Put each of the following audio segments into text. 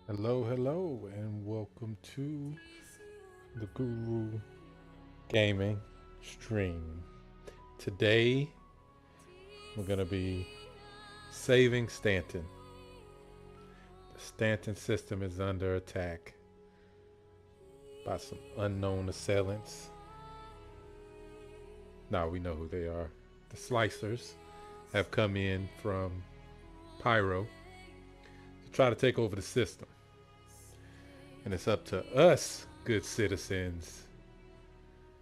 Hello, hello, and welcome to the Guru Gaming stream. Today, we're going to be saving Stanton. The Stanton system is under attack by some unknown assailants. Now we know who they are. The Slicers have come in from Pyro to try to take over the system. And it's up to us, good citizens,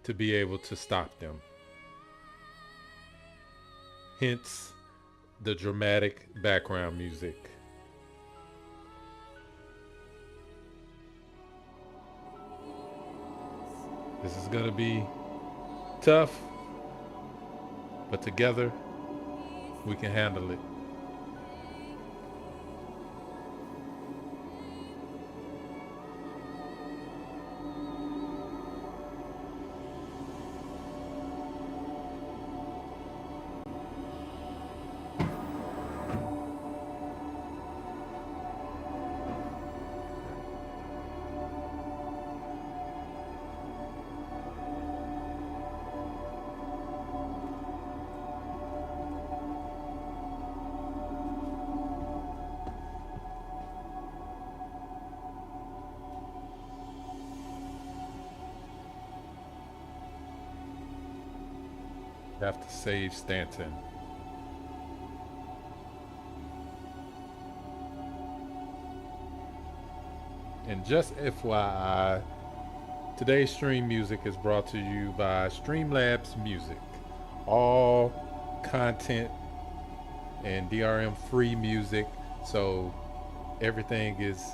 to be able to stop them. Hence the dramatic background music. This is going to be tough, but together we can handle it. We have to save Stanton. And just FYI, today's stream music is brought to you by Streamlabs Music. All content and DRM free music, so everything is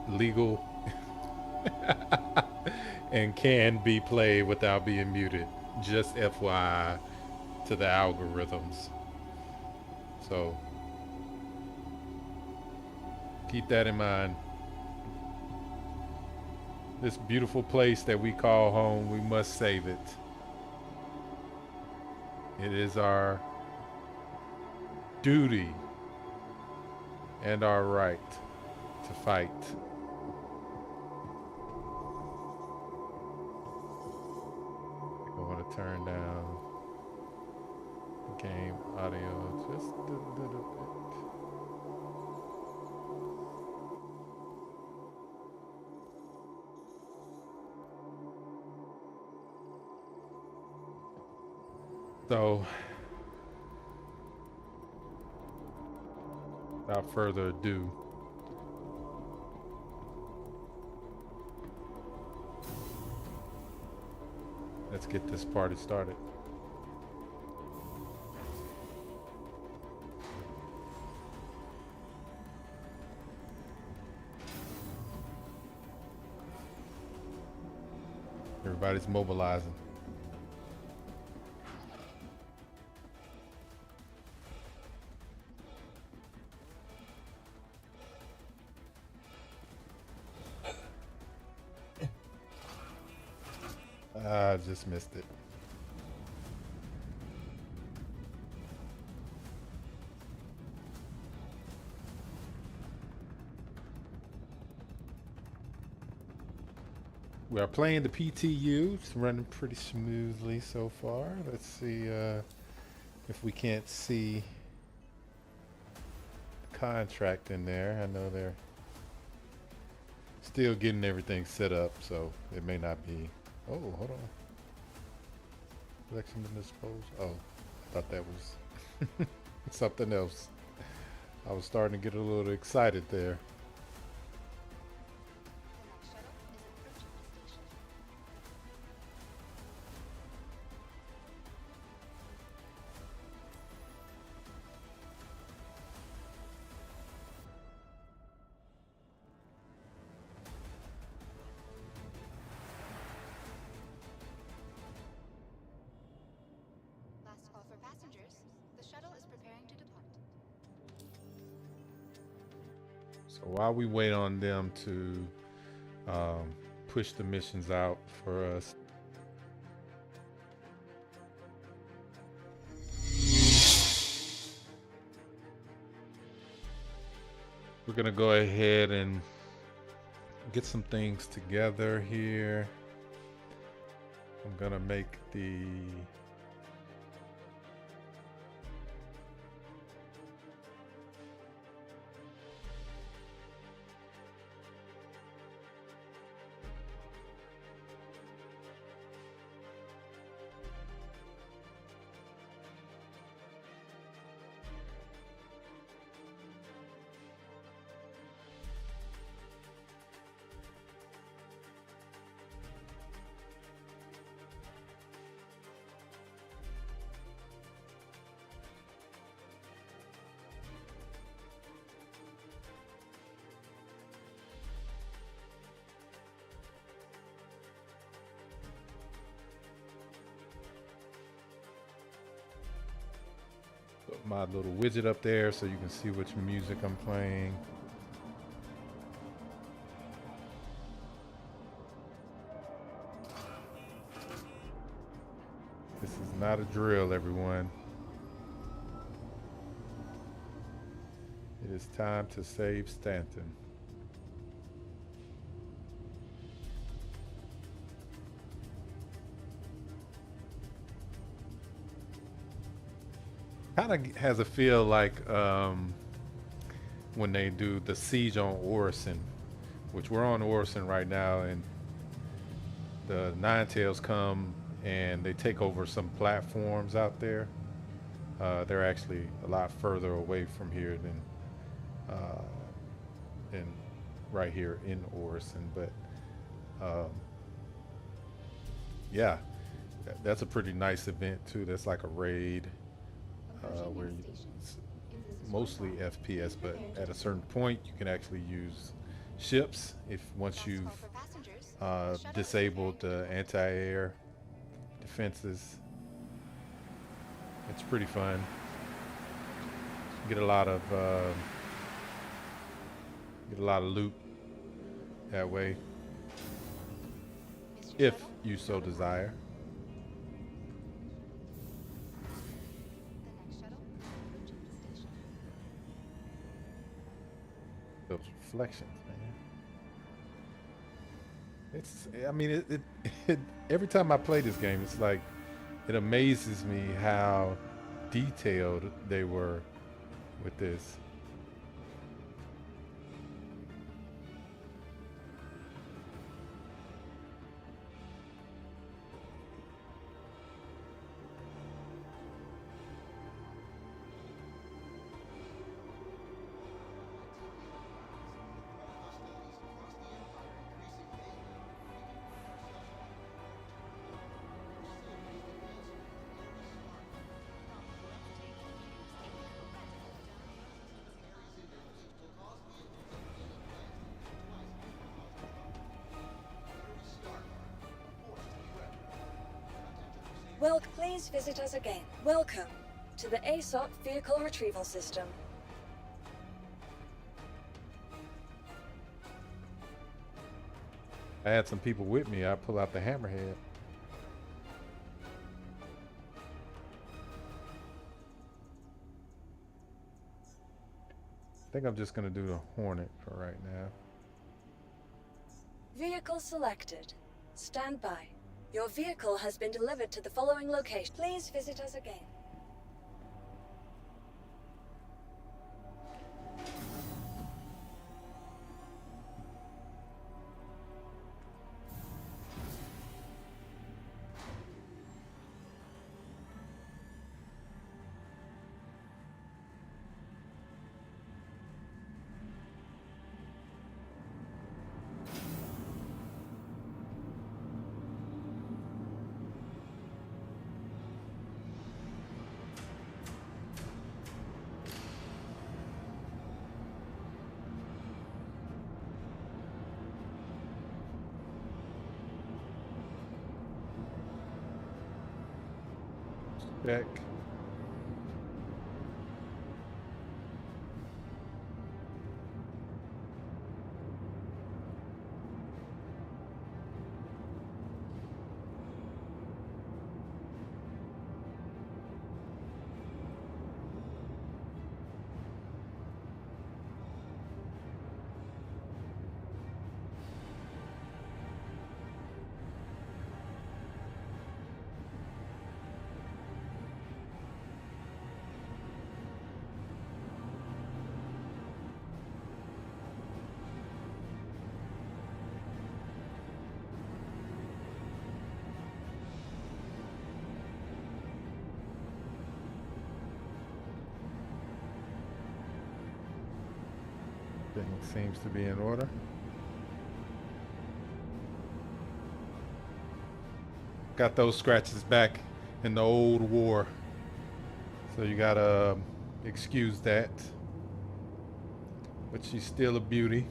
legal and can be played without being muted. Just FYI to the algorithms. So keep that in mind. This beautiful place that we call home, we must save it. It is our duty and our right to fight. I want to turn down the game audio just a little bit. So, without further ado, let's get this party started. Everybody's mobilizing. I just missed it. We are playing the PTU. It's running pretty smoothly so far. Let's see if we can't see the contract in there. I know they're still getting everything set up, so it may not be. Oh, hold on. Collection and dispose. Oh, I thought that was something else. I was starting to get a little excited there. Last call for passengers. The shuttle is preparing to depart. So while we wait on them to push the missions out for us, We're gonna go ahead and get some things together here. I'm gonna make the put my little widget up there so you can see which music I'm playing. This is not a drill, everyone. It is time to save Stanton. Kind of has a feel like when they do the siege on Orison, which we're on Orison right now, and the Ninetales come and they take over some platforms out there. They're actually a lot further away from here than right here in Orison, but yeah, that's a pretty nice event too. That's like a raid where it's mostly FPS, but at a certain point you can actually use ships if once you've disabled the anti-air defenses. It's pretty fun. Get a lot of loot that way, if you so desire. Those reflections, man. It's, I mean, it every time I play this game, it's like, it amazes me how detailed they were with this. Well, please visit us again. Welcome to the ASOP Vehicle Retrieval System. I had some people with me. I pull out the hammerhead. I think I'm just gonna do the Hornet for right now. Vehicle selected. Stand by. Your vehicle has been delivered to the following location. Please visit us again. Back. Everything seems to be in order. Got those scratches back in the old war, so you gotta excuse that. But she's still a beauty.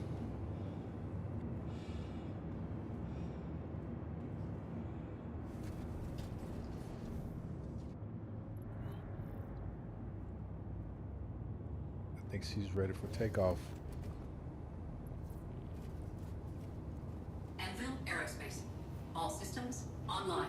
I think she's ready for takeoff. Anvil Aerospace. All systems online.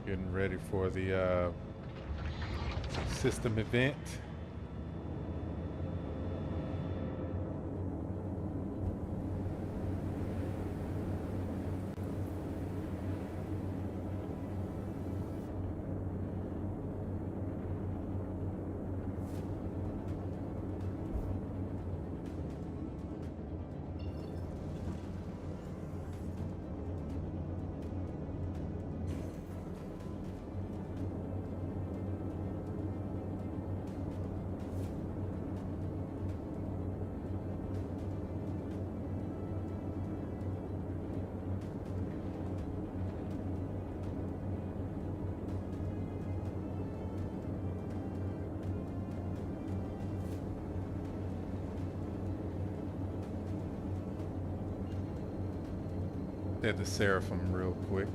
Getting ready for the system event. Did the Seraphim real quick.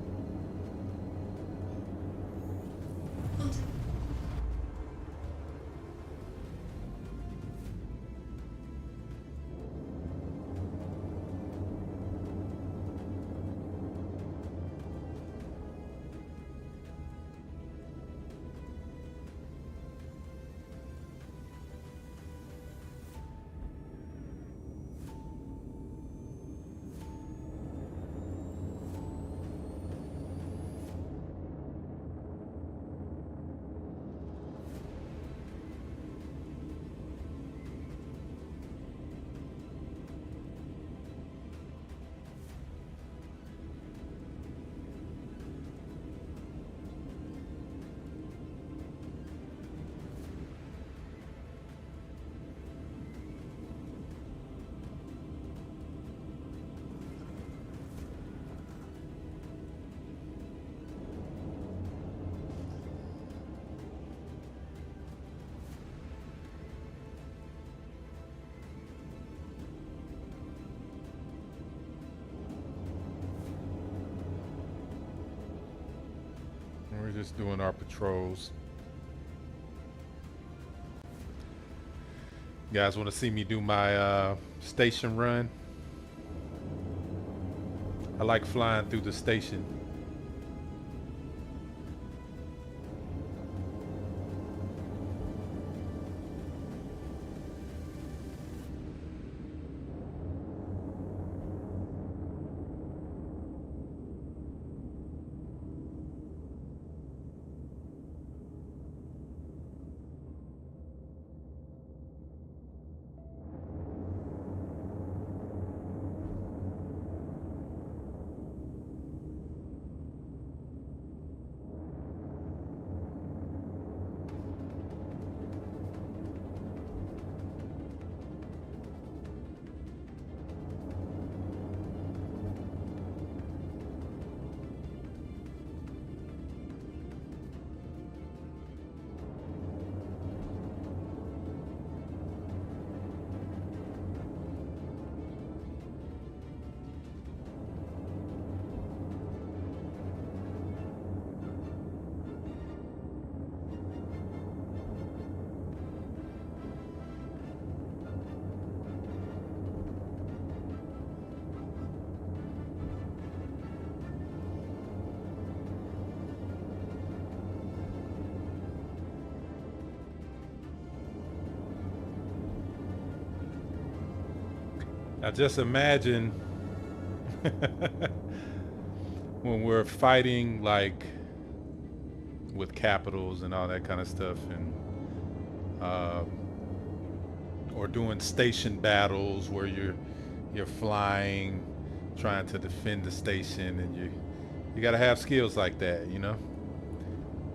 We're just doing our patrols. You guys want to see me do my station run? I like flying through the station. Now just imagine when we're fighting like with capitals and all that kind of stuff, and or doing station battles where you're flying, trying to defend the station, and you got to have skills like that, you know.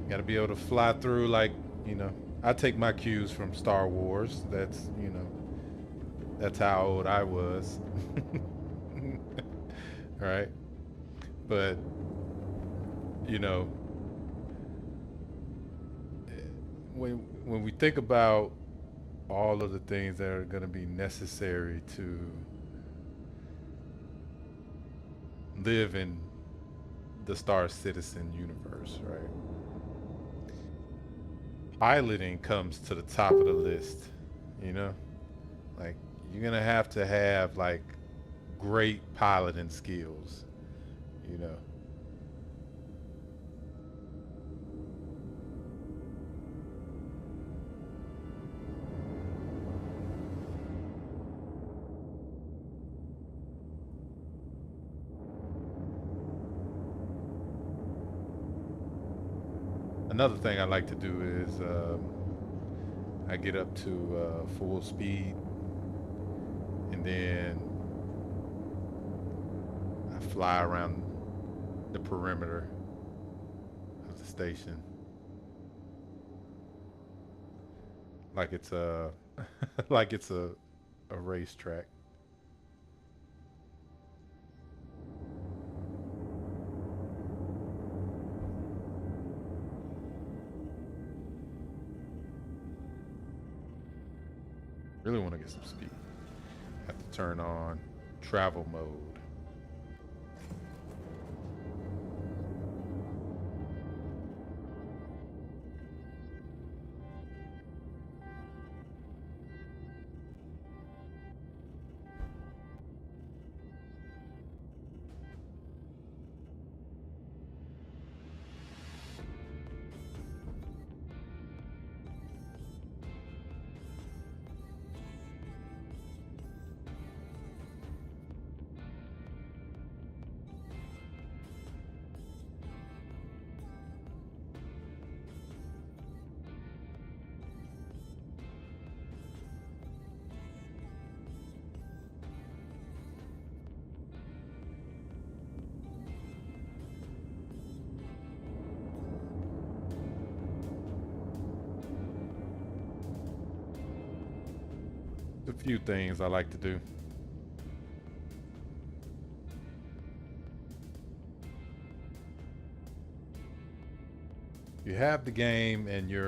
You got to be able to fly through, like, you know. I take my cues from Star Wars. That's, you know, that's how old I was. Right? But, you know, when we think about all of the things that are going to be necessary to live in the Star Citizen universe, right? Piloting comes to the top of the list, you know? Like, you're going to have like great piloting skills, you know? Another thing I like to do is I get up to full speed, and then I fly around the perimeter of the station like it's a like it's a racetrack. Really want to get some speed. Have to turn on travel mode. A few things I like to do. You have the game and you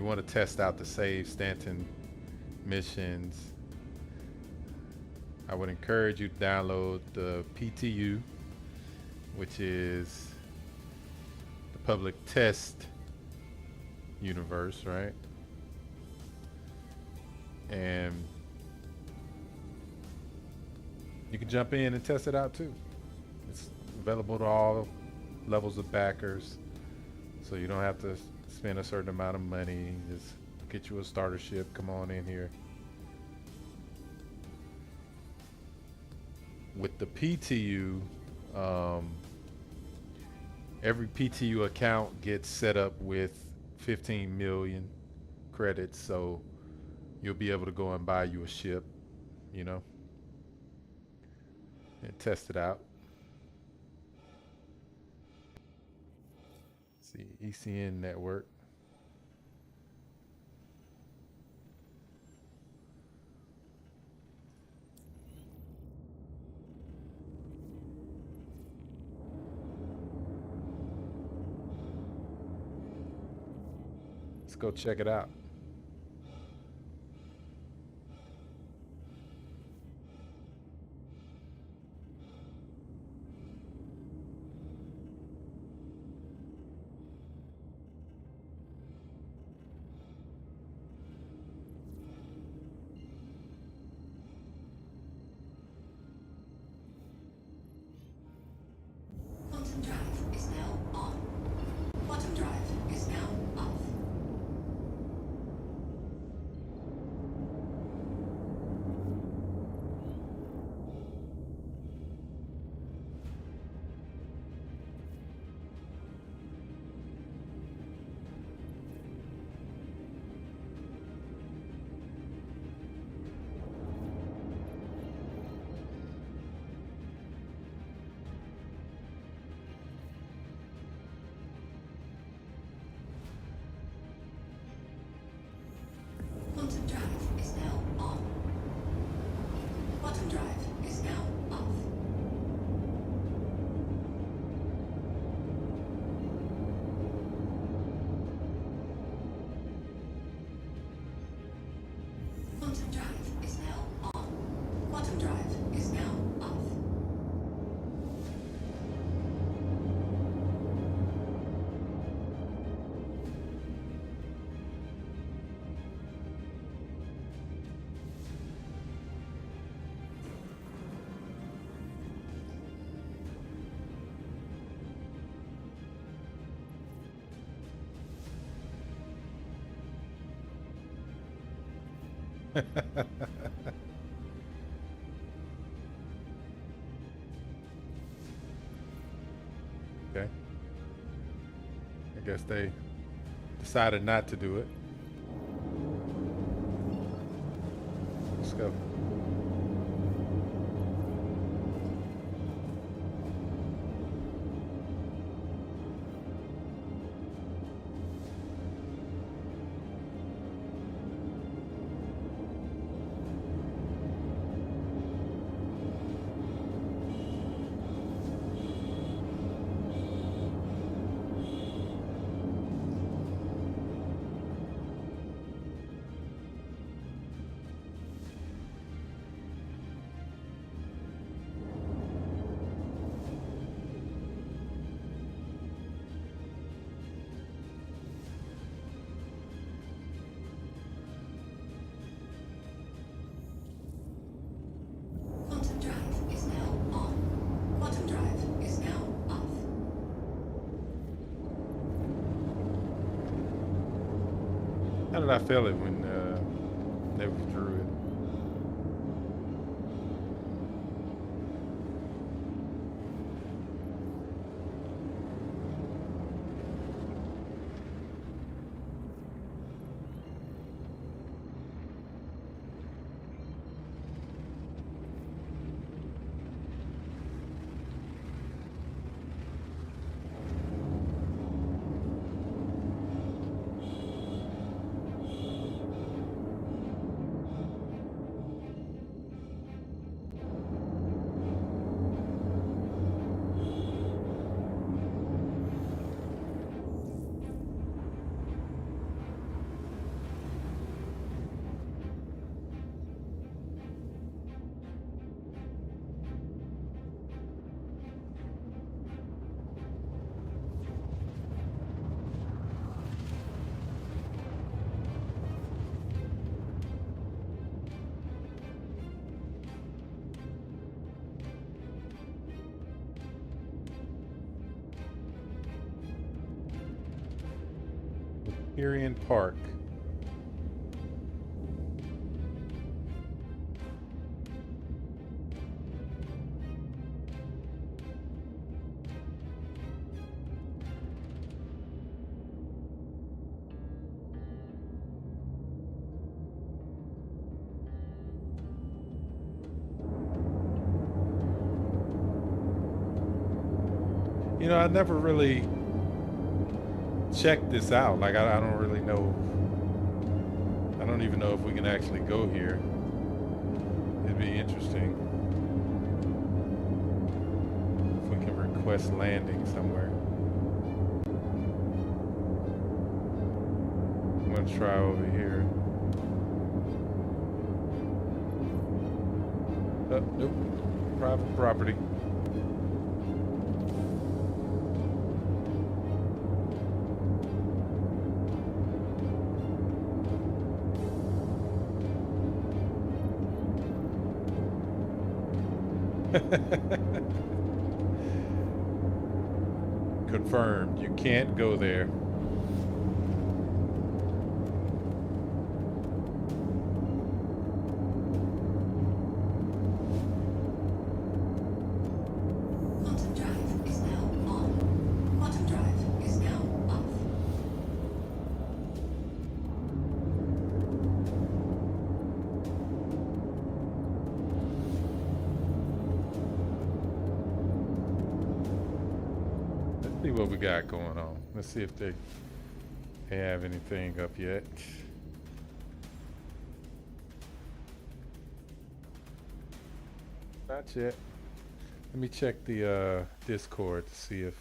want to test out the save Stanton missions. I would encourage you to download the PTU, which is the public test universe, right? And you can jump in and test it out too. It's available to all levels of backers, so you don't have to spend a certain amount of money. Just get you a starter ship, come on in here. With the PTU, every PTU account gets set up with 15 million credits, so you'll be able to go and buy you a ship, you know, and test it out. See, ECN network. Let's go check it out. Quantum drive is now on. Quantum drive is now off. Okay. I guess they decided not to do it. Let's go. Quantum drive is now on. Quantum drive is now off. How did I feel it when they withdrew it? Irian Park. You know, I never really checked this out. Like, I don't really know. I don't even know if we can actually go here. It'd be interesting if we can request landing somewhere. I'm gonna try over here. Oh, nope. Private property. Confirmed. You can't go there. Quantum drive is now on. Quantum drive is now off. Let's see what we got going on. Let's see if they have anything up yet. Not yet. Let me check the Discord to see if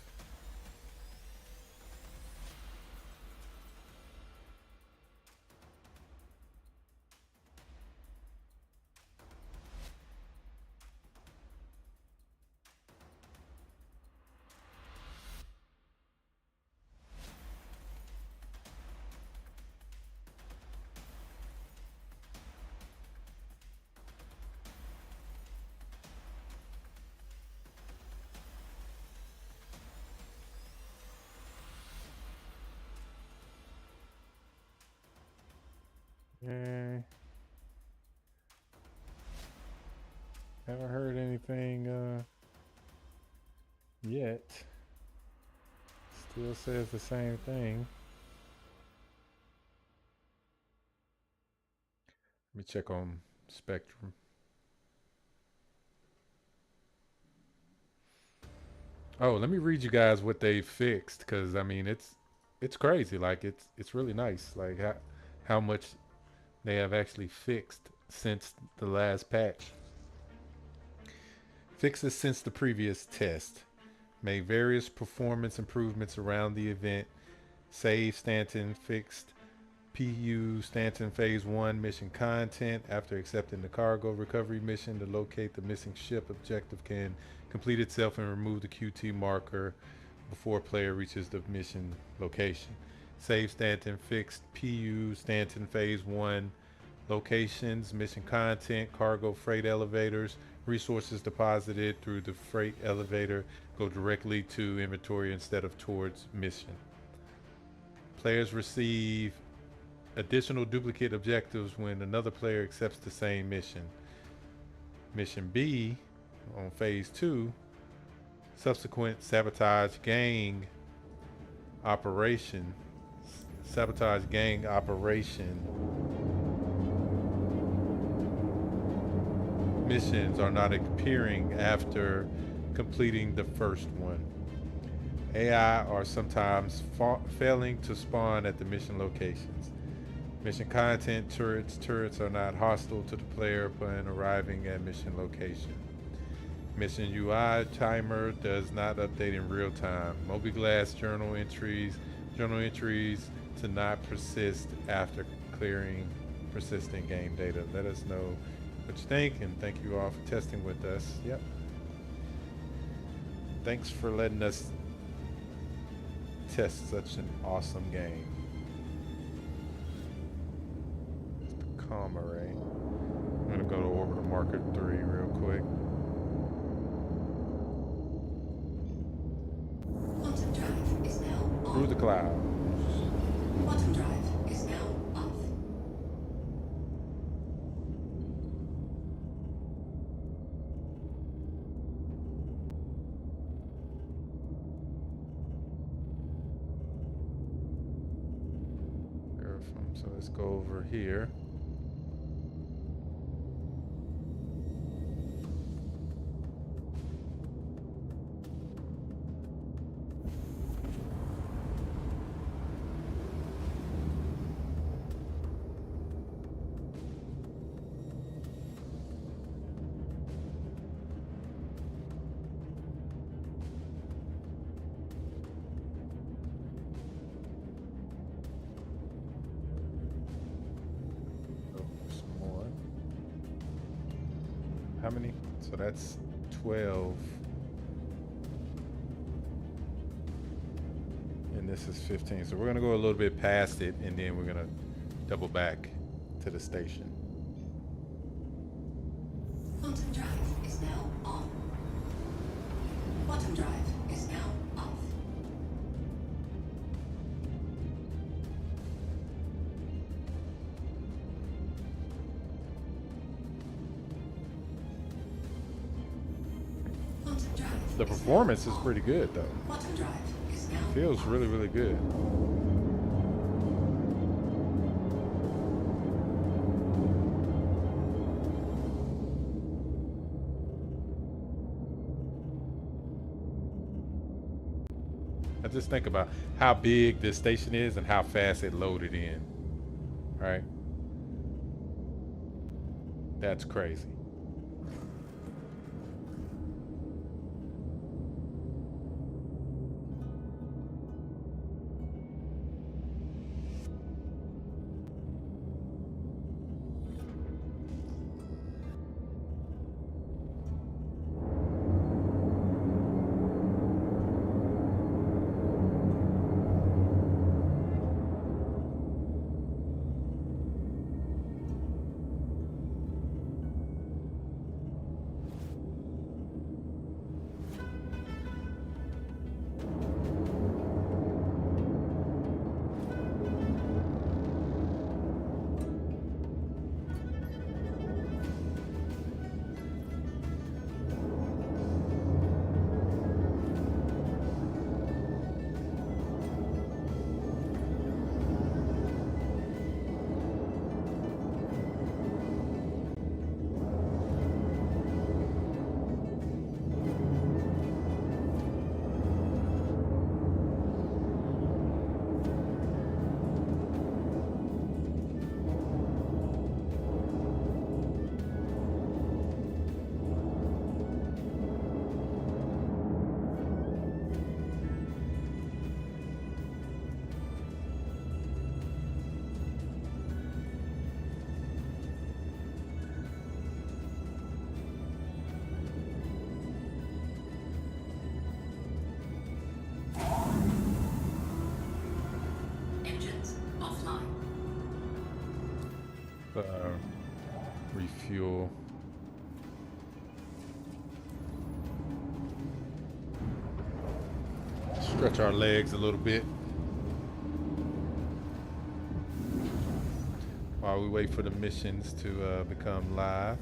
Haven't heard anything yet. Still says the same thing. Let me check on Spectrum. Oh, let me read you guys what they fixed, because I mean it's crazy. Like it's really nice. Like how much they have actually fixed since the last patch. Fixes since the previous test. Made various performance improvements around the event. Save Stanton fixed PTU Stanton Phase 1 mission content. After accepting the cargo recovery mission to locate the missing ship, objective can complete itself and remove the QT marker before player reaches the mission location. Save Stanton fixed PTU Stanton Phase 1 locations, mission content, cargo freight elevators, resources deposited through the freight elevator go directly to inventory instead of towards mission. Players receive additional duplicate objectives when another player accepts the same mission. Mission B on Phase 2, subsequent sabotage gang operation. Sabotage gang operation missions are not appearing after completing the first one. AI are sometimes failing to spawn at the mission locations. Mission content turrets are not hostile to the player upon arriving at mission location. Mission UI timer does not update in real time. Moby-Glass journal entries to not persist after clearing persistent game data. Let us know what you think, and thank you all for testing with us. Yep. Thanks for letting us test such an awesome game. Comma ray. I'm gonna go to orbital marker 3 real quick. Quantum drive is now on. Through the cloud. Quantum drive is now off. So let's go over here. How many? So that's 12. And this is 15. So we're going to go a little bit past it, and then we're going to double back to the station. Quantum drive is now on. Quantum drive is now off. The performance is pretty good, though. Quantum drive is now Feels really, really good. I just think about how big this station is and how fast it loaded in. Right? That's crazy. Refuel. Stretch our legs a little bit while we wait for the missions to become live.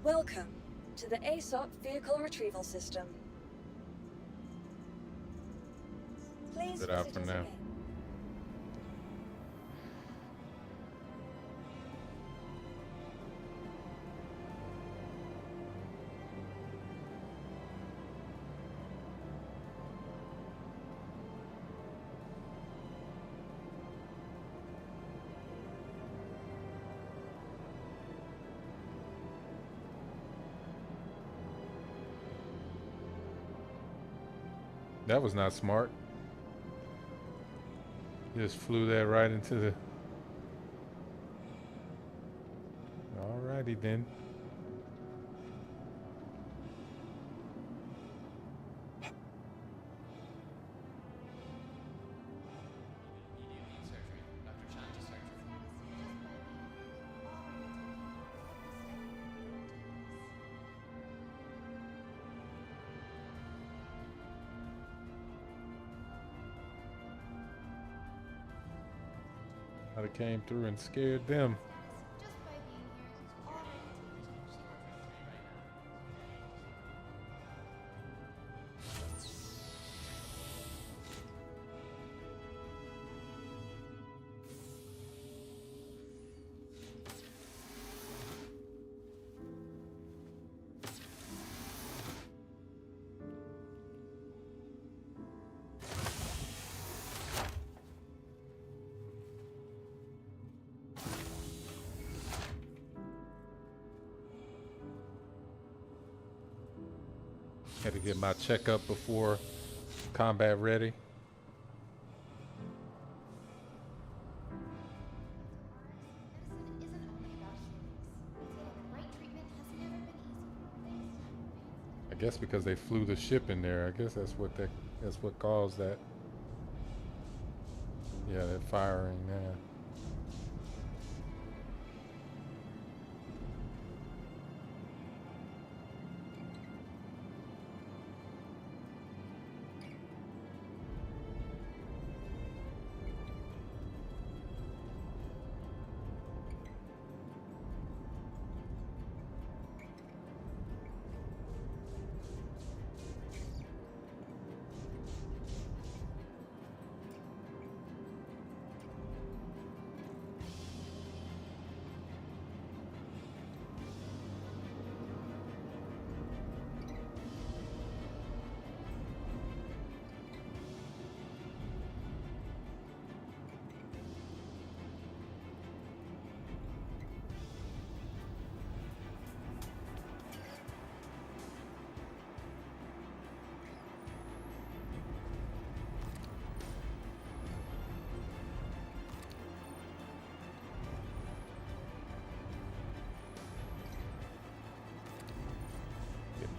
Welcome to the ASOP Vehicle Retrieval System. Please Sit out visit for us now. again. That was not smart. Just flew that right into the... Alrighty then. I'd have came through and scared them. Just by being here, he's already taken. Had to get my checkup before combat ready. Medicine isn't only about healings. Getting the right treatment has never been easier. Thanks to I guess because they flew the ship in there. I guess that's what caused that. Yeah, that firing there.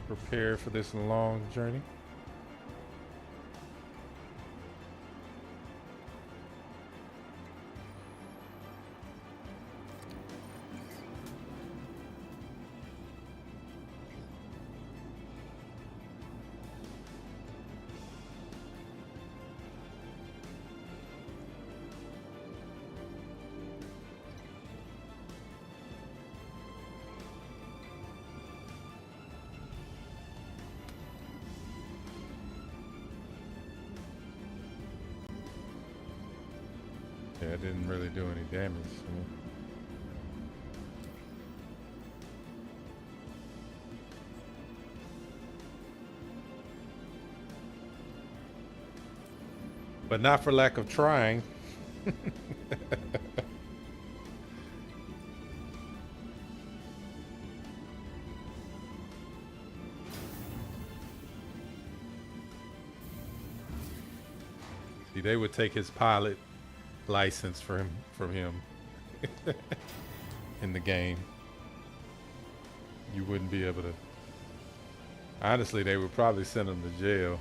Prepare for this long journey. Yeah, it didn't really do any damage to me. but not for lack of trying. See, they would take his pilot license from him in the game. You wouldn't be able to. Honestly, they would probably send him to jail.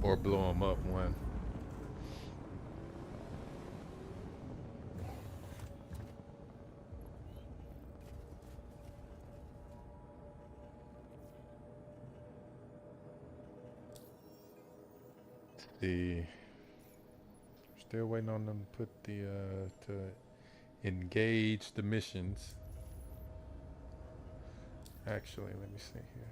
Or blow him up one. See. Still waiting on them to put the to engage the missions. Actually, let me see here.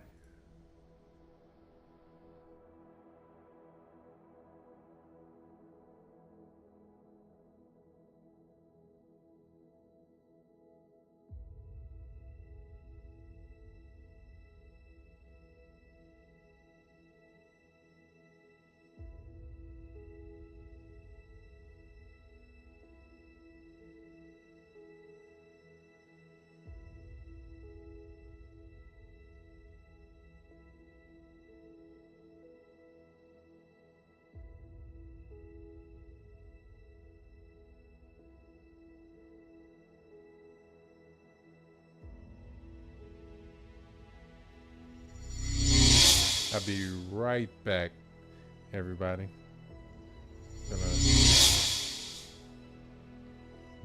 I'll be right back, everybody. Gonna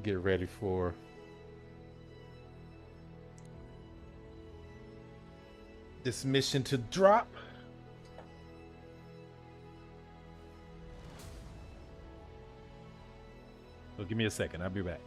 get ready for this mission to drop. So give me a second. I'll be back.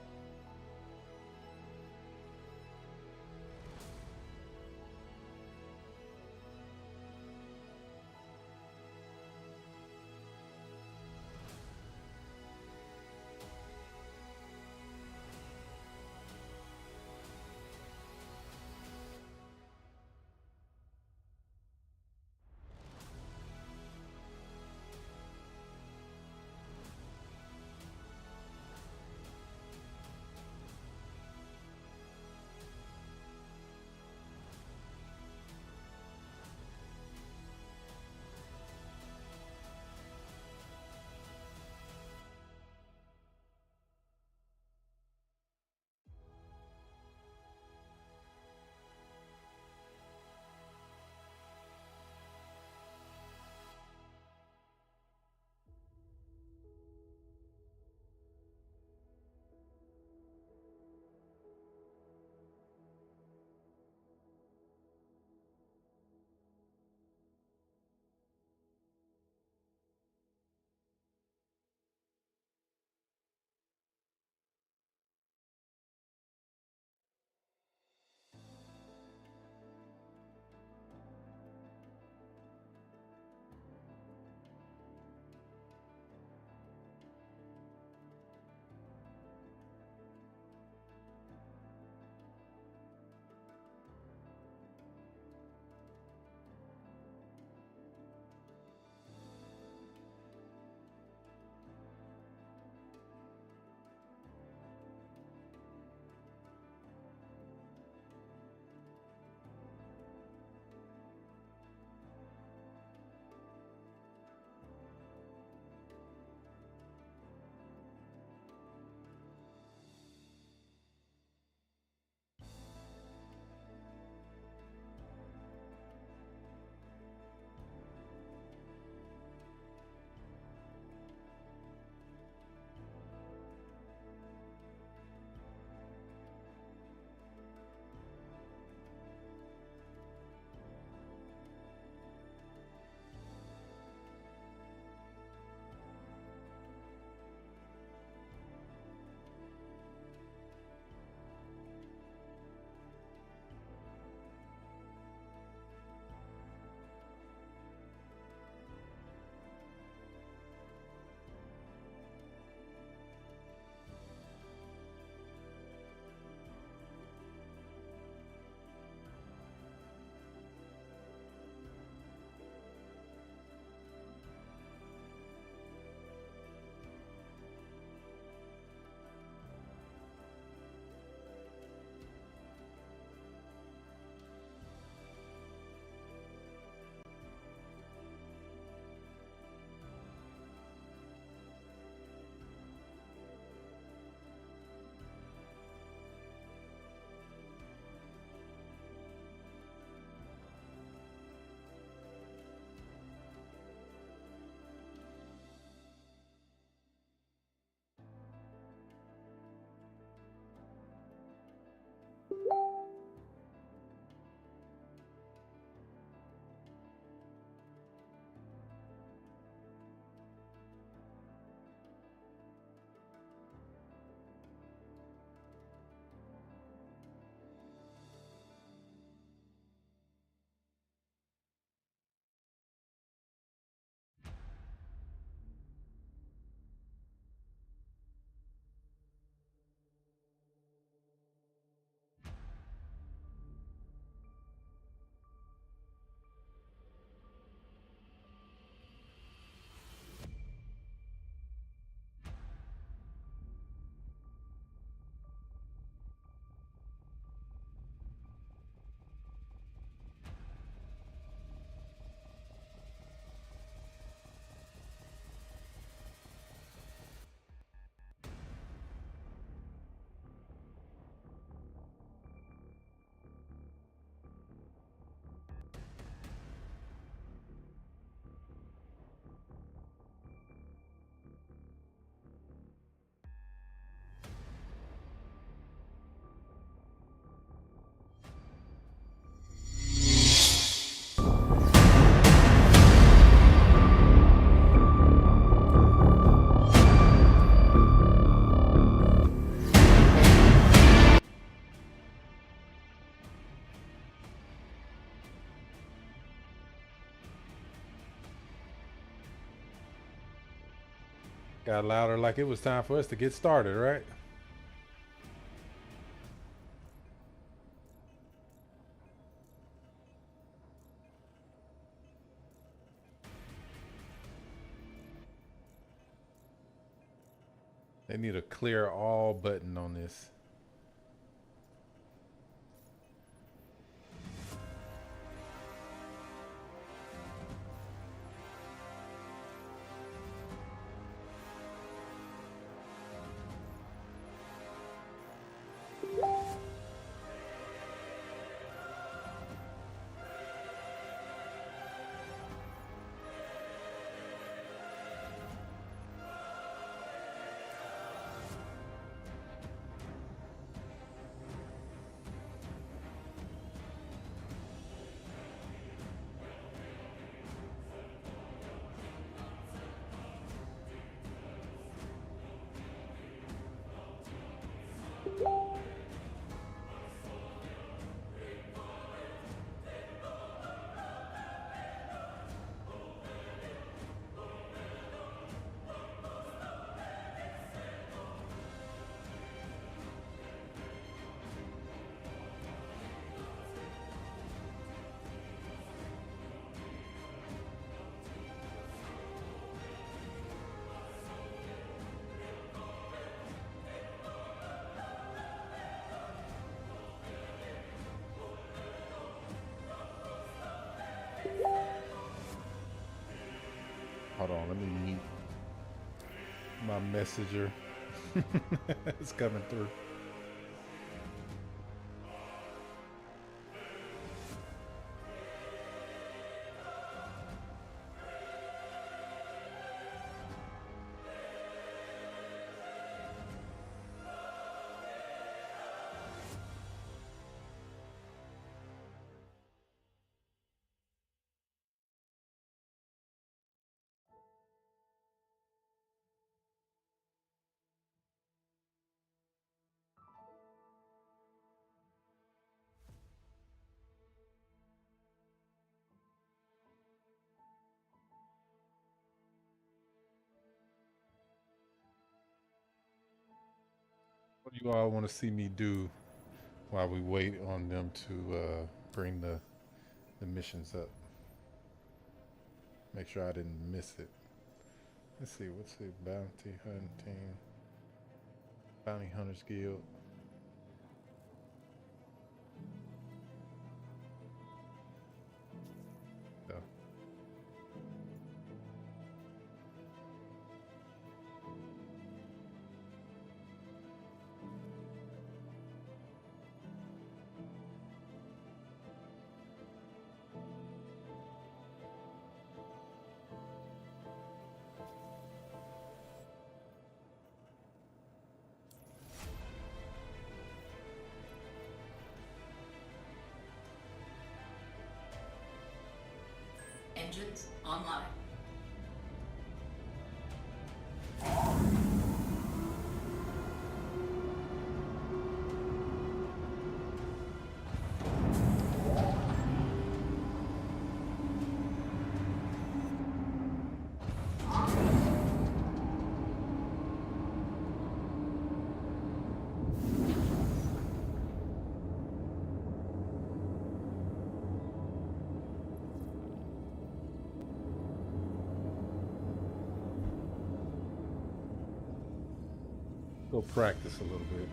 Got louder like it was time for us to get started, right? They need a clear all button on this. Hold on, let me mute my messenger. It's coming through. What do you all want to see me do while we wait on them to bring the missions up? Make sure I didn't miss it. Let's see, what's the bounty hunting? Bounty Hunters Guild. So. Engines online. Go practice a little bit.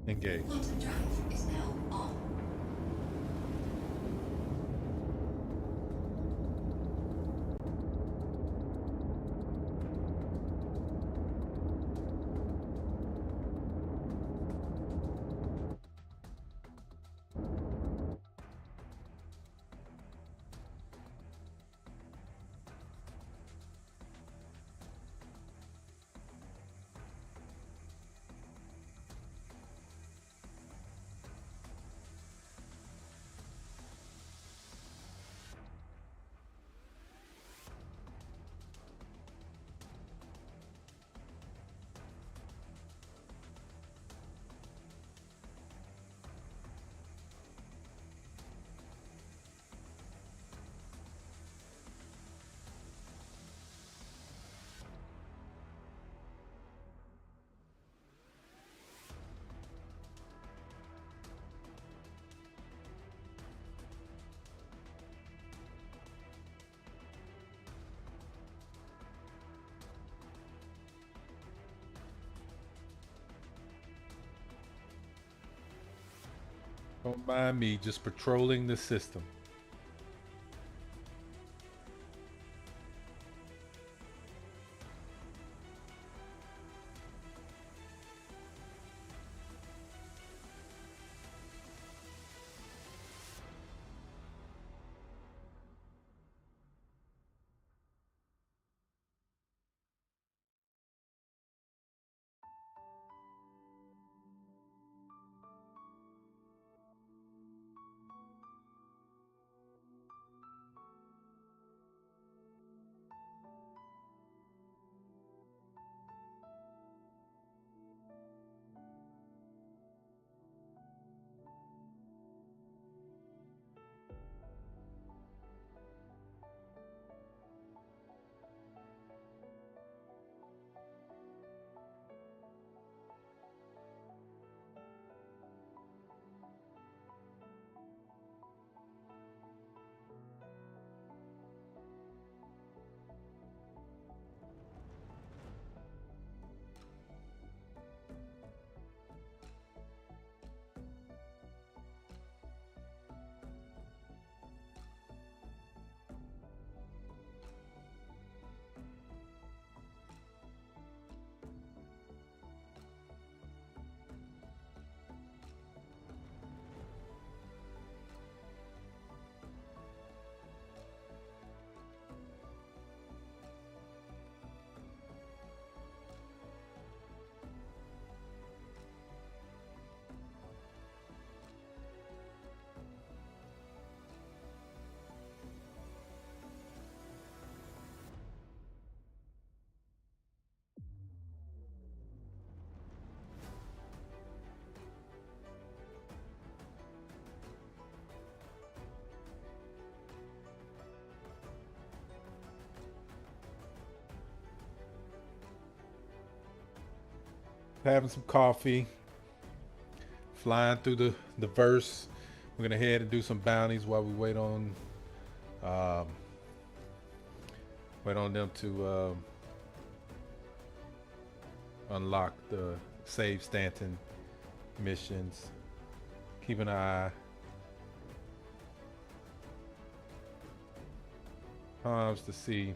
Engage. Quantum drive is now on. Don't mind me, just patrolling the system. Having some coffee, flying through the verse. We're gonna head and do some bounties while we um, wait on them to unlock the save Stanton missions. Keep an eye. To see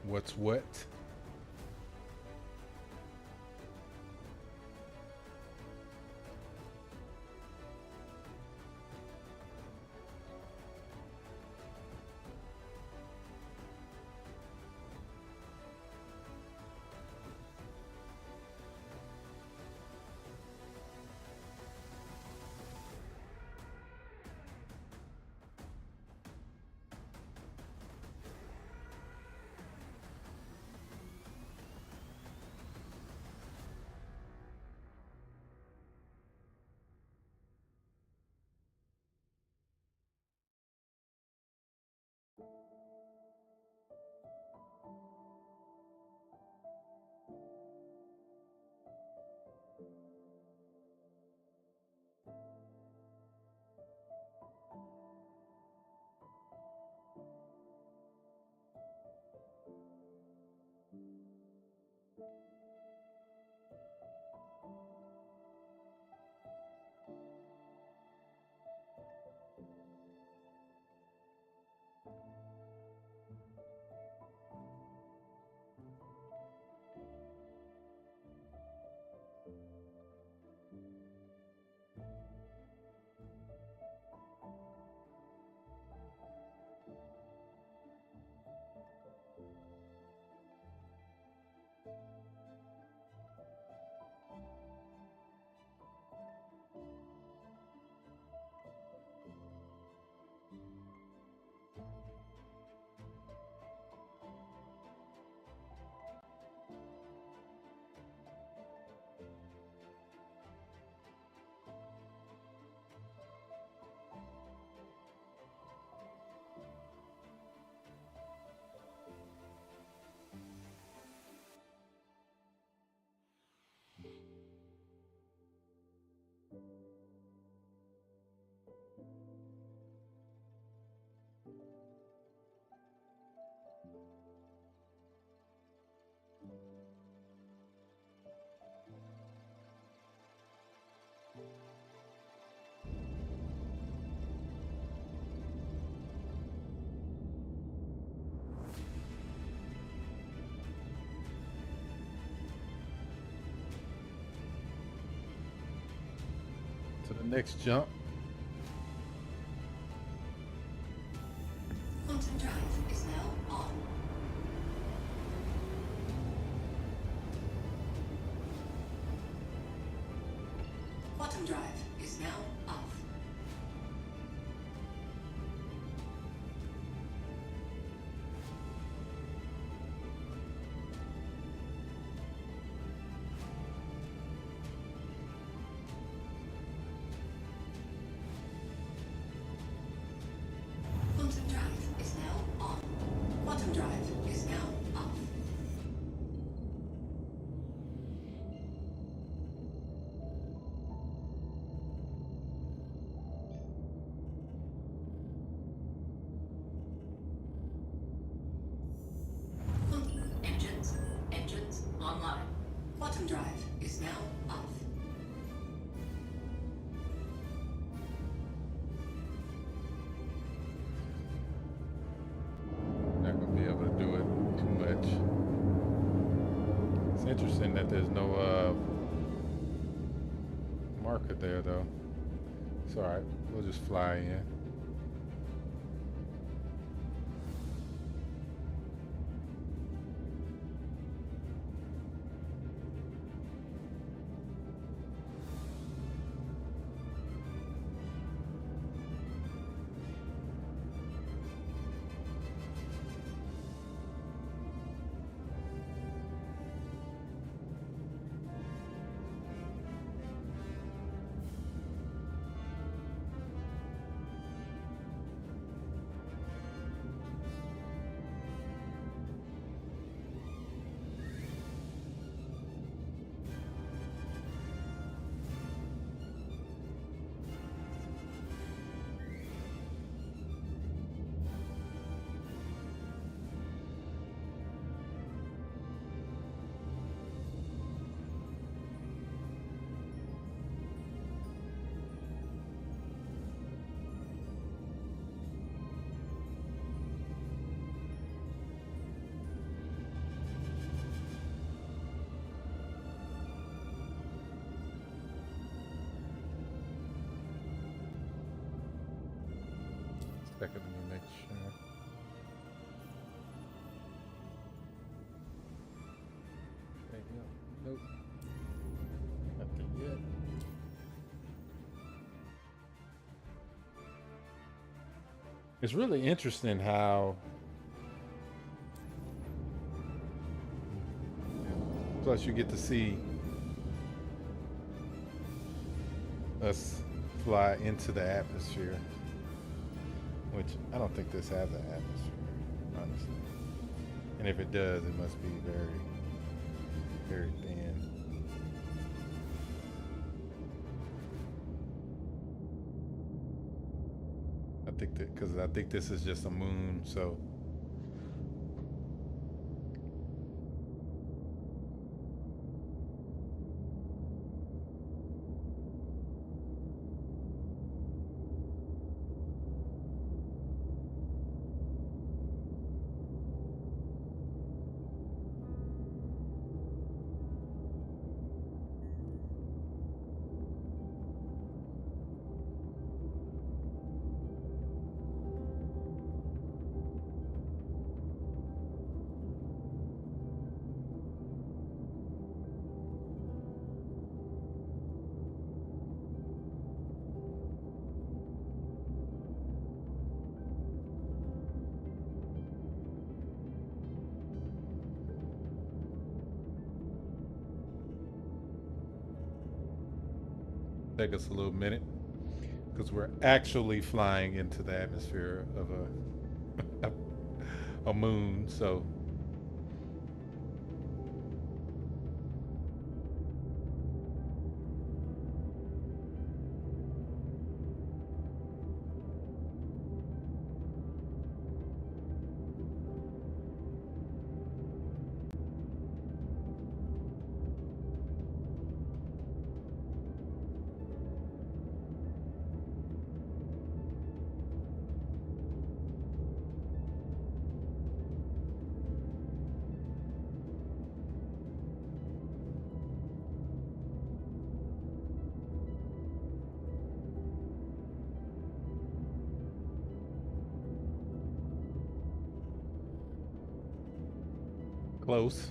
what's what. next jump. Quantum drive is now on. Quantum drive is now off. Quantum drive is now on. Quantum drive is now off. Engines online. Quantum drive is now off. Not gonna be able to do it too much. It's interesting that there's no marker there though. It's alright, we'll just fly in. Second, let me make sure. Okay, nope. Nothing yet. It's really interesting how plus you get to see us fly into the atmosphere, which I don't think this has an atmosphere, honestly. And if it does, it must be very, very thin. I think that because I think this is just a moon, so. Take us a little minute because we're actually flying into the atmosphere of a moon, so Close.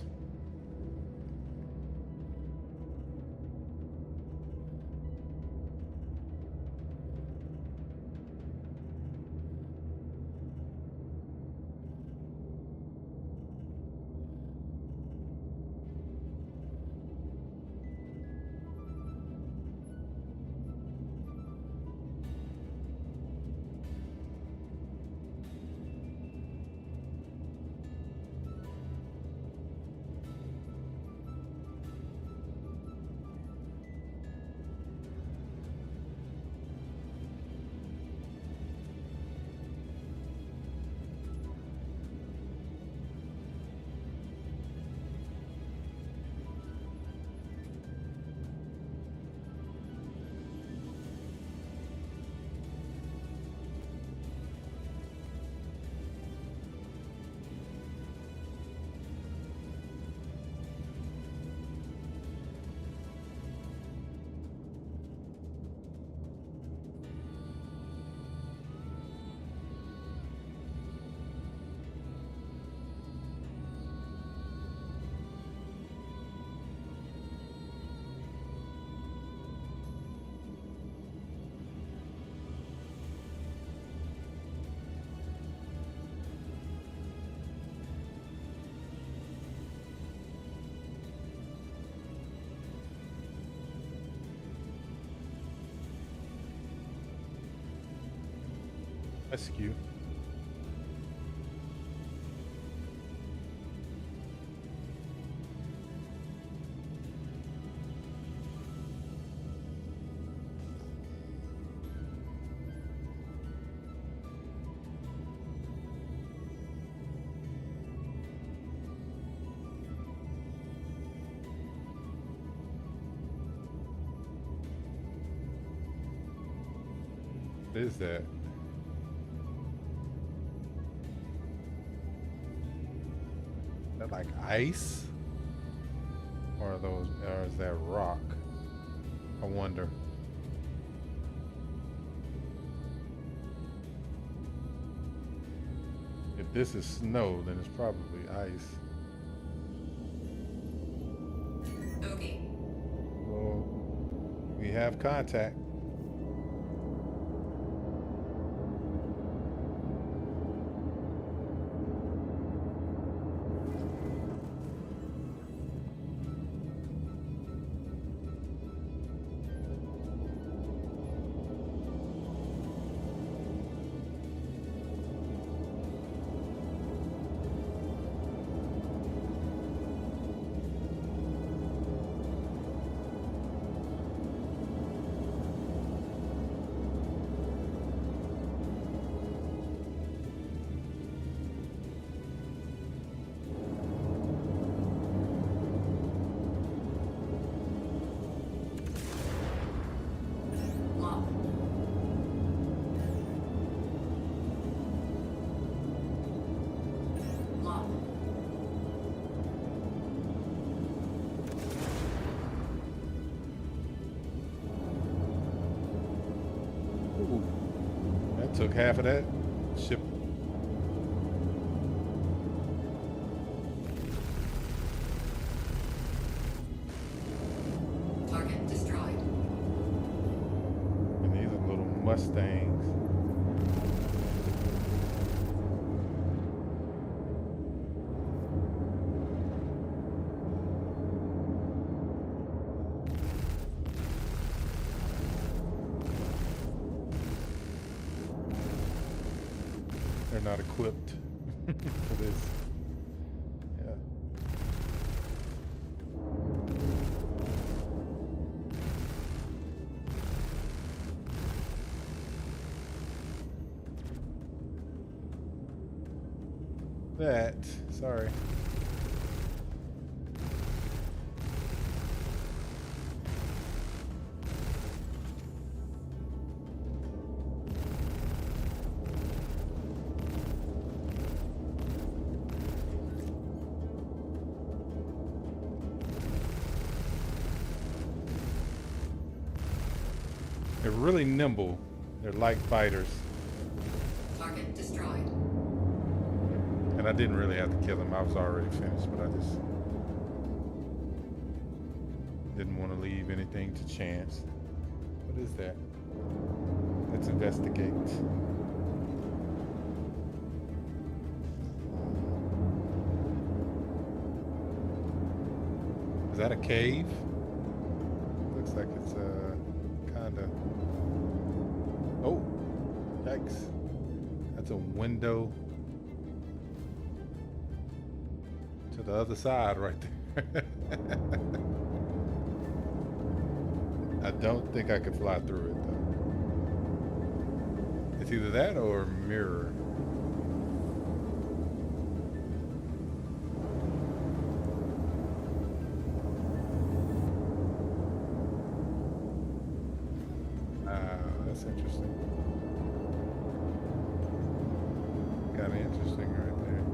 Rescue. What is that? Is that like ice? Or is that rock? I wonder. If this is snow, then it's probably ice. Okay. Well, we have contact. Lock. Lock. Ooh, that took half of that ship. Target destroyed. And these are little Mustangs. They're not equipped for this. Yeah. That, sorry. They're really nimble. They're light fighters. Target destroyed. And And I didn't really have to kill him. I was already finished, but I just didn't want to leave anything to chance. What is that? Let's investigate. Is that a cave? Looks like it's kind of... Oh, yikes. That's a window to the other side right there. I don't think I could fly through it though. It's either that or a mirror. That's interesting. Kind of interesting right there.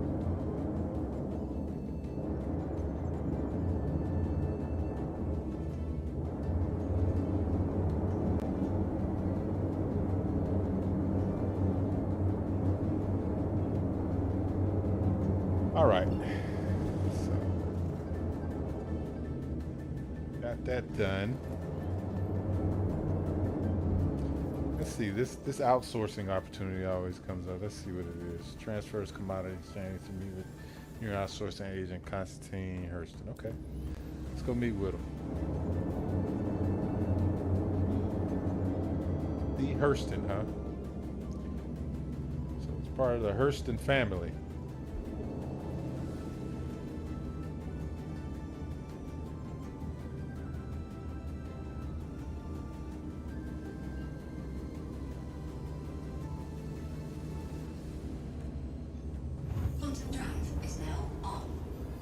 All right. So got that done. Let's see, this outsourcing opportunity always comes up. Let's see what it is. Transfers commodity exchange to meet with your outsourcing agent, Constantine Hurston. Okay, let's go meet with him. The Hurston, huh? So it's part of the Hurston family. Quantum drive is now on.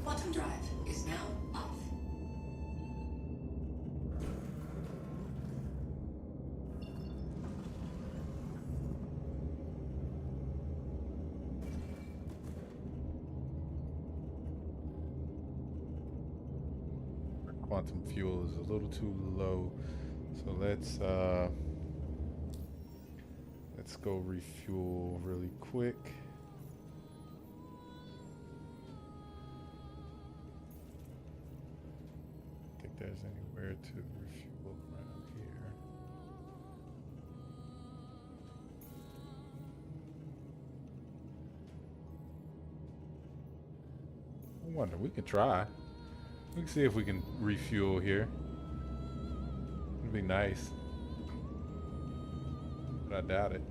Quantum drive is now off. Quantum fuel is a little too low, so let's go refuel really quick. Think there's anywhere to refuel around here. I wonder, we can try. We can see if we can refuel here. It'd be nice. But I doubt it.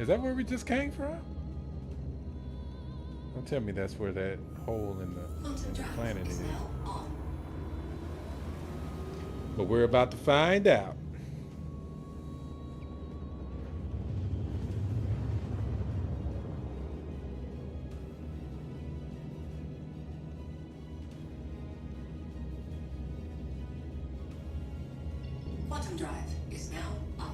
Is that where we just came from? Don't tell me that's where that hole in the planet is. Now on. But we're about to find out. Quantum drive is now off.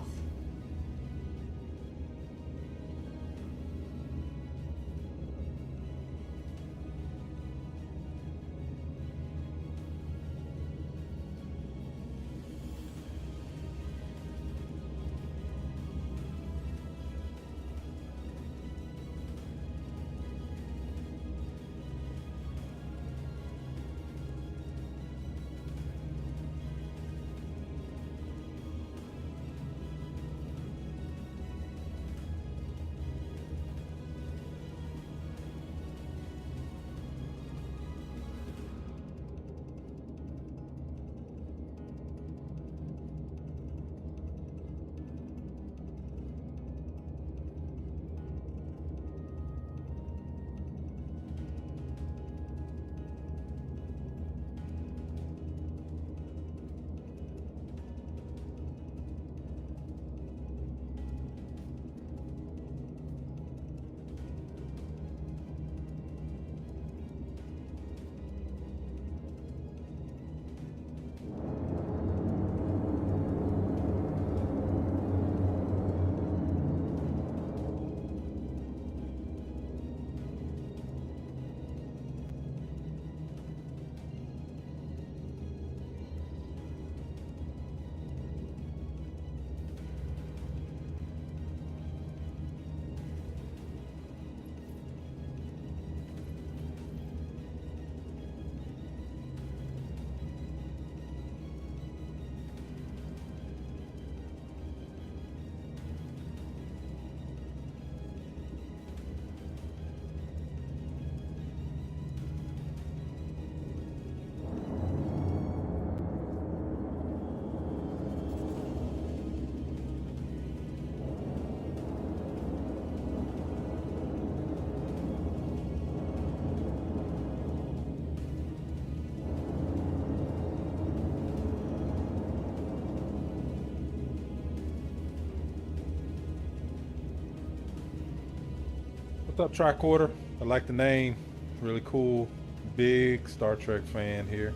What's up, Tricorder? I like the name. Really cool. Big Star Trek fan here.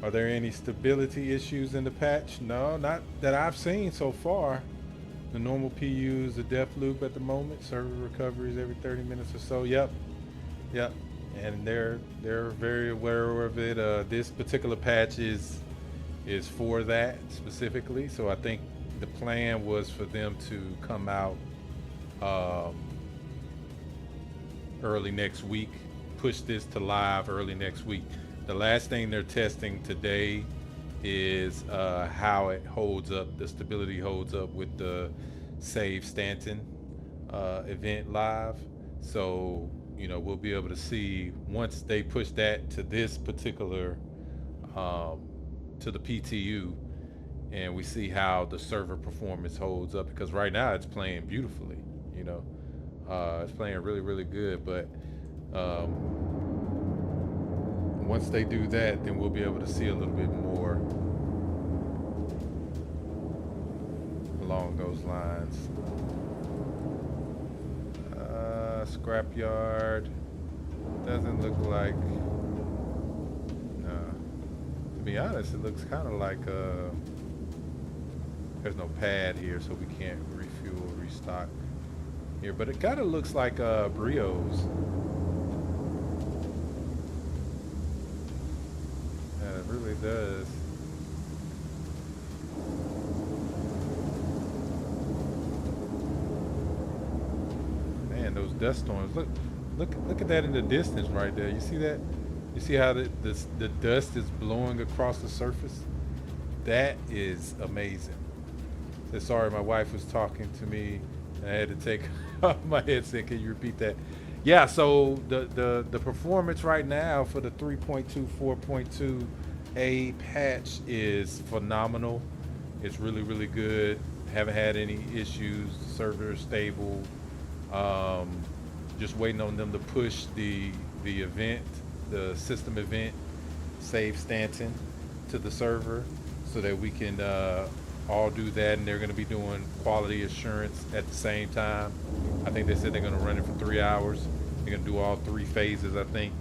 Are there any stability issues in the patch? No, not that I've seen so far. The normal PU is a death loop at the moment. Server recoveries every 30 minutes or so. Yep. And they're very aware of it. This particular patch is for that specifically. So I think the plan was for them to come out early next week, push this to live early next week. The last thing they're testing today is how it holds up, the stability holds up with the Save Stanton event live. So, you know, we'll be able to see once they push that to this particular, to the PTU, and we see how the server performance holds up, because right now it's playing beautifully, you know. It's playing really, really good, but once they do that, then we'll be able to see a little bit more along those lines. Scrapyard doesn't look like, to be honest, it looks kind of like there's no pad here, so we can't refuel, restock here, but it kind of looks like Brios. Yeah, it really does. Man, those dust storms. Look at that in the distance right there. You see that? You see how the dust is blowing across the surface? That is amazing. So sorry, my wife was talking to me. I had to take off my headset. Can you repeat that? Yeah, so the performance right now for the 3.2 4.2a patch is phenomenal. It's really, really good. Haven't had any issues. Server is stable. Just waiting on them to push the event, the system event, Save Stanton, to the server so that we can all do that, and they're going to be doing quality assurance at the same time. I think they said they're going to run it for 3 hours. They're going to do all 3 phases, I think,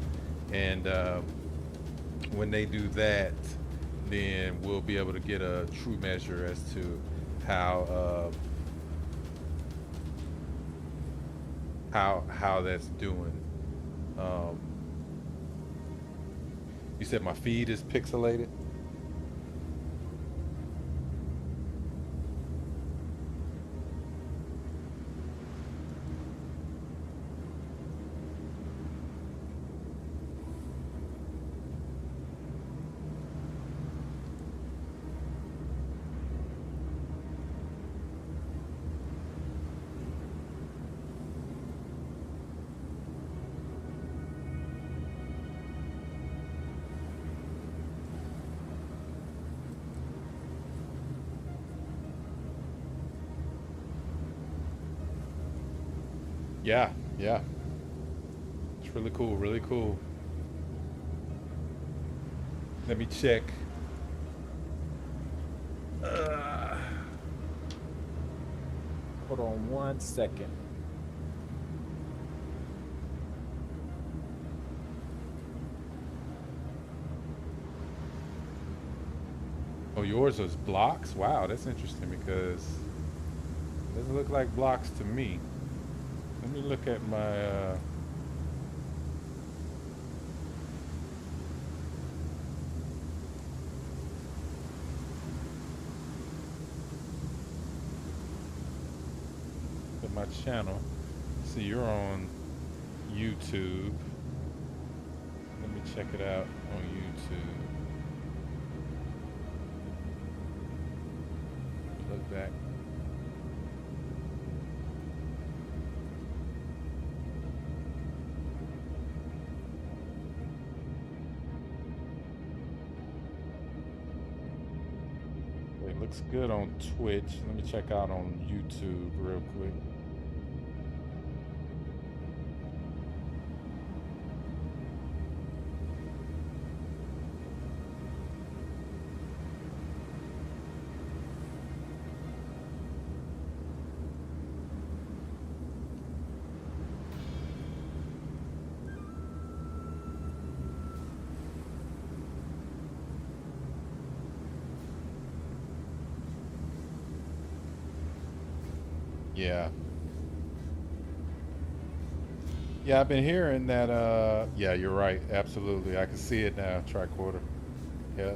and when they do that, then we'll be able to get a true measure as to how that's doing. You said my feed is pixelated? Yeah. It's really cool, really cool. Let me check. Hold on 1 second. Oh, yours was blocks? Wow, that's interesting because it doesn't look like blocks to me. Let me look at my channel. See, you're on YouTube. Let me check it out on YouTube. Look back. Looks good on Twitch. Let me check out on YouTube real quick. Yeah. Yeah, I've been hearing that. Yeah, you're right. Absolutely, I can see it now. Tricorder. Yeah.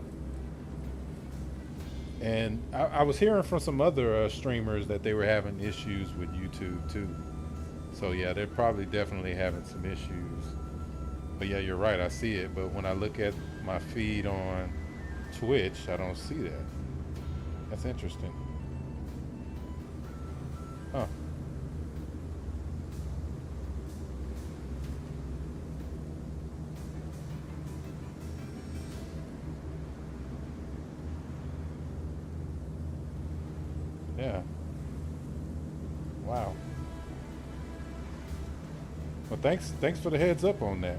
And I was hearing from some other streamers that they were having issues with YouTube too. So yeah, they're probably definitely having some issues. But yeah, you're right. I see it. But when I look at my feed on Twitch, I don't see that. That's interesting. Huh. Yeah. Wow. Well, thanks for the heads up on that.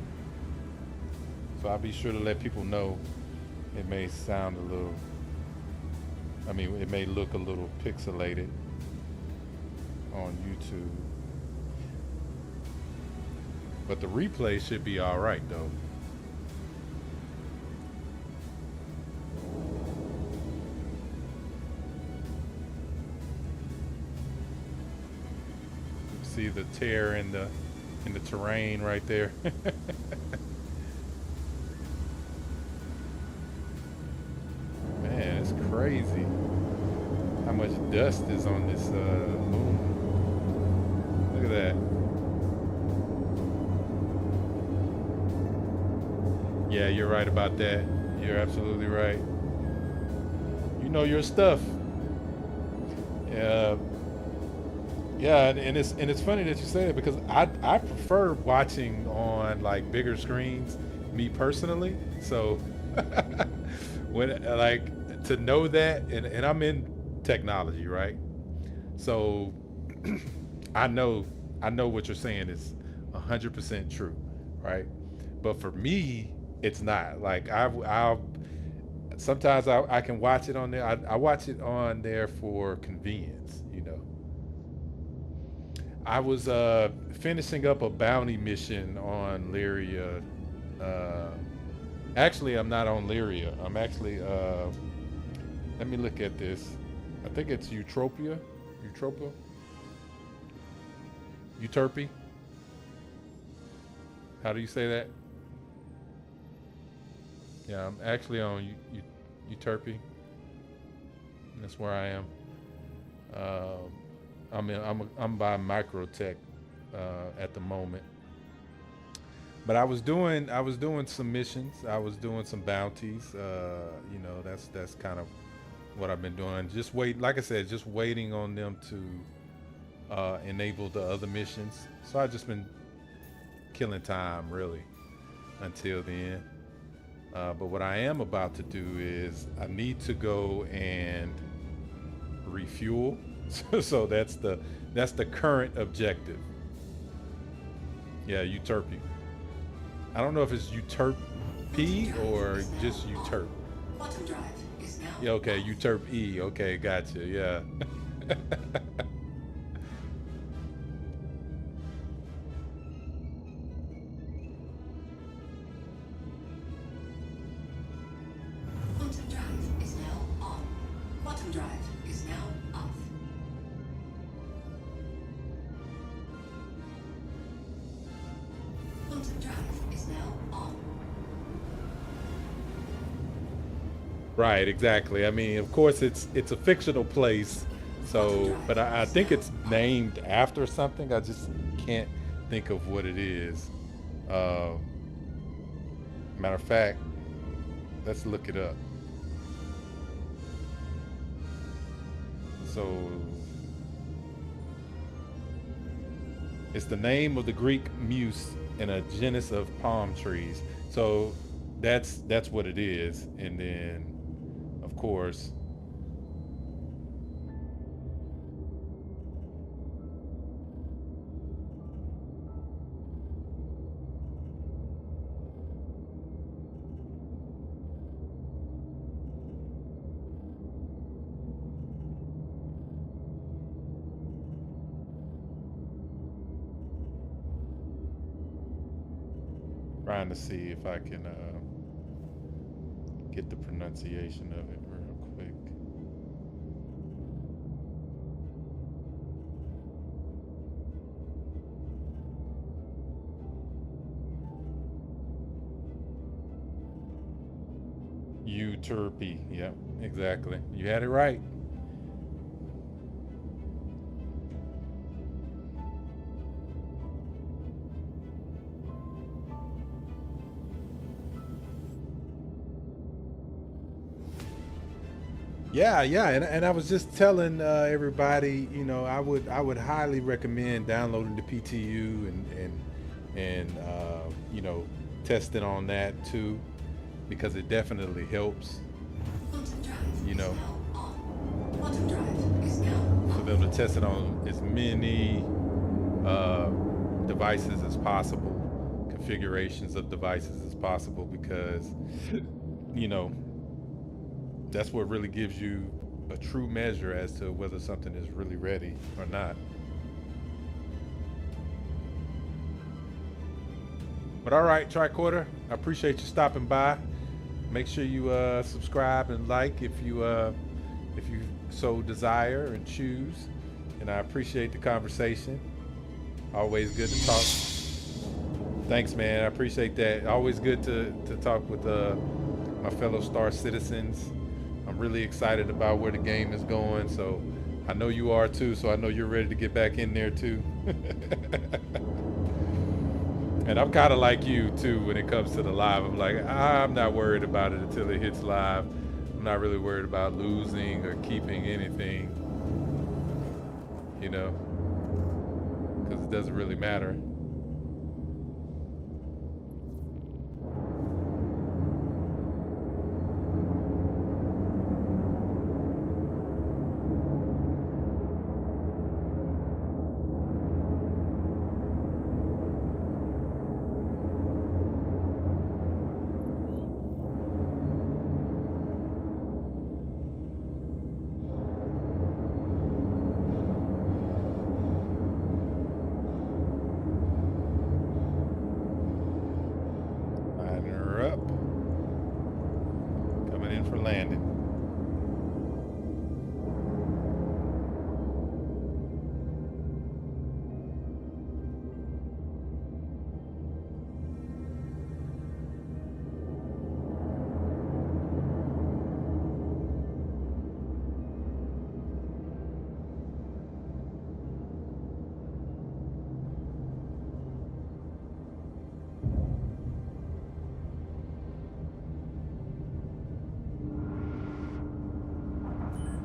So I'll be sure to let people know. It may sound a little, I mean, it may look a little pixelated on YouTube. But the replay should be all right though. See the tear in the terrain right there. Man, it's crazy how much dust is on this moon. Look at that. Yeah, you're right about that. You're absolutely right. You know your stuff. Yeah. Yeah, and it's funny that you say that because I prefer watching on like bigger screens, me personally. So when like to know that, and I'm in technology, right? So I know what you're saying is 100% true, right? But for me, it's not. Like I'll sometimes I can watch it on there. I watch it on there for convenience, you know. I was finishing up a bounty mission on Lyria. Uh, Actually, I'm not on Lyria. I'm actually. Let me look at this. I think it's Eutropia. Eutropia. Euterpe. How do you say that? Yeah, I'm actually on Euterpe. That's where I am. I'm by Microtech at the moment. But I was doing some missions. I was doing some bounties. You know, that's kind of what I've been doing. Just wait, like I said, just waiting on them to enable the other missions. So I just been killing time really until then. But what I am about to do is I need to go and refuel. So that's the current objective. Yeah, Euterpe. I don't know if it's Euterpe or just Euterpe. Bottom drive is now. Yeah, okay, Euterpe E. Okay, gotcha. Yeah. Quantum drive is now on. Bottom drive is now off. Quantum drive is now on. Right, exactly. I mean, of course, it's a fictional place, so but I think it's named after something. I just can't think of what it is. Uh, Matter of fact, let's look it up. So it's the name of the Greek muse in a genus of palm trees. So that's what it is. And then, of course, trying to see if I can get the pronunciation of it real quick. to Turpy. Yep, exactly. You had it right. Yeah, yeah, and I was just telling everybody, you know, I would highly recommend downloading the PTU and you know, testing on that too, because it definitely helps, Quantum drive you is know, now on. Quantum drive is now for them to test it on as many uh, devices as possible, configurations of devices as possible, because you know that's what really gives you a true measure as to whether something is really ready or not. But all right, Tricorder, I appreciate you stopping by. Make sure you subscribe and like if you so desire and choose. And I appreciate the conversation. Always good to talk. Thanks, man. I appreciate that. Always good to talk with my fellow Star citizens. I'm really excited about where the game is going. So I know you are too. So I know you're ready to get back in there too. And I'm kind of like you too when it comes to the live. I'm like, I'm not worried about it until it hits live. I'm not really worried about losing or keeping anything, you know, because it doesn't really matter. Lining her up, coming in for landing.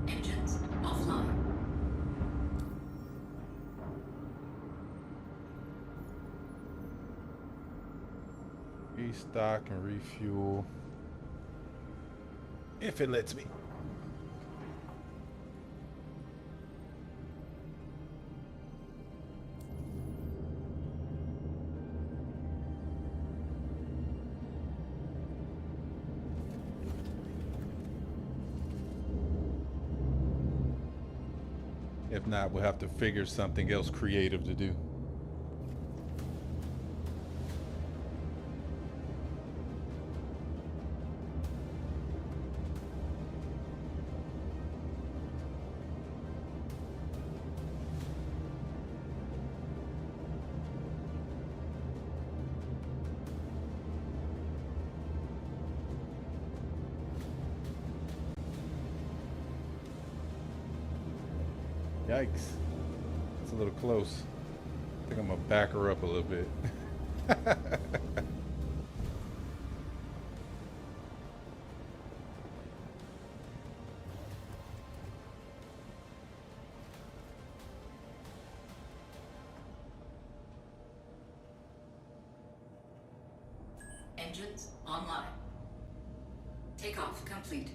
engines offline. Restock and refuel if it lets me. If not, we'll have to figure something else creative to do. Yikes. It's a little close. I think I'm gonna back her up a little bit. Engines online. Takeoff complete.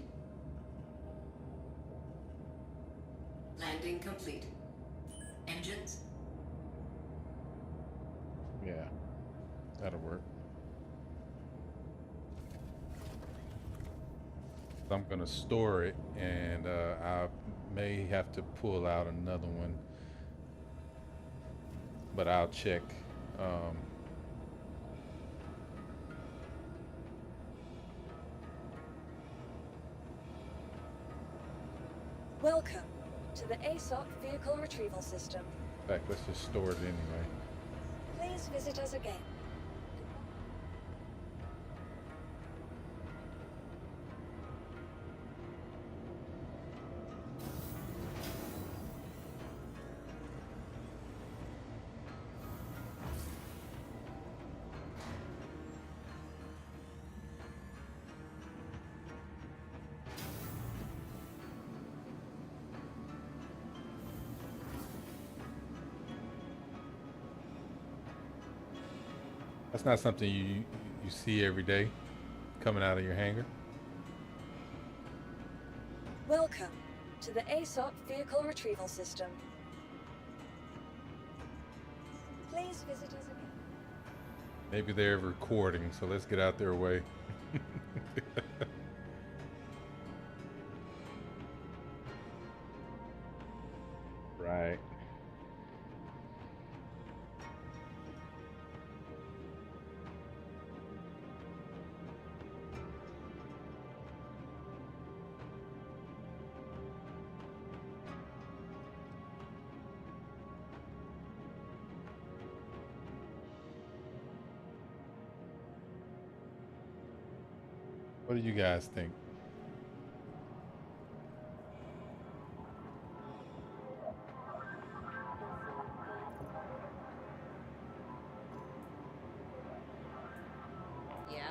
Landing complete. Engines. Yeah, that'll work. I'm gonna store it, and I may have to pull out another one, but I'll check. Um, Welcome to the ASOC Vehicle Retrieval System. in fact, let's just store it anyway. Please visit us again. That's not something you see every day coming out of your hangar. Welcome to the ASOP Vehicle Retrieval System. Please visit us again. Maybe they're recording, so let's get out their way. Right. What do you guys think? Yeah.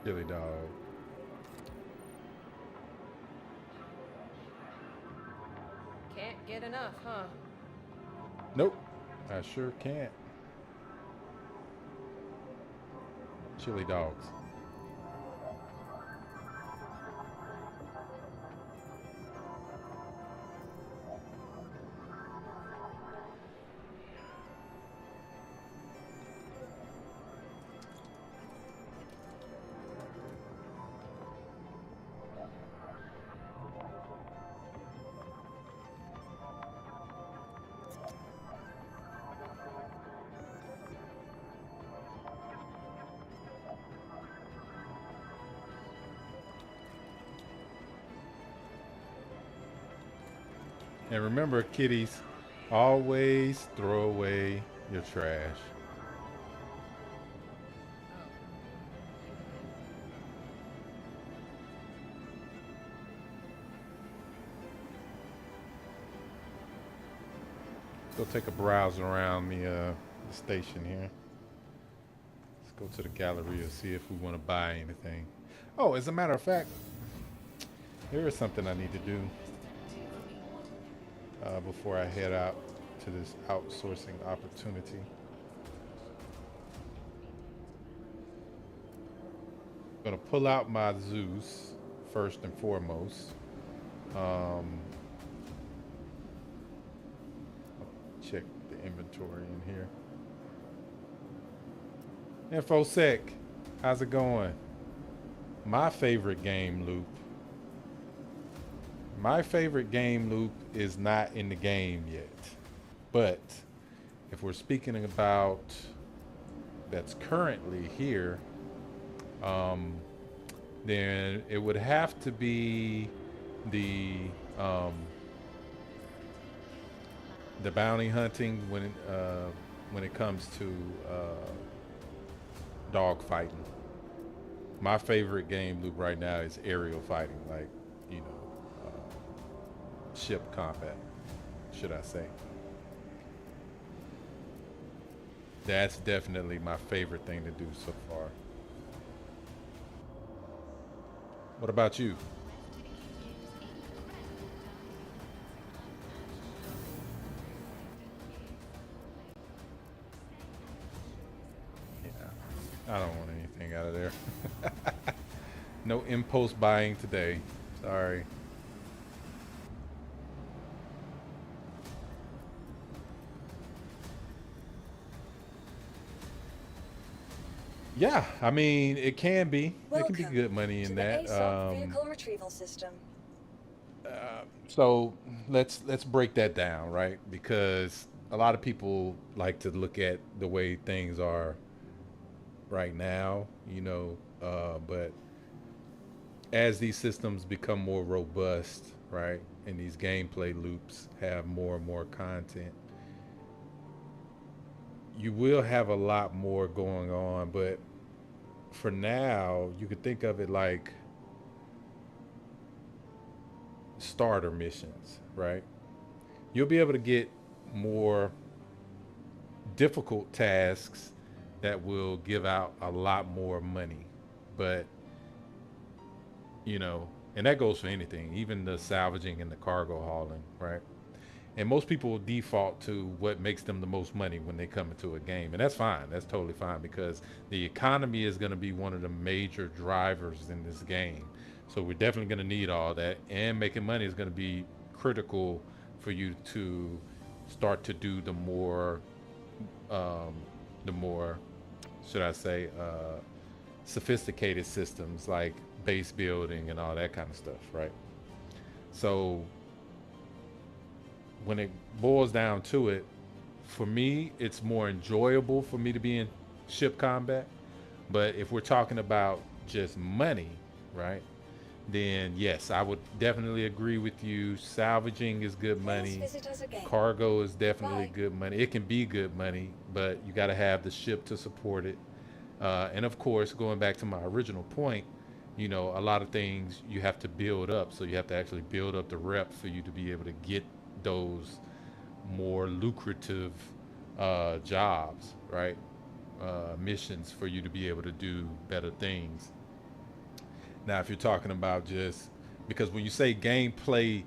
Chili dog. Can't get enough, huh? Nope. I sure can't. Chili dogs. And remember, kitties, always throw away your trash. Go take a browse around the station here. Let's go to the gallery and see if we want to buy anything. Oh, as a matter of fact, there is something I need to do before I head out to this outsourcing opportunity. I'm gonna pull out my Zeus first and foremost. Um, check the inventory in here. InfoSec, how's it going? My favorite game loop. My favorite game loop is not in the game yet. But if we're speaking about that's currently here, then it would have to be the um, the bounty hunting when it comes to dog fighting. My favorite game loop right now is aerial fighting, like you know, ship combat, should I say? That's definitely my favorite thing to do so far. What about you? Yeah, I don't want anything out of there. No impulse buying today. Sorry. Yeah, I mean, it can be. There can be Welcome good money to in the that. ASOP Vehicle Retrieval System. So let's break that down, right? Because a lot of people like to look at the way things are right now, but as these systems become more robust, right, and these gameplay loops have more and more content, you will have a lot more going on. But for now, you could think of it like starter missions, right? You'll be able to get more difficult tasks that will give out a lot more money. But, And that goes for anything, even the salvaging and the cargo hauling, right? And most people default to what makes them the most money when they come into a game, and that's fine. That's totally fine because the economy is going to be one of the major drivers in this game. So we're definitely going to need all that, and making money is going to be critical for you to start to do um, the more, should I say, sophisticated systems like base building and all that kind of stuff, right? So when it boils down to it, for me, it's more enjoyable for me to be in ship combat. But if we're talking about just money, right? Then yes, I would definitely agree with you. Salvaging is good Please money. visit us again. Cargo is definitely Bye. good money. It can be good money, but you got to have the ship to support it. And of course, going back to my original point, a lot of things you have to build up. So you have to actually build up the rep for you to be able to get those more lucrative jobs, right? Missions for you to be able to do better things. Now, if you're talking about just because when you say gameplay,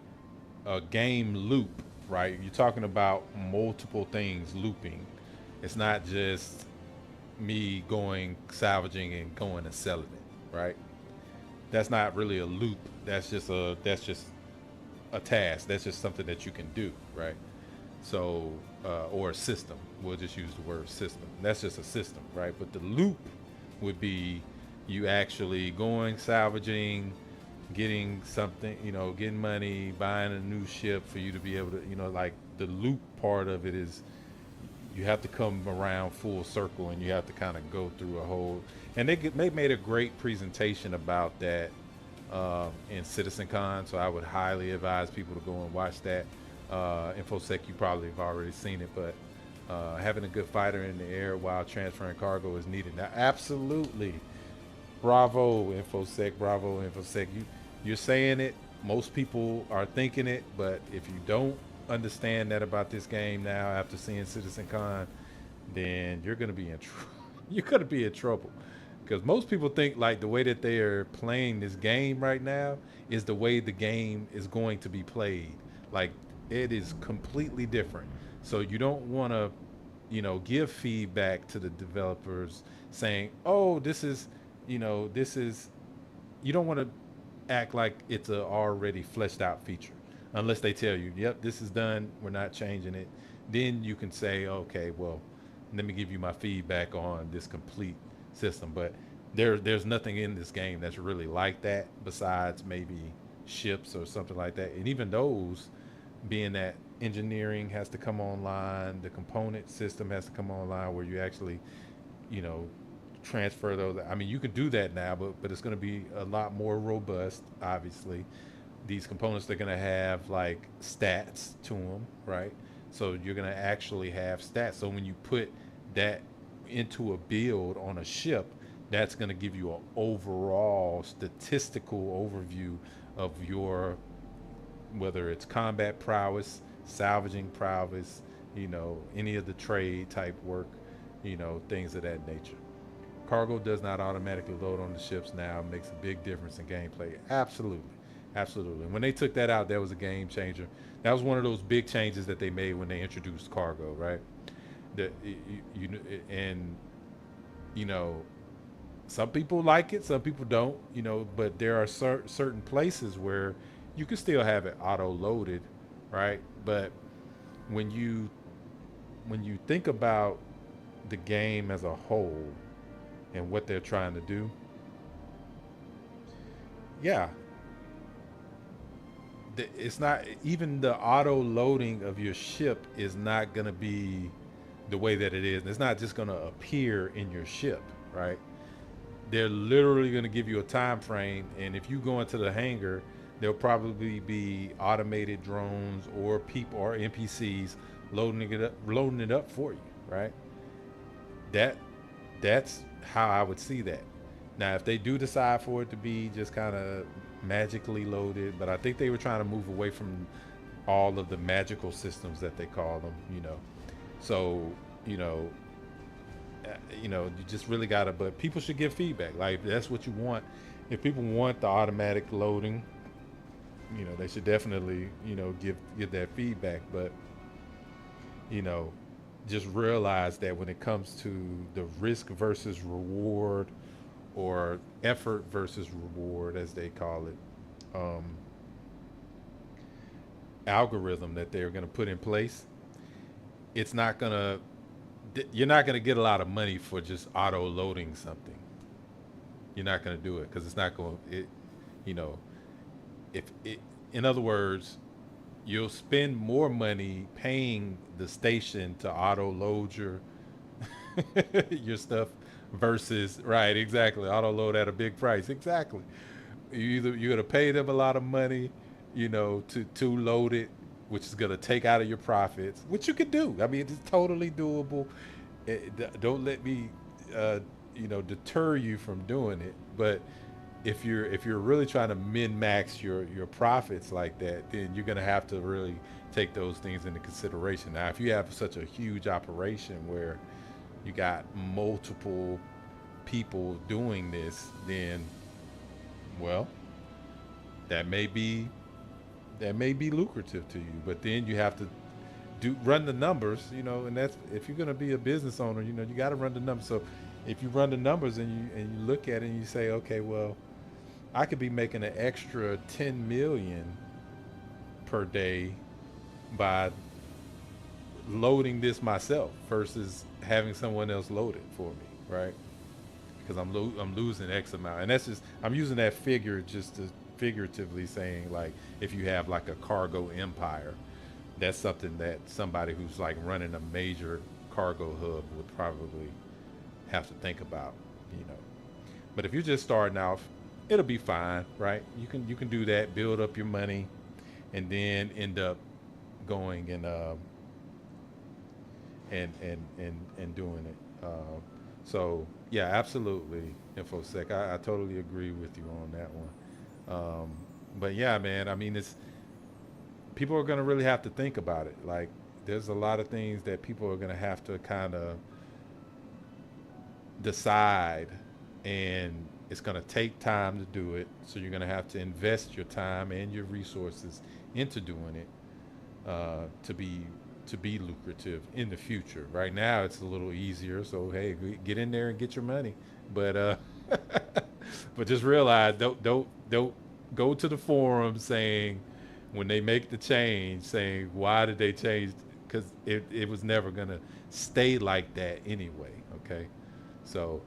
game loop, right? You're talking about multiple things looping. It's not just me going salvaging and going and selling it, right? That's not really a loop. That's just a task. That's just something that you can do, right? So, or a system. We'll just use the word system. That's just a system, right? But the loop would be you actually going salvaging, getting something, getting money, buying a new ship for you to be able to, like the loop part of it is you have to come around full circle and you have to kind of go through a whole. And they made a great presentation about that in CitizenCon, so I would highly advise people to go and watch that. InfoSec, you probably have already seen it, but having a good fighter in the air while transferring cargo is needed. Now, absolutely, bravo InfoSec, bravo InfoSec. You're saying it. Most people are thinking it, but if you don't understand that about this game now after seeing CitizenCon, then you're gonna be you're gonna be in trouble because most people think like the way that they are playing this game right now is the way the game is going to be played. Like it is completely different. So you don't want to, give feedback to the developers saying, "Oh, this is, this is." You don't want to act like it's a already fleshed out feature unless they tell you, "Yep, this is done. We're not changing it." Then you can say, "Okay, well, let me give you my feedback on this complete system." But there's nothing in this game that's really like that besides maybe ships or something like that. And even those, being that engineering has to come online, the component system has to come online where you actually, you know, transfer those. I mean, you can do that now, but it's going to be a lot more robust. Obviously, these components they're going to have like stats to them, right? So you're going to actually have stats. So when you put that into a build on a ship, that's going to give you an overall statistical overview of your, whether it's combat prowess, salvaging prowess, any of the trade type work, things of that nature. Cargo does not automatically load on the ships now. It makes a big difference in gameplay. Absolutely. Absolutely. When they took that out, that was a game changer. That was one of those big changes that they made when they introduced cargo, right? That and some people like it, some people don't, but there are certain places where you can still have it auto loaded, right? But when you think about the game as a whole and what they're trying to do, yeah, it's not even the auto loading of your ship is not going to be the way that it is. It's not just going to appear in your ship, right? They're literally going to give you a time frame, and if you go into the hangar, there'll probably be automated drones or people or NPCs loading it up for you, right? That's how I would see that. Now, if they do decide for it to be just kind of magically loaded, but I think they were trying to move away from all of the magical systems that they call them, So, you just really gotta. But people should give feedback. Like if that's what you want. If people want the automatic loading, they should definitely, give that feedback. But, you know, just realize that when it comes to the risk versus reward, or effort versus reward, as they call it, um, algorithm that they're going to put in place, it's not going to, you're not going to get a lot of money for just auto loading something. You're not going to do it because it's not going, you know, if it, in other words, you'll spend more money paying the station to auto load your stuff versus, right, exactly, auto load at a big price, exactly. You're gonna pay them a lot of money, to load it, which is gonna take out of your profits, which you can do. I mean, it's totally doable. Don't let me, uh, deter you from doing it. But if you're really trying to min max your profits like that, then you're gonna have to really take those things into consideration. Now, if you have such a huge operation where you got multiple people doing this, then, well, that may be that may be lucrative to you. But then you have to run the numbers, and that's, if you're going to be a business owner, you got to run the numbers. So if you run the numbers and you look at it and you say, okay, well, I could be making an extra 10 million per day by loading this myself versus having someone else load it for me, right? Because I'm losing X amount, and that's just, I'm using that figure just to figuratively saying, like, if you have like a cargo empire, that's something that somebody who's like running a major cargo hub would probably have to think about, you know. But if you're just starting off, it'll be fine, right? You can do that, build up your money, and then end up going and doing it. So yeah, absolutely, infosec. I totally agree with you on that one. But yeah, man, I mean, it's, people are gonna really have to think about it. Like, there's a lot of things that people are gonna have to kind of decide, and it's gonna take time to do it. So you're gonna have to invest your time and your resources into doing it, to be lucrative in the future. Right now, it's a little easier. So hey, get in there and get your money. But but just realize, don't go to the forum saying, when they make the change, saying why did they change, because it was never gonna stay like that anyway. Okay, so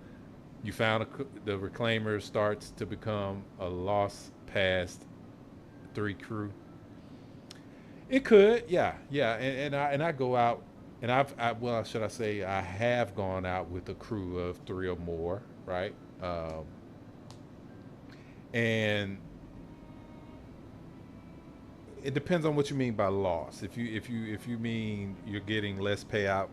you found the reclaimer starts to become a lost past 3 crew. It could, yeah, yeah, and I go out, and well, should I say, I have gone out with a crew of 3 or more, right? And it depends on what you mean by loss. If you mean you're getting less payout,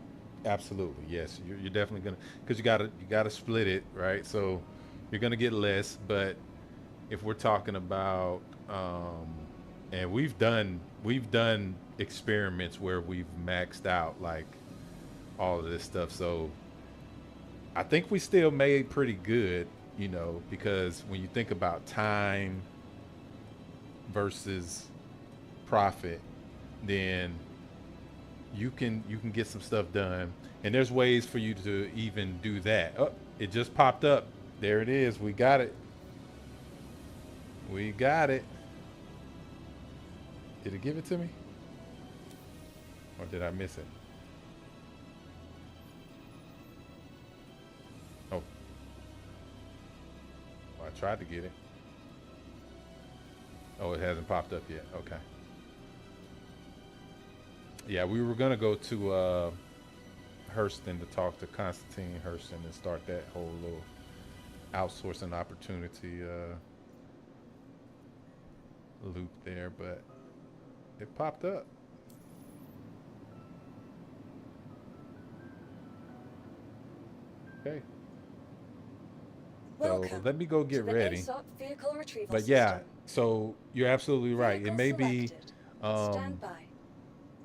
absolutely, yes, you're definitely gonna, because you gotta split it, right? So you're gonna get less. But if we're talking about, and we've done experiments where we've maxed out like all of this stuff. So I think we still made pretty good, because when you think about time versus profit, then you can get some stuff done. And there's ways for you to even do that. Oh, it just popped up. There it is. We got it. We got it. Did it give it to me? Or did I miss it? Oh. Well, I tried to get it. Oh, it hasn't popped up yet. Okay. Yeah, we were gonna go to Hurston to talk to Constantine Hurston and start that whole little outsourcing opportunity loop there, but it popped up. Okay. So Welcome let me go to get the ready. ASOP vehicle retrieval But yeah, system. so you're absolutely right. It Vehicle may be selected. um, Stand by.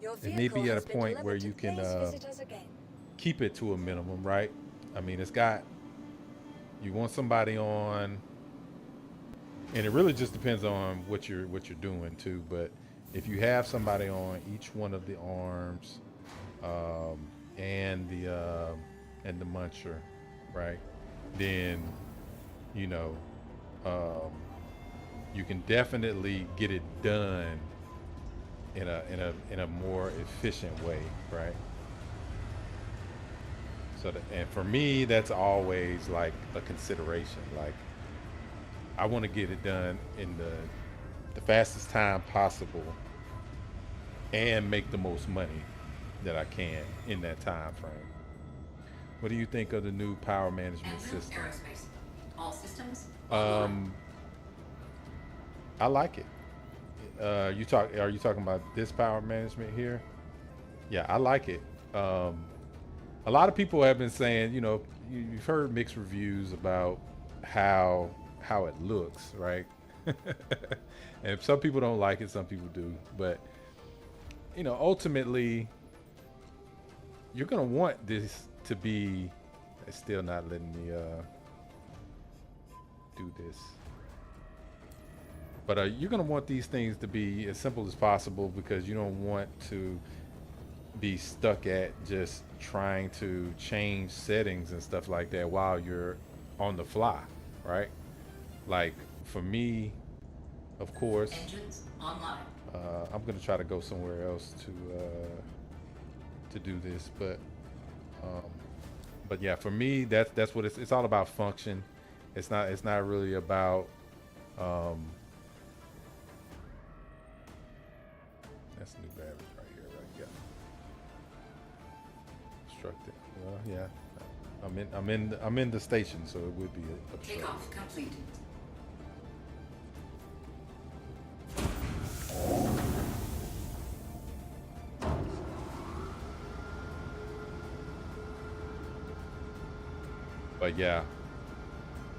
Your it may vehicle be at a has been point where delivered you to can please visit us again. keep it to a minimum, right? I mean, you want somebody on And it really just depends on what you're doing too. But if you have somebody on each one of the arms, um, and the muncher, right? Then you know um, you can definitely get it done in a more efficient way, right? So and for me, that's always like a consideration. Like I want to get it done in the fastest time possible and make the most money that I can in that time frame. What do you think of the new power management Enter system? aerospace. All systems online. Um, I like it. Are you talking about this power management here? Yeah, I like it. Um, a lot of people have been saying, you've heard mixed reviews about how how it looks, right? And some people don't like it, some people do. But ultimately, you're gonna want this to be. It's still not letting me do this. But you're gonna want these things to be as simple as possible because you don't want to be stuck at just trying to change settings and stuff like that while you're on the fly, right? Like for me, of course, Engines online. I'm gonna try to go somewhere else to do this, um, but yeah, for me, that's what it's all about function. It's not really about um, that's a new battery right here, right? Yeah. Obstructed. Well, yeah. I'm in the station, so it would be obstructed. Takeoff complete. But yeah,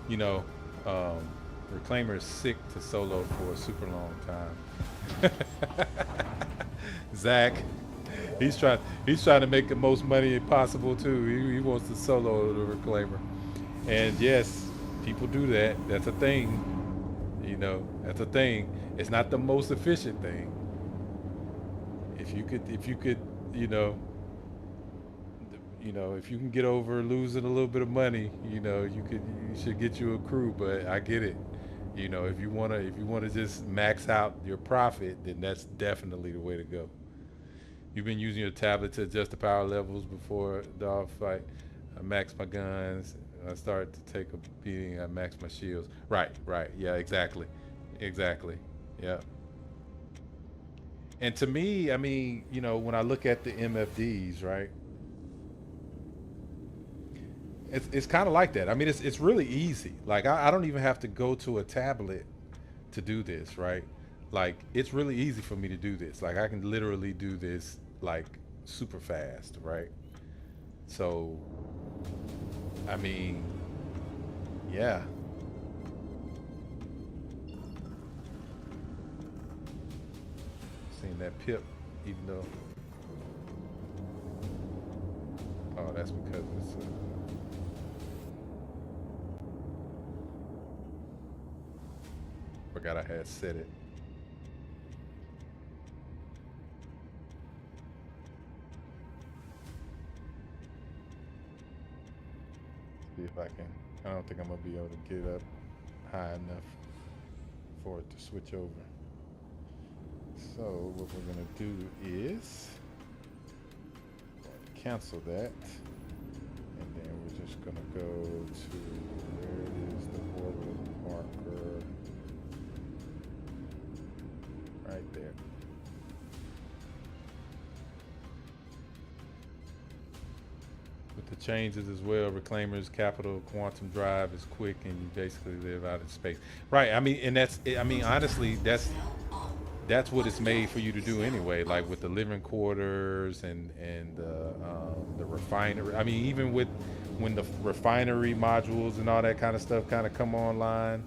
you know, um, Reclaimer is sick to solo for a super long time. Zach, he's trying to make the most money possible too. He wants to solo the Reclaimer, and yes, people do that. That's a thing. That's a thing. It's not the most efficient thing. If you could, you know, if you can get over losing a little bit of money, you should get you a crew. But I get it. If you wanna just max out your profit, then that's definitely the way to go. You've been using your tablet to adjust the power levels before the dog fight. I max my guns. I start to take a beating. I max my shields. Right, right. Yeah, exactly. Exactly. Yeah. And to me, I mean, when I look at the MFDs, right, it's kind of like that. I mean, it's really easy. Like I don't even have to go to a tablet to do this, right? Like it's really easy for me to do this. Like I can literally do this like super fast, right? So, I mean, yeah. Seeing that pip, even though, oh, that's because it's. Forgot I had set it. See if I can. I don't think I'm gonna be able to get up high enough for it to switch over. So what we're gonna do is cancel that, and then we're just gonna go to where it is the orbital marker right there. With the changes as well, Reclaimer's capital quantum drive is quick, and you basically live out in space. Right. I mean, and I mean, honestly, that's what it's made for you to do anyway. Like with the living quarters and the refinery. I mean, even with when the refinery modules and all that kind of stuff kind of come online.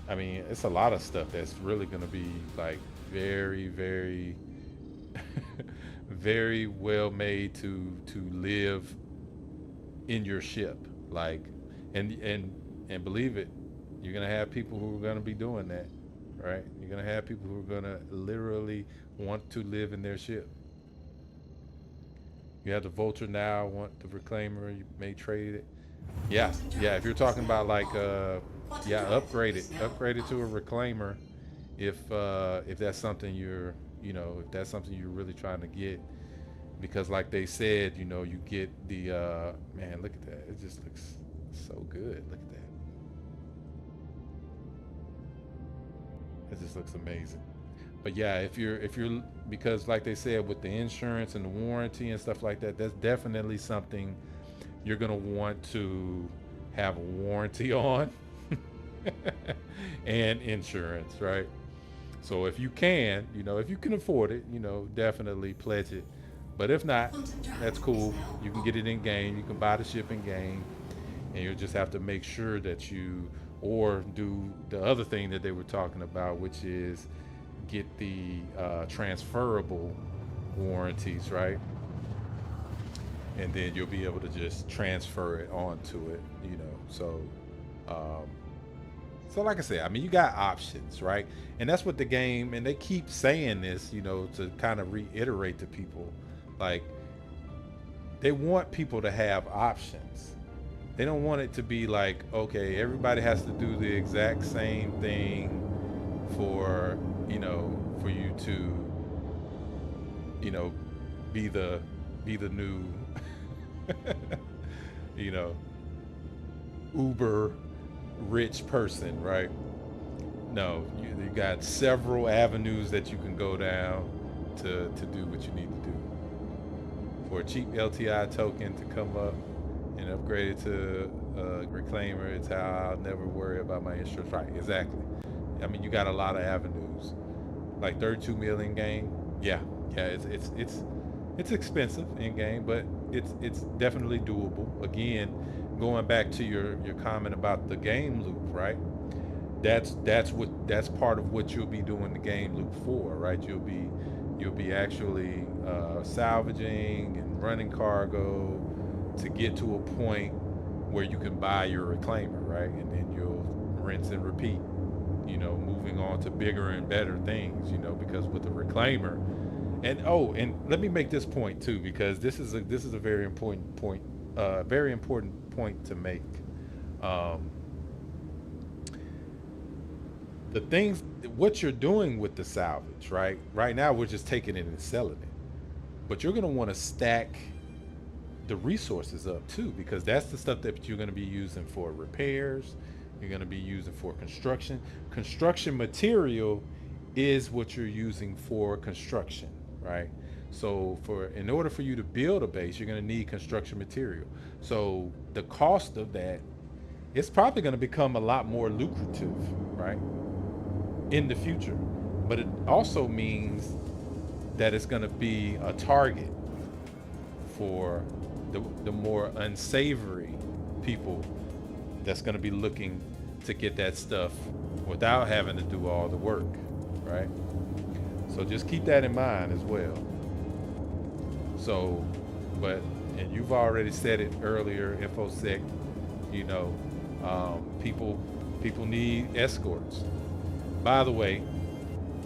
I mean, it's a lot of stuff that's really going to be like very, very, very well made to live in your ship. Like, and believe it, You're gonna have people who are gonna be doing that, right? You're gonna have people who are gonna literally want to live in their ship. You have the vulture now, want the reclaimer, you may trade it. Yeah, Quantum yeah. drive If you're is talking now about like on. Quantum yeah, drive is now upgrade it to a off. reclaimer if that's something you're if that's something you're really trying to get, because like they said, you get the man, look at that. It just looks so good. Look at that. It just looks amazing. But yeah, if you're because like they said with the insurance and the warranty and stuff like that, that's definitely something you're gonna want to have a warranty on and insurance, right? So if you can, if you can afford it, definitely pledge it. But if not, Quantum drive that's is cool. now You can get on. it in game. You can buy the ship in game, and you'll just have to make sure that you or do the other thing that they were talking about, which is get the transferable warranties, right? And then you'll be able to just transfer it onto it. Um, so like I said, I mean, you got options, right? And that's what the game, and they keep saying this, to kind of reiterate to people, like they want people to have options. They don't want it to be like, okay, everybody has to do the exact same thing for, for you to, you know, be the new, you know, uber rich person, right? No, you got several avenues that you can go down to do what you need to do. For a cheap LTI token to come up and upgrade it to a reclaimer, it's how I'll never worry about my insurance. Right, exactly. I mean, you got a lot of avenues. Like 32 million game, yeah, yeah, it's expensive in game, but it's definitely doable. Again, going back to your comment about the game loop, right? That's part of what you'll be doing the game loop for, right? You'll be actually salvaging and running cargo to get to a point where you can buy your reclaimer, right? And then you'll rinse and repeat, moving on to bigger and better things, because with the reclaimer, and let me make this point too, because this is a very important point, very important point to make. Um, the things, what you're doing with the salvage, right? Right now, we're just taking it and selling it, but you're gonna want to stack the resources up too, because that's the stuff that you're going to be using for repairs. You're going to be using for construction material is what you're using for construction, right? So in order for you to build a base, you're going to need construction material. So the cost of that, it's probably going to become a lot more lucrative, right, in the future. But it also means that it's going to be a target for the more unsavory people that's going to be looking to get that stuff without having to do all the work, right? So just keep that in mind as well. So, and you've already said it earlier, InfoSec, people need escorts. By the way,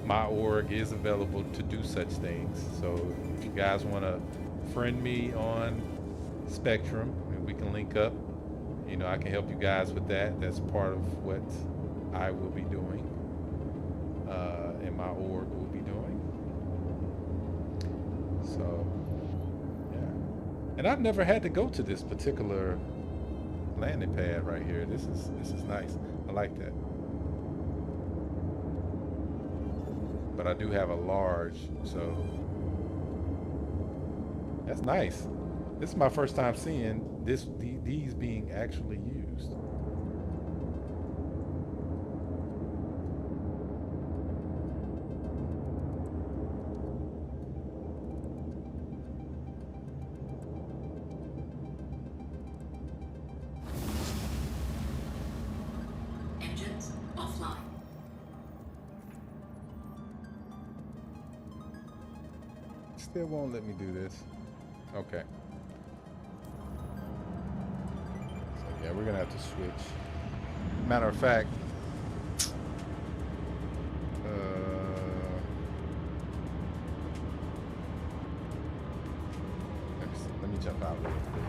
my org is available to do such things. So if you guys want to friend me on Spectrum and we can link up, I can help you guys with that. That's part of what I will be doing, and my org will be doing. So, yeah. And I've never had to go to this particular landing pad right here. This is nice. I like that. But I do have a large, so that's nice. This is my first time seeing these being actually used. Engines offline. Still won't let me do this. Okay. So yeah, we're gonna have to switch. Matter of fact, let me jump out real quick.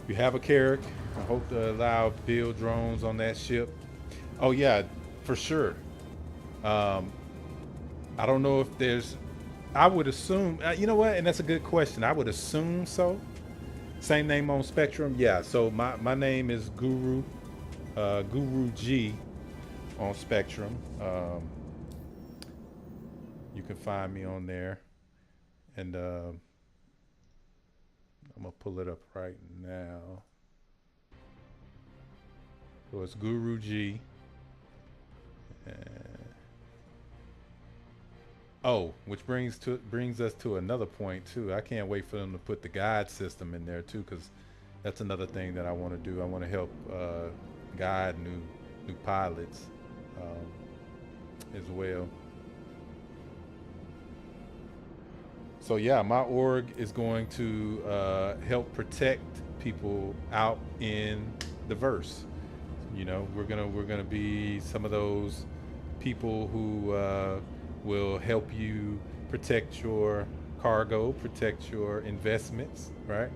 You have a Carrack. I hope to allow build drones on that ship. Oh yeah, for sure. I don't know if there's. I would assume. You know what? And that's a good question. I would assume so. Same name on Spectrum. Yeah. So my name is Guru, Guru G, on Spectrum. You can find me on there, and I'm gonna pull it up right now. So it's Guru G. Oh, which brings us to another point too. I can't wait for them to put the guide system in there too, because that's another thing that I want to do. I want to help guide new pilots as well. So yeah, my org is going to help protect people out in the verse. You know, we're gonna be some of those people who will help you protect your cargo, protect your investments, right?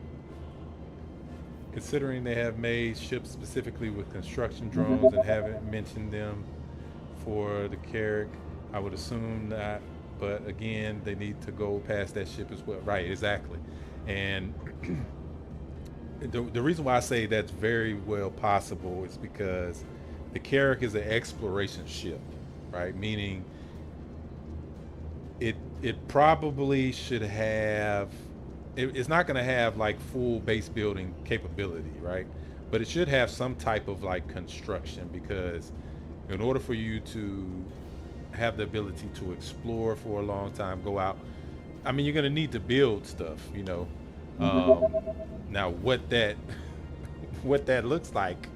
Considering they have made ships specifically with construction drones and haven't mentioned them for the Carrack, I would assume that, but again, they need to go past that ship as well. Right, exactly. And the reason why I say that's very well possible is because the Carrack is an exploration ship, right? Meaning it probably should have, it's not going to have like full base building capability, right? But it should have some type of like construction, because in order for you to have the ability to explore for a long time, go out, I mean, you're going to need to build stuff, you know. Now what that what that looks like,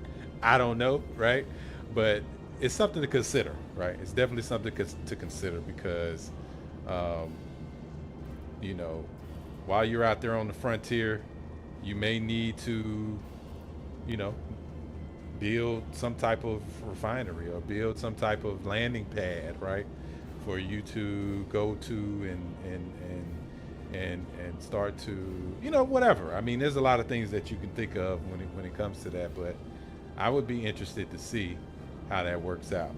I don't know, right? But it's something to consider, right? It's definitely something to consider, because you know, while you're out there on the frontier, you may need to, you know, build some type of refinery or build some type of landing pad, right, for you to go to and start to, you know, whatever. I mean, there's a lot of things that you can think of when it comes to that, but I would be interested to see how that works out.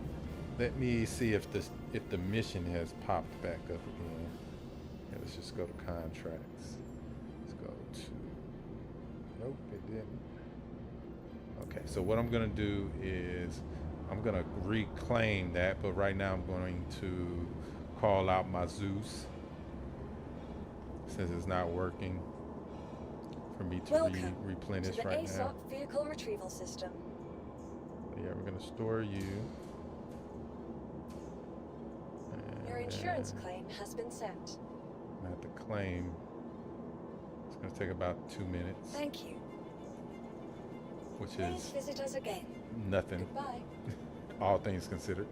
Let me see if the mission has popped back up again. Yeah, let's just go to contracts. Let's go to. Nope, it didn't. Okay, so what I'm gonna do is I'm gonna reclaim that, but right now I'm going to call out my Zeus, since it's not working for me to replenish to the right now. ASOP vehicle retrieval system. Yeah, we're gonna store you. Your insurance claim has been sent. Not the claim. It's gonna take about 2 minutes. Thank you. Which Please is visit us again. nothing. Goodbye. All things considered.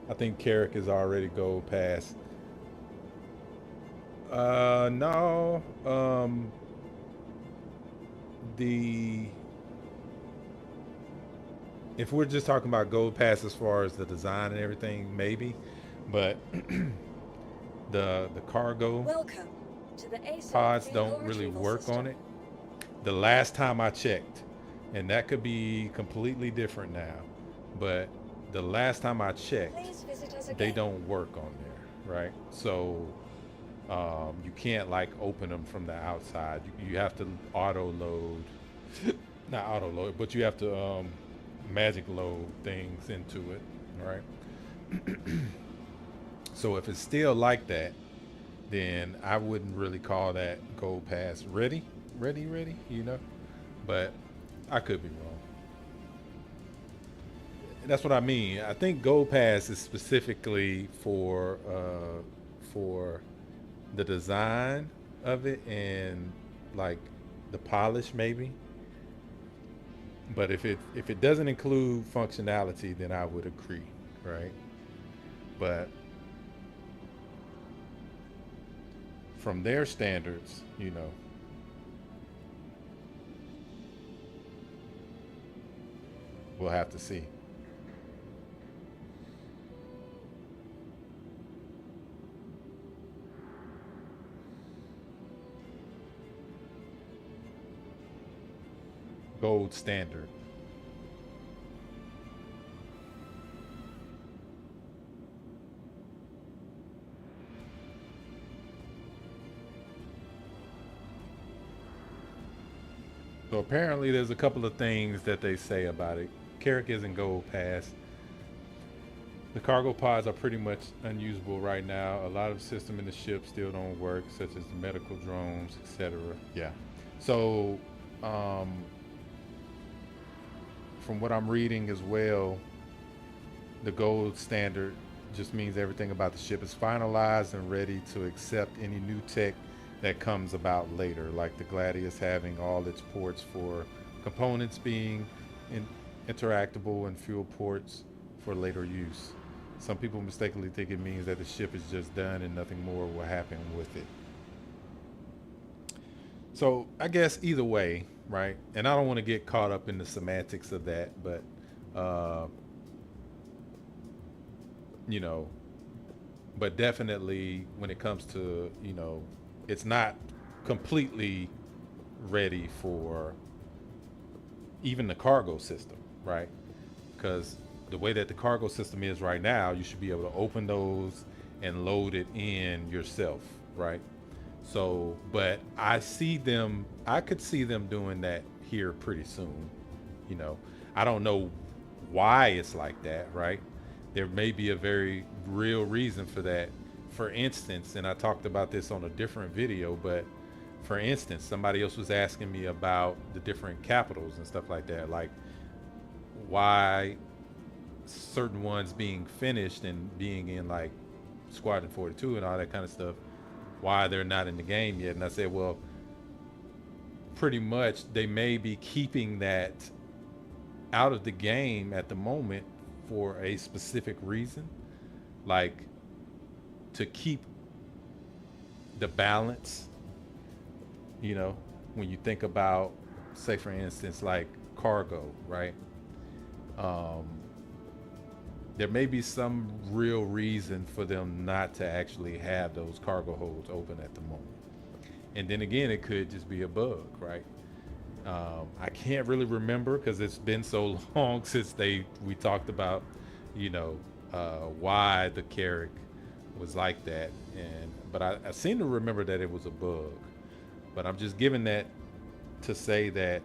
I think Carrack is already go past. No. If we're just talking about gold pass as far as the design and everything, maybe, but the cargo Welcome to the ASOP pods vehicle don't really retrieval work system. on it. The last time I checked, and that could be completely different now, but the last time I checked, Please visit us they again. don't work on there, right? So you can't like open them from the outside. You have to auto load, not auto load, but you have to magic load things into it, right? So if it's still like that, then I wouldn't really call that gold pass ready, you know, but I could be wrong. That's what I mean. I think gold pass is specifically for the design of it and like the polish maybe. But if it doesn't include functionality, then I would agree, right? But from their standards, you know, we'll have to see. Gold standard. So apparently there's a couple of things that they say about it. Carrick isn't gold pass. The cargo pods are pretty much unusable right now. A lot of system in the ship still don't work, such as the medical drones, etc. Yeah. So, from what I'm reading as well, the gold standard just means everything about the ship is finalized and ready to accept any new tech that comes about later, like the Gladius having all its ports for components being interactable and fuel ports for later use. Some people mistakenly think it means that the ship is just done and nothing more will happen with it. So I guess either way, right? And I don't want to get caught up in the semantics of that, but you know, but definitely when it comes to, you know, it's not completely ready for even the cargo system, right? Because the way that the cargo system is right now, you should be able to open those and load it in yourself, right? So, but I could see them doing that here pretty soon. You know, I don't know why it's like that, right? There may be a very real reason for that. For instance, and I talked about this on a different video, but for instance, somebody else was asking me about the different capitals and stuff like that, like why certain ones being finished and being in like Squadron 42 and all that kind of stuff, why they're not in the game yet. And I said, well, pretty much they may be keeping that out of the game at the moment for a specific reason, like to keep the balance. You know, when you think about, say for instance, like cargo, right? There may be some real reason for them not to actually have those cargo holds open at the moment. And then again, it could just be a bug, right? I can't really remember because it's been so long since we talked about, you know, why the Carrick was like that. But I seem to remember that it was a bug. But I'm just giving that to say that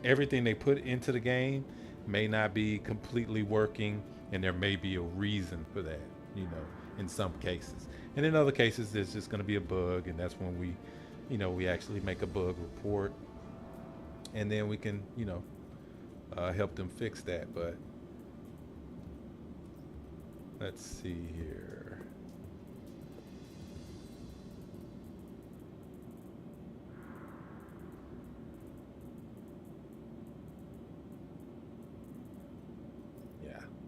everything they put into the game may not be completely working, and there may be a reason for that, you know, in some cases. And in other cases, there's just going to be a bug, and that's when we, you know, we actually make a bug report, and then we can, you know, help them fix that. But let's see here.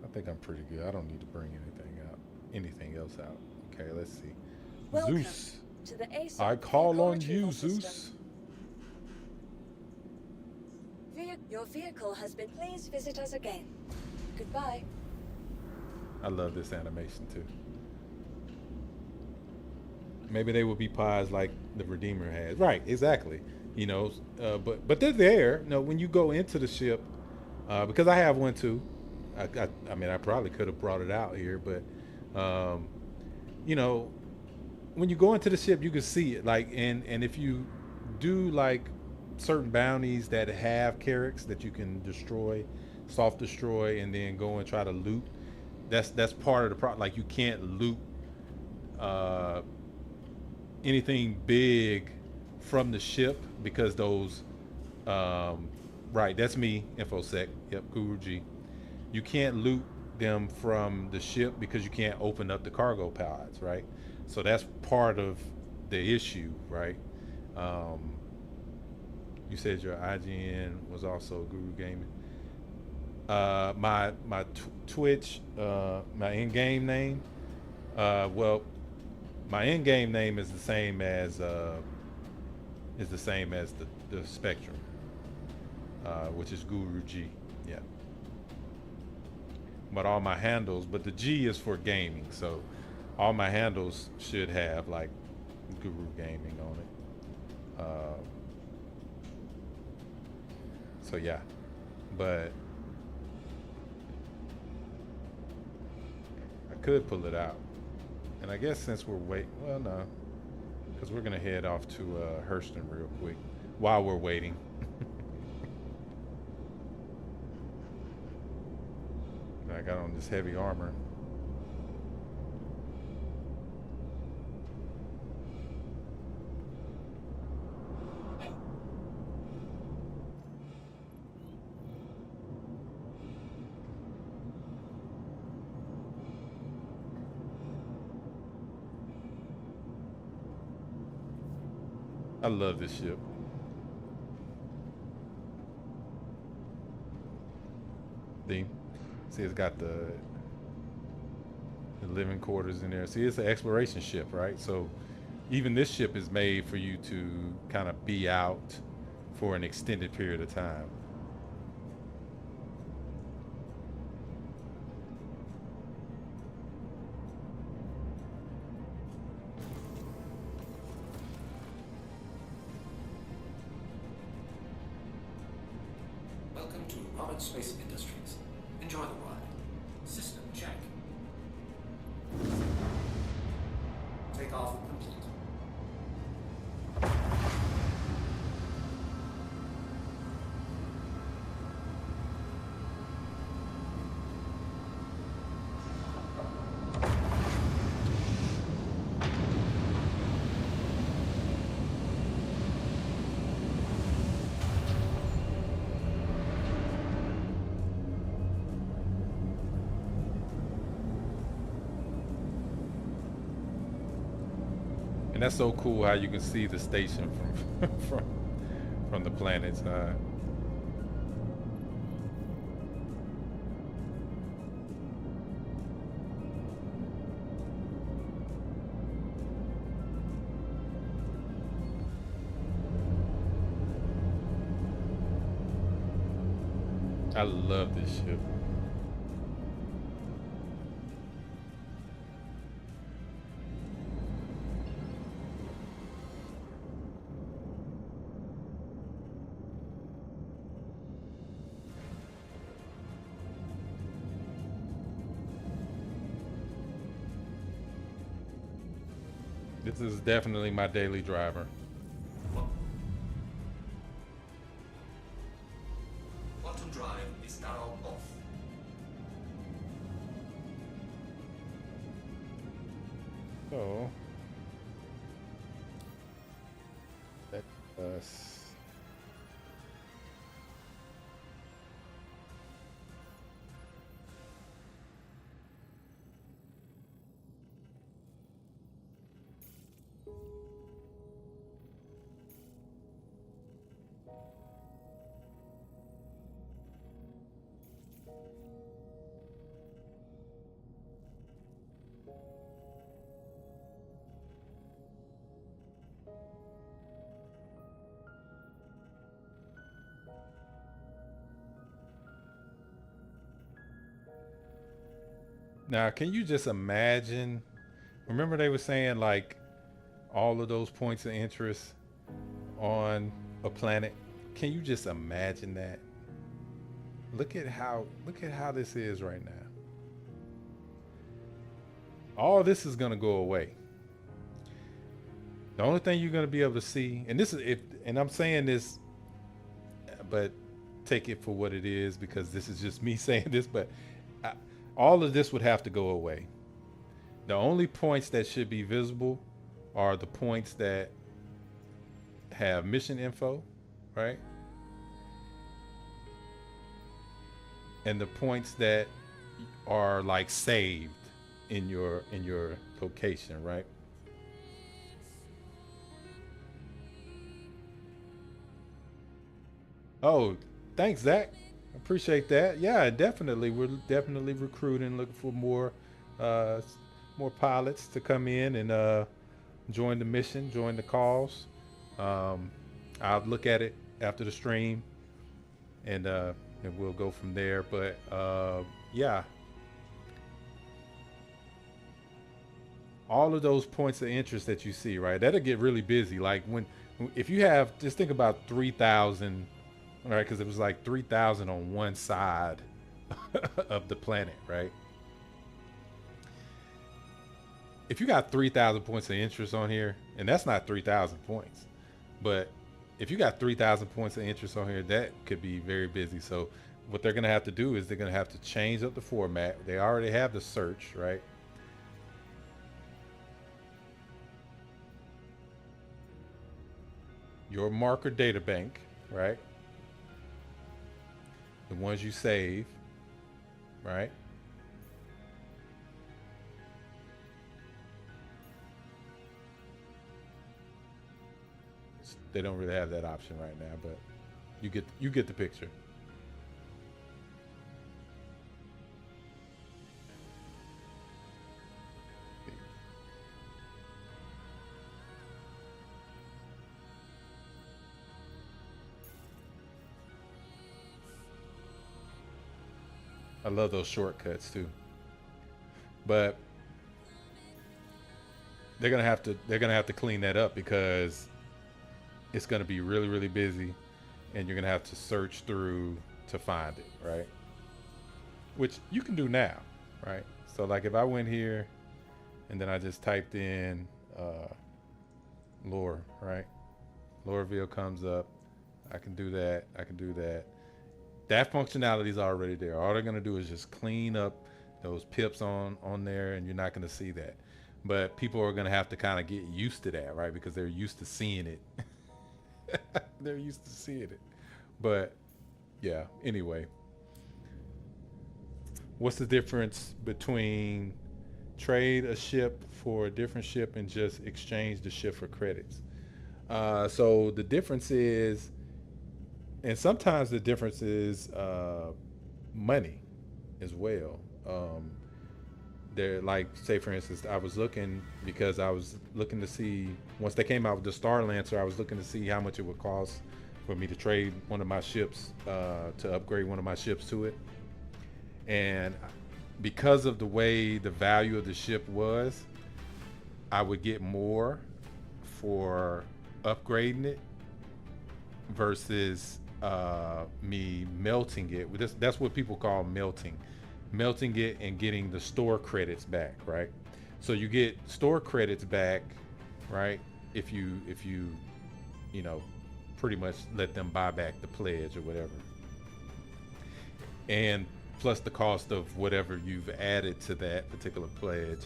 I think I'm pretty good. I don't need to bring anything else out. Okay, let's see. Welcome Zeus, to the ASOP I call vehicle on you, retrieval system. Zeus. Your vehicle has been. Please visit us again. Goodbye. I love this animation too. Maybe they will be pies like the Redeemer has. Right, exactly. You know, but they're there. You know, when you go into the ship, because I have one too. I mean, I probably could have brought it out here, but you know, when you go into the ship, you can see it. Like, and if you do like certain bounties that have Carracks that you can destroy, soft destroy, and then go and try to loot, that's part of the problem. Like, you can't loot anything big from the ship because those right, that's me, infosec. Yep, Guru G. You can't loot them from the ship because you can't open up the cargo pods, right? So that's part of the issue, right? You said your IGN was also Guru Gaming. My Twitch, my in-game name, well, My in-game name is the same as the Spectrum, which is Guru G. Yeah. But all my handles, but the G is for gaming, so all my handles should have like Guru Gaming on it. So yeah, but I could pull it out, and I guess since we're well, no, because we're gonna head off to Hurston real quick while we're waiting. I got on this heavy armor. I love this ship. See, it's got the living quarters in there. See, it's an exploration ship, right? So even this ship is made for you to kind of be out for an extended period of time. Welcome to Robert Space Industries. Enjoy the ride. System check. Takeoff complete. And that's so cool how you can see the station from the planet's side. I love this ship. This is definitely my daily driver. Quantum drive is now off. So let us now, can you just imagine? Remember they were saying like all of those points of interest on a planet. Can you just imagine that? Look at how this is right now. All this is gonna go away. The only thing you're gonna be able to see, and this is if, and I'm saying this, but take it for what it is because this is just me saying this, but all of this would have to go away. The only points that should be visible are the points that have mission info, right? And the points that are like saved in your location, right? Oh, thanks, Zach. Appreciate that. Yeah, definitely. We're definitely recruiting, looking for more pilots to come in and join the mission, join the cause. Um, I'll look at it after the stream, and we'll go from there. But yeah, all of those points of interest that you see, right? That'll get really busy. Like if you have, just think about 3,000, right? Because it was like 3,000 on one side of the planet, right? If you got 3,000 points of interest on here, and that's not 3,000 points, but if you got 3,000 points of interest on here, that could be very busy. So what they're going to have to do is they're going to have to change up the format. They already have the search, right? Your marker data bank, right? The ones you save, right? They don't really have that option right now, but you get the picture. I love those shortcuts too. But they're gonna have to clean that up because it's gonna be really, really busy, and you're gonna have to search through to find it, right? Which you can do now, right? So like if I went here and then I just typed in lore, right? Loreville comes up. I can do that. I can do that. That functionality is already there. All they're gonna do is just clean up those pips on there, and you're not gonna see that. But people are gonna have to kind of get used to that, right? Because they're used to seeing it. They're used to seeing it. But yeah, anyway. What's the difference between trade a ship for a different ship and just exchange the ship for credits? So the difference is, and sometimes the difference is money as well. They're like, say for instance, I was looking because I was looking to see, once they came out with the Star Lancer, I was looking to see how much it would cost for me to trade one of my ships, to upgrade one of my ships to it. And because of the way the value of the ship was, I would get more for upgrading it versus me melting it. That's what people call melting it and getting the store credits back, right? So you get store credits back, right? If you you know, pretty much let them buy back the pledge or whatever, and plus the cost of whatever you've added to that particular pledge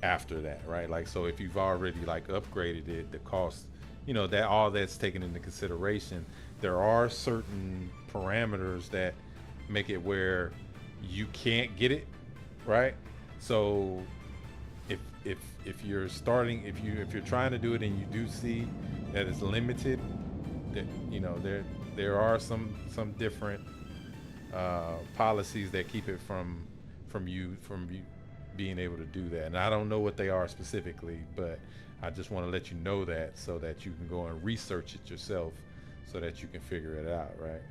after that, right? Like, so if you've already like upgraded it, the cost, you know, that all that's taken into consideration. There are certain parameters that make it where you can't get it, right? So if you're starting, if you're trying to do it and you do see that it's limited, that, you know, there are some different policies that keep it from you being able to do that. And I don't know what they are specifically, but I just want to let you know that so that you can go and research it yourself so that you can figure it out, right?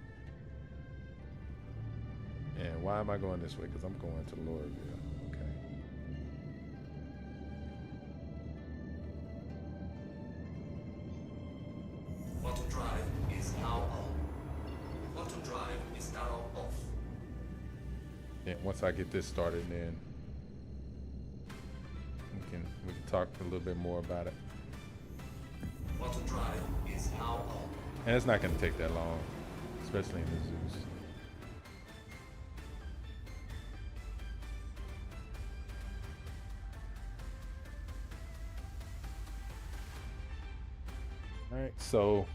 And why am I going this way? Because I'm going to Loreville. Okay. Quantum drive is now on. Quantum drive is now off. Yeah, once I get this started, then we can talk a little bit more about it. Quantum drive is now on. And it's not going to take that long, especially in the zoos. All right, so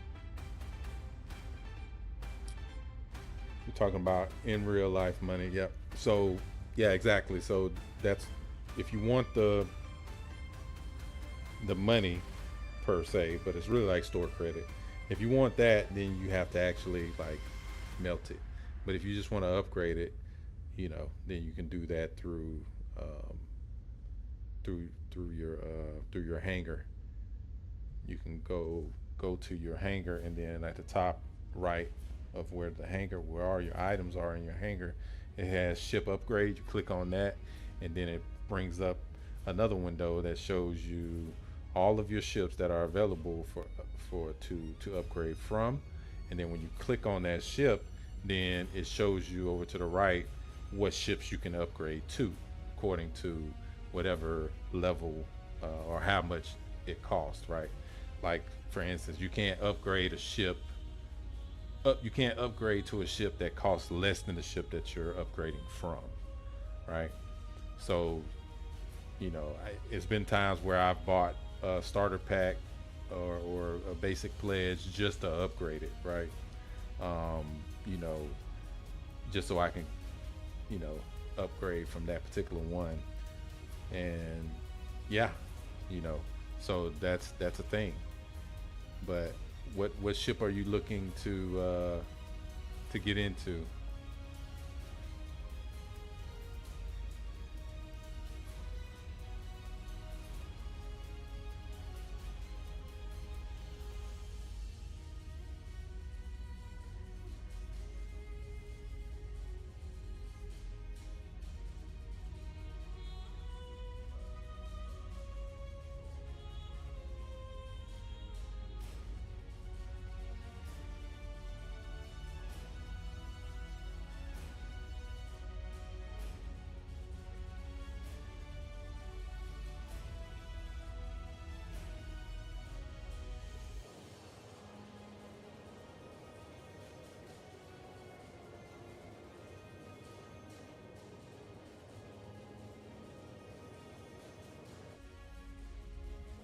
we're talking about in real life money. Yep. So yeah, exactly. So that's, if you want the money per se, but it's really like store credit. If you want that, then you have to actually like melt it. But if you just want to upgrade it, you know, then you can do that through your hangar you can go to your hangar, and then at the top right of where the hangar, where all your items are in your hangar, it has ship upgrade. You click on that, and then it brings up another window that shows you all of your ships that are available to upgrade from. And then when you click on that ship, then it shows you over to the right what ships you can upgrade to according to whatever level or how much it costs, right? Like for instance, you can't upgrade a ship you can't upgrade to a ship that costs less than the ship that you're upgrading from, right? So it's been times where I've bought a starter pack or a basic pledge just to upgrade it, right? um, you know just so I can upgrade from that particular one. And yeah, you know so that's a thing. But what ship are you looking to get into?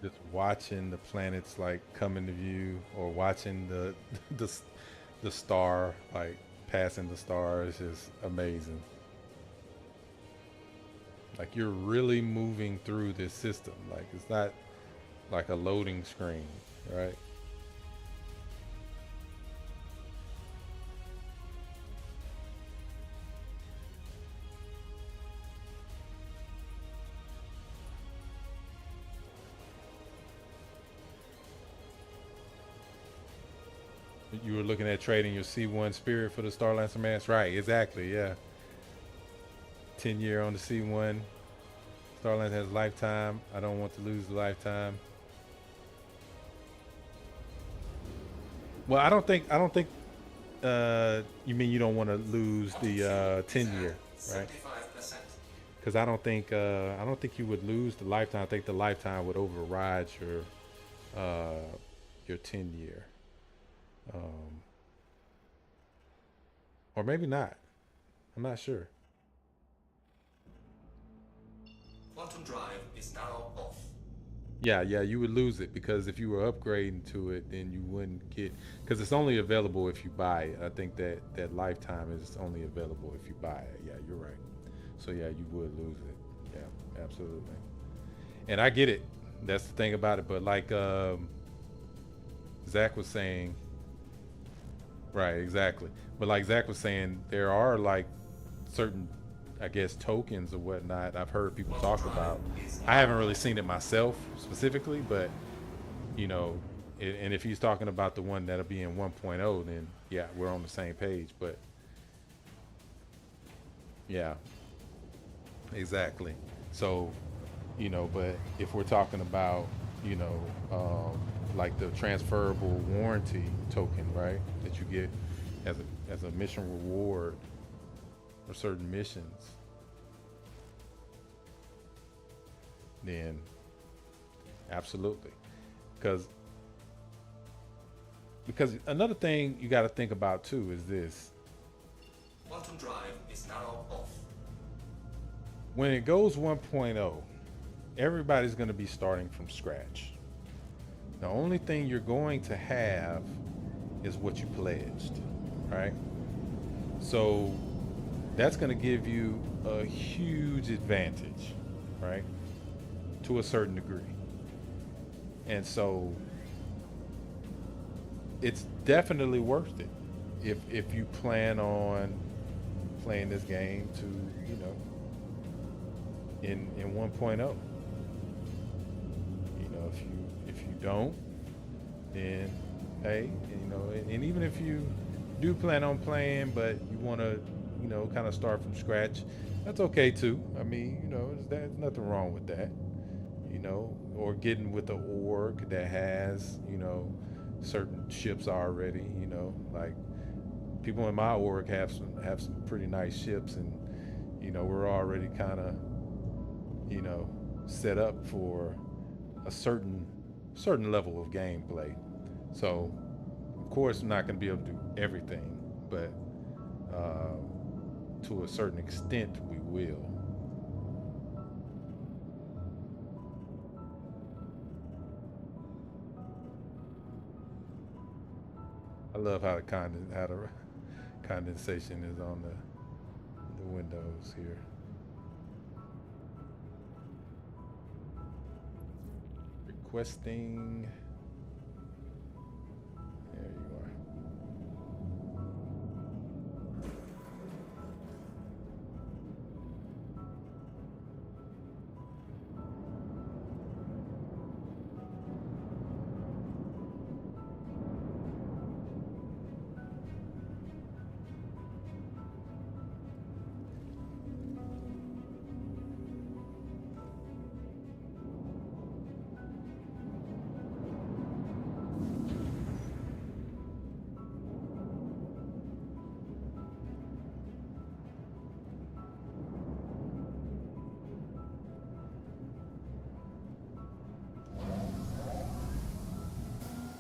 Just watching the planets like come into view, or watching the the star like passing the star is just amazing. Like you're really moving through this system. Like it's not like a loading screen, right? You were looking at trading your C1 Spirit for the Starlancer mask, right? Exactly, yeah. 10-year on the C1. Starlancer has lifetime. I don't want to lose the lifetime. Well, I don't think you mean you don't want to lose the 10-year, right? 75%. Because I don't think you would lose the lifetime. I think the lifetime would override your 10-year. Or maybe not. I'm not sure. Quantum drive is now off. Yeah, you would lose it because if you were upgrading to it, then you wouldn't get, because it's only available if you buy it. I think that lifetime is only available if you buy it. Yeah, you're right. So yeah, you would lose it. Yeah, absolutely. And I get it. That's the thing about it. But like Zach was saying, right, exactly. But like Zach was saying, there are like certain, I guess, tokens or whatnot I've heard people talk about. I haven't really seen it myself specifically, but and if he's talking about the one that'll be in 1.0, then yeah, we're on the same page. But yeah, exactly. So, but if we're talking about, like the transferable warranty token, right, that you get as a mission reward for certain missions, then absolutely. Because another thing you got to think about too is this: Quantum drive is now off. when it goes 1.0, everybody's going to be starting from scratch. The only thing you're going to have is what you pledged, right? So that's going to give you a huge advantage, right? To a certain degree. And so it's definitely worth it if you plan on playing this game to, in 1.0. If you don't, then hey, you know, and even if you do plan on playing, but you want to, you know, kind of start from scratch, that's okay too. I mean, you know, there's nothing wrong with that, you know, or getting with the org that has, you know, certain ships already, you know, like people in my org have some pretty nice ships, and you know, we're already kind of, you know, set up for a certain level of gameplay. So, of course, I'm not going to be able to do everything, but uh, to a certain extent, we will. I love how the condensation is on the windows here. Requesting. There you are.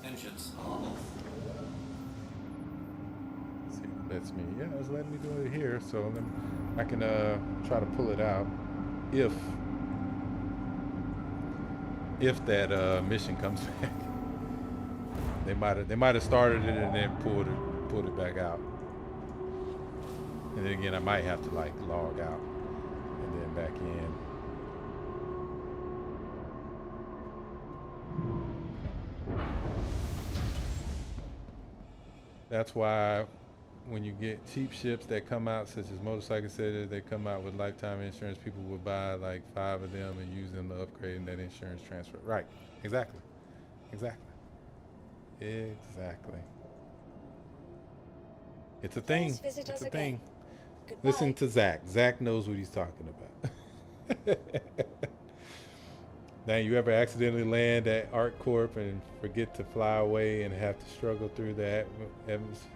Engines are off. See if it lets me. Yeah, it's letting me do it here. So then I can try to pull it out if that mission comes back. They might have started it and then pulled it back out. And then again, I might have to like log out and then back in. That's why when you get cheap ships that come out, such as motorcycle setters, they come out with lifetime insurance. People would buy like 5 of them and use them to upgrade, and that insurance transfer. Right? Exactly. Exactly. Exactly. It's a thing. Please visit It's us a again. thing. Goodbye. Listen to Zach. Zach knows what he's talking about. Now, you ever accidentally land at ArcCorp and forget to fly away and have to struggle through that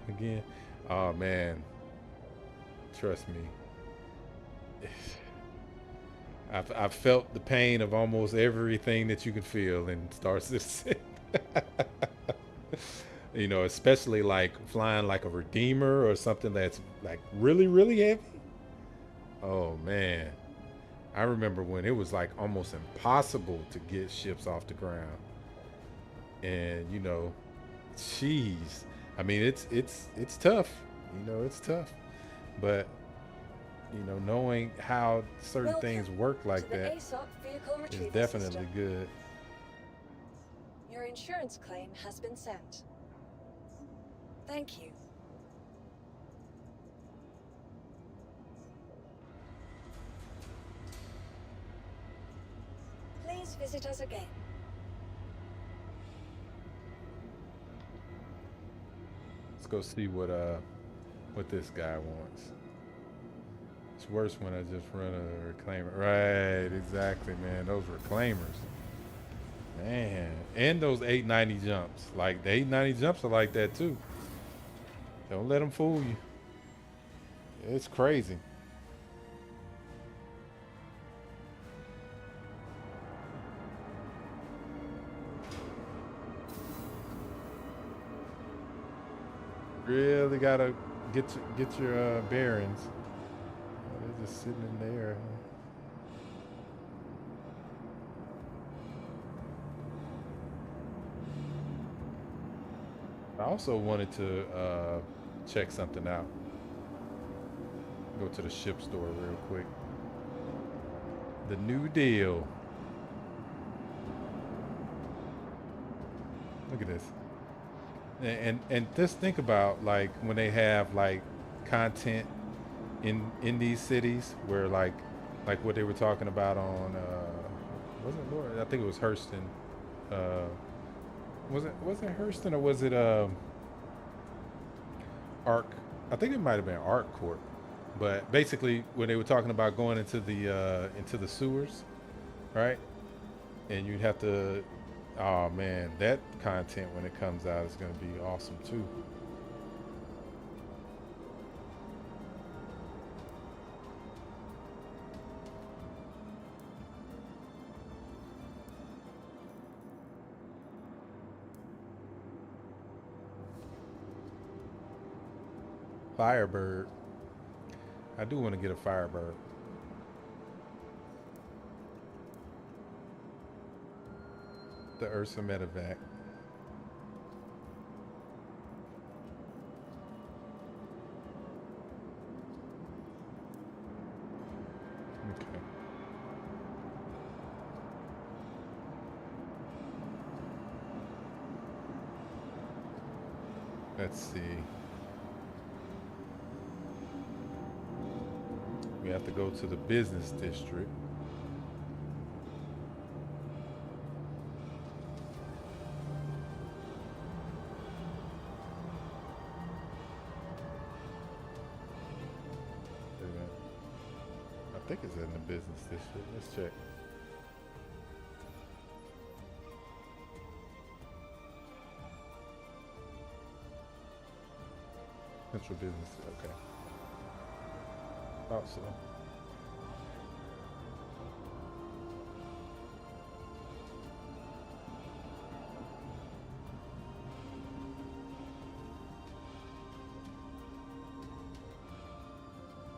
again? Oh man, trust me. I've felt the pain of almost everything that you can feel in Star Citizen. You know, especially like flying like a Redeemer or something that's like really, really heavy. Oh man. I remember when it was like almost impossible to get ships off the ground. And you know, jeez. I mean, it's tough. You know, it's tough. But you know, knowing how certain Welcome things work to like the that ASOP vehicle is retrieval definitely system. good. Your insurance claim has been sent. Thank you. Please visit us again. Let's go see what this guy wants. It's worse when I just run a reclaimer. Right, exactly, man. Those reclaimers. Man. And those 890 jumps. Like, the 890 jumps are like that, too. Don't let them fool you. It's crazy. Really gotta get your bearings. They're just sitting in there. I also wanted to check something out. Go to the ship store real quick. The new deal. Look at this. And just think about like when they have like content in these cities where like what they were talking about on wasn't it Laura? I think it was Hurston Was it Hurston or was it Arc? I think it might have been Arc Court. But basically, when they were talking about going into the sewers, right? And you'd have to, oh man, that content when it comes out is going to be awesome too. Firebird. I do want to get a Firebird. The Ursa Medevac. Okay. Let's see. We have to go to the business district. I think it's in the business district. Let's check. Central business. Okay. Thought so.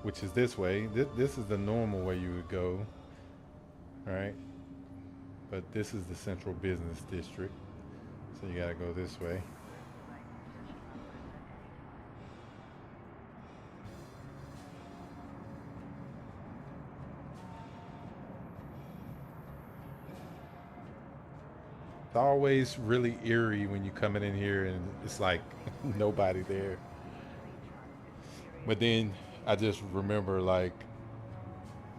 Which is this way. This is the normal way you would go, right? But this is the central business district, so you gotta go this way. It's always really eerie when you coming in here and it's like nobody there. But then I just remember like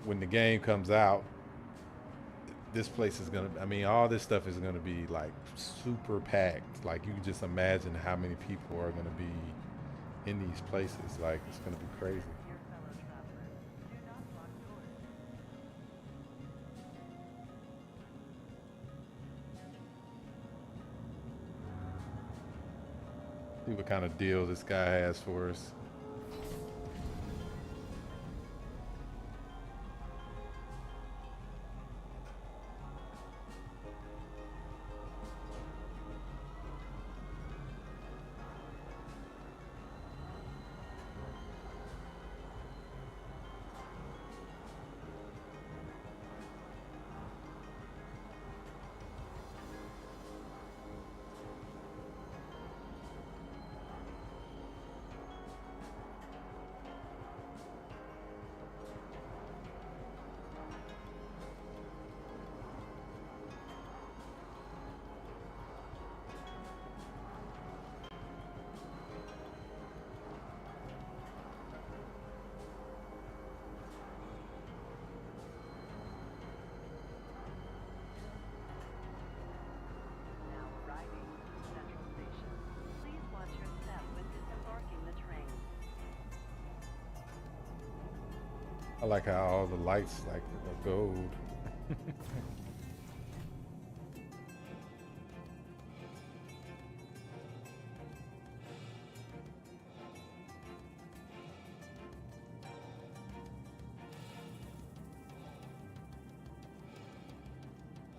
when the game comes out, this place is gonna, I mean, all this stuff is gonna be like super packed. Like you can just imagine how many people are gonna be in these places. Like it's gonna be crazy. See what kind of deal this guy has for us. I like how all the lights like are gold.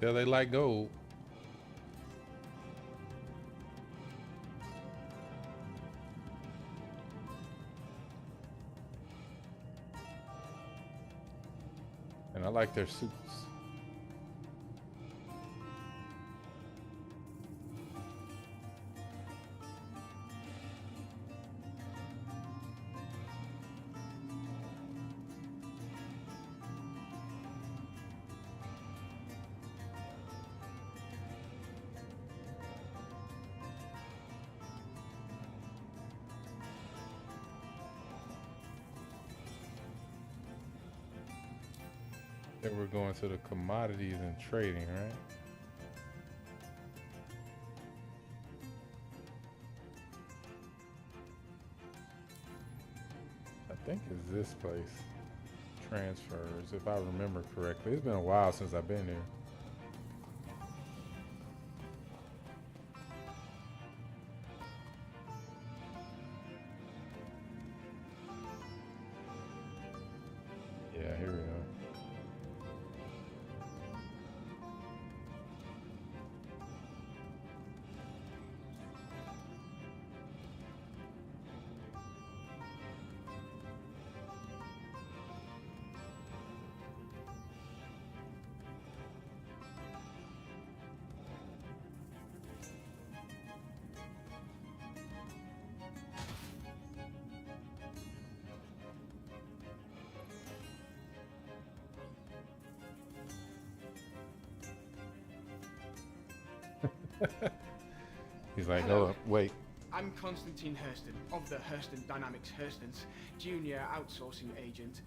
Yeah, they like gold. And I like their suits. Then we're going to the commodities and trading, right? think it's this place. Transfers, if I remember correctly. It's been a while since I've been here. Yeah, here we are. He's like, Hello. oh, wait. I'm Constantine Hurston of the Hurston Dynamics Hurstons, junior outsourcing agent.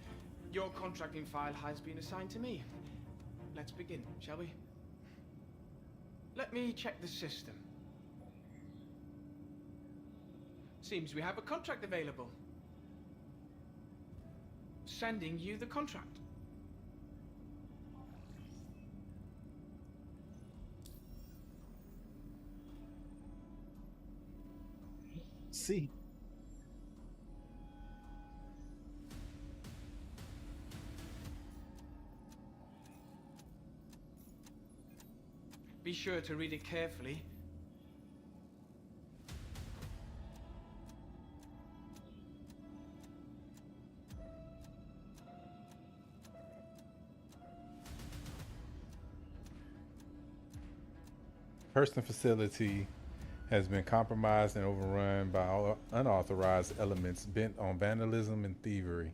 Your contracting file has been assigned to me. Let's begin, shall we? Let me check the system. Seems we have a contract available. Sending you the contract. See. Be sure to read it carefully. Hurston facility has been compromised and overrun by unauthorized elements bent on vandalism and thievery.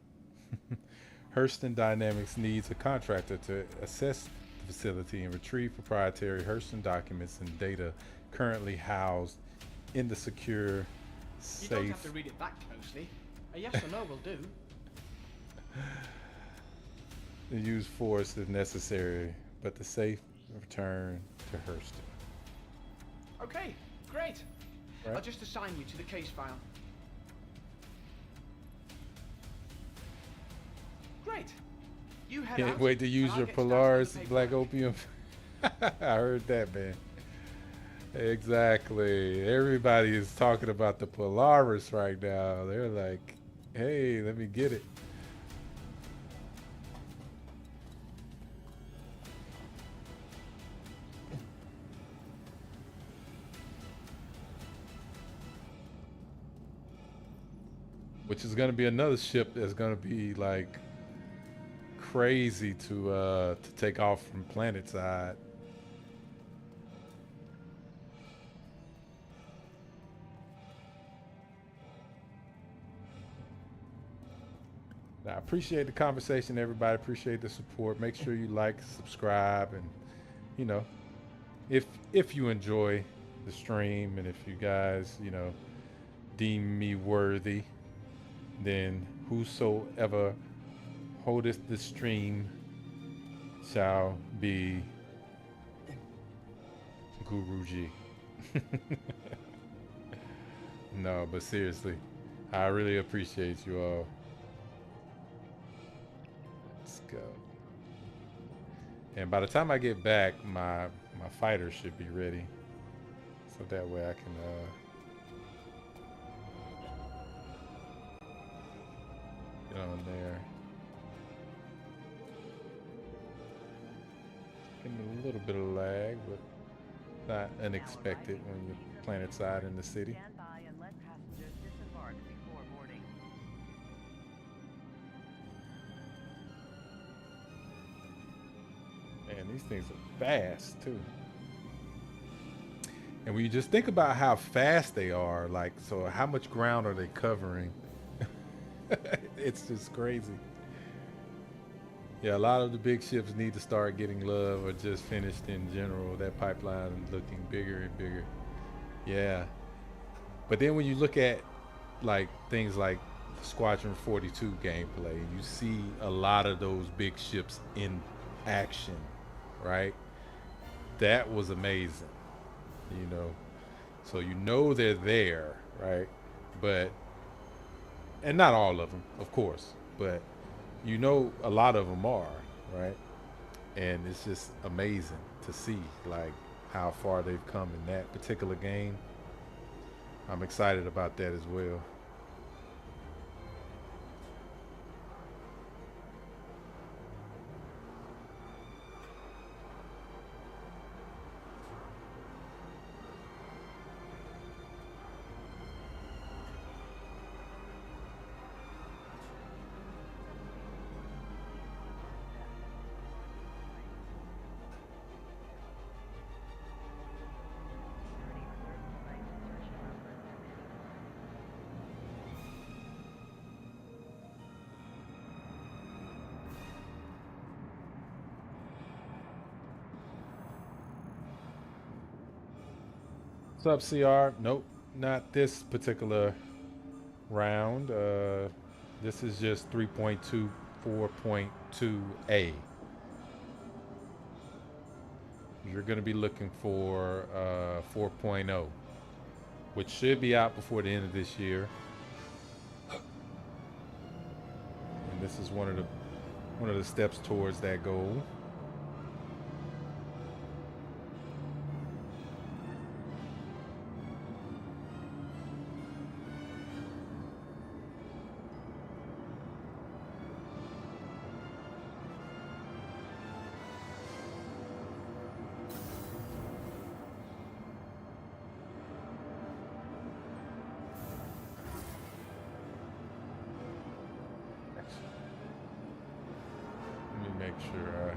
Hurston Dynamics needs a contractor to assess the facility and retrieve proprietary Hurston documents and data currently housed in the secure You don't have safe. to read it that closely. A yes or no will do. Use force if necessary, but the safe return to Hurston. Okay, great. Right. I'll just assign you to the case file. Great. You head Can't out, wait to and use I'll your get started on Polaris the Black paperwork. Opium. I heard that, man. Exactly. Everybody is talking about the Polaris right now. They're like, hey, let me get it. Which is going to be another ship that's going to be like crazy to take off from planet side. I appreciate the conversation, everybody. Appreciate the support. Make sure you like, subscribe, and you know, if you enjoy the stream and if you guys, you know, deem me worthy, then whosoever holdeth the stream shall be Guruji. No, but seriously, I really appreciate you all. Let's go. And by the time I get back, my fighter should be ready, so that way I can get on there. Getting a little bit of lag, but not unexpected when you're planet side in the city. Stand by and let passengers disembark before boarding. Man, these things are fast too. And when you just think about how fast they are, like, so how much ground are they covering? It's just crazy. Yeah, a lot of the big ships need to start getting love or just finished in general. That pipeline is looking bigger and bigger. Yeah. But then when you look at like things like Squadron 42 gameplay, you see a lot of those big ships in action, right? That was amazing, you know. So you know they're there, right? But and not all of them, of course, but you know a lot of them are, right? And it's just amazing to see like how far they've come in that particular game. I'm excited about that as well. What's up, CR? Nope, not this particular round. This is just 3.24.2a. You're going to be looking for 4.0, which should be out before the end of this year. And this is one of the steps towards that goal. Let me make sure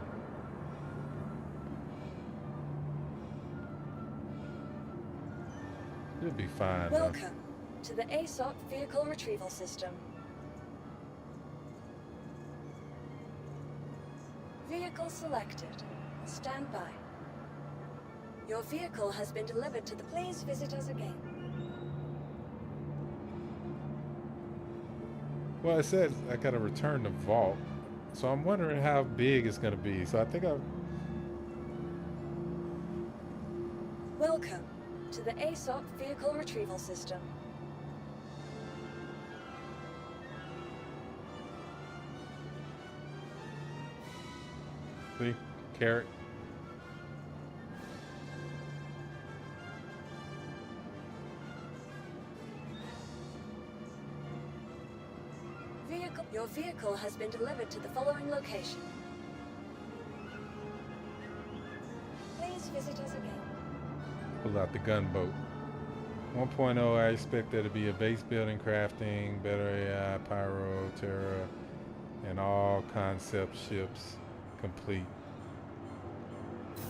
you'll be fine. Welcome to the ASOP Vehicle Retrieval System. Vehicle selected. Stand by. Your vehicle has been delivered to the... Please visit us again. Well, it says I gotta return the vault, so I'm wondering how big it's gonna be. So I think Welcome to the ASOP Vehicle Retrieval System. see carrot. Your vehicle has been delivered to the following location. Please visit us again. Pull out the gunboat. 1.0, I expect there to be a base building, crafting, better AI, pyro, terra, and all concept ships complete.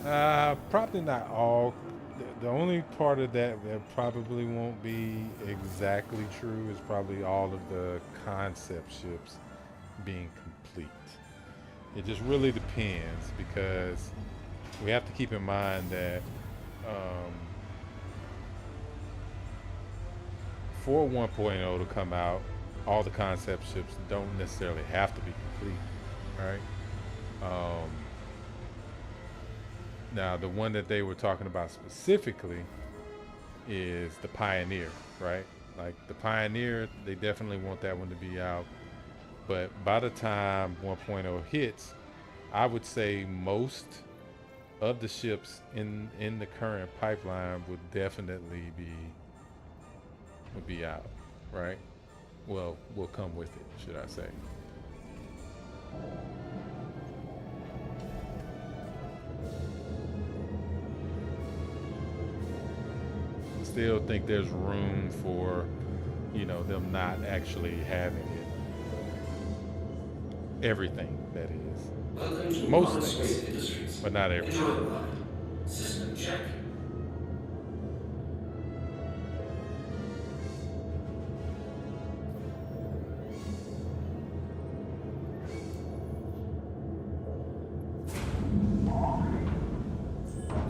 Probably not all. The only part of that probably won't be exactly true is probably all of the concept ships being complete. It just really depends, because we have to keep in mind that for 1.0 to come out, all the concept ships don't necessarily have to be complete, right? Now, the one that they were talking about specifically is the Pioneer, right? Like the Pioneer, they definitely want that one to be out. But by the time 1.0 hits, I would say most of the ships in the current pipeline would definitely be out, right? Well, will come with it, should I say. Still think there's room for, them not actually having it. Everything, that is. Welcome to Most Armored things, Space Industries. but not Enjoy everything. the ride. System check.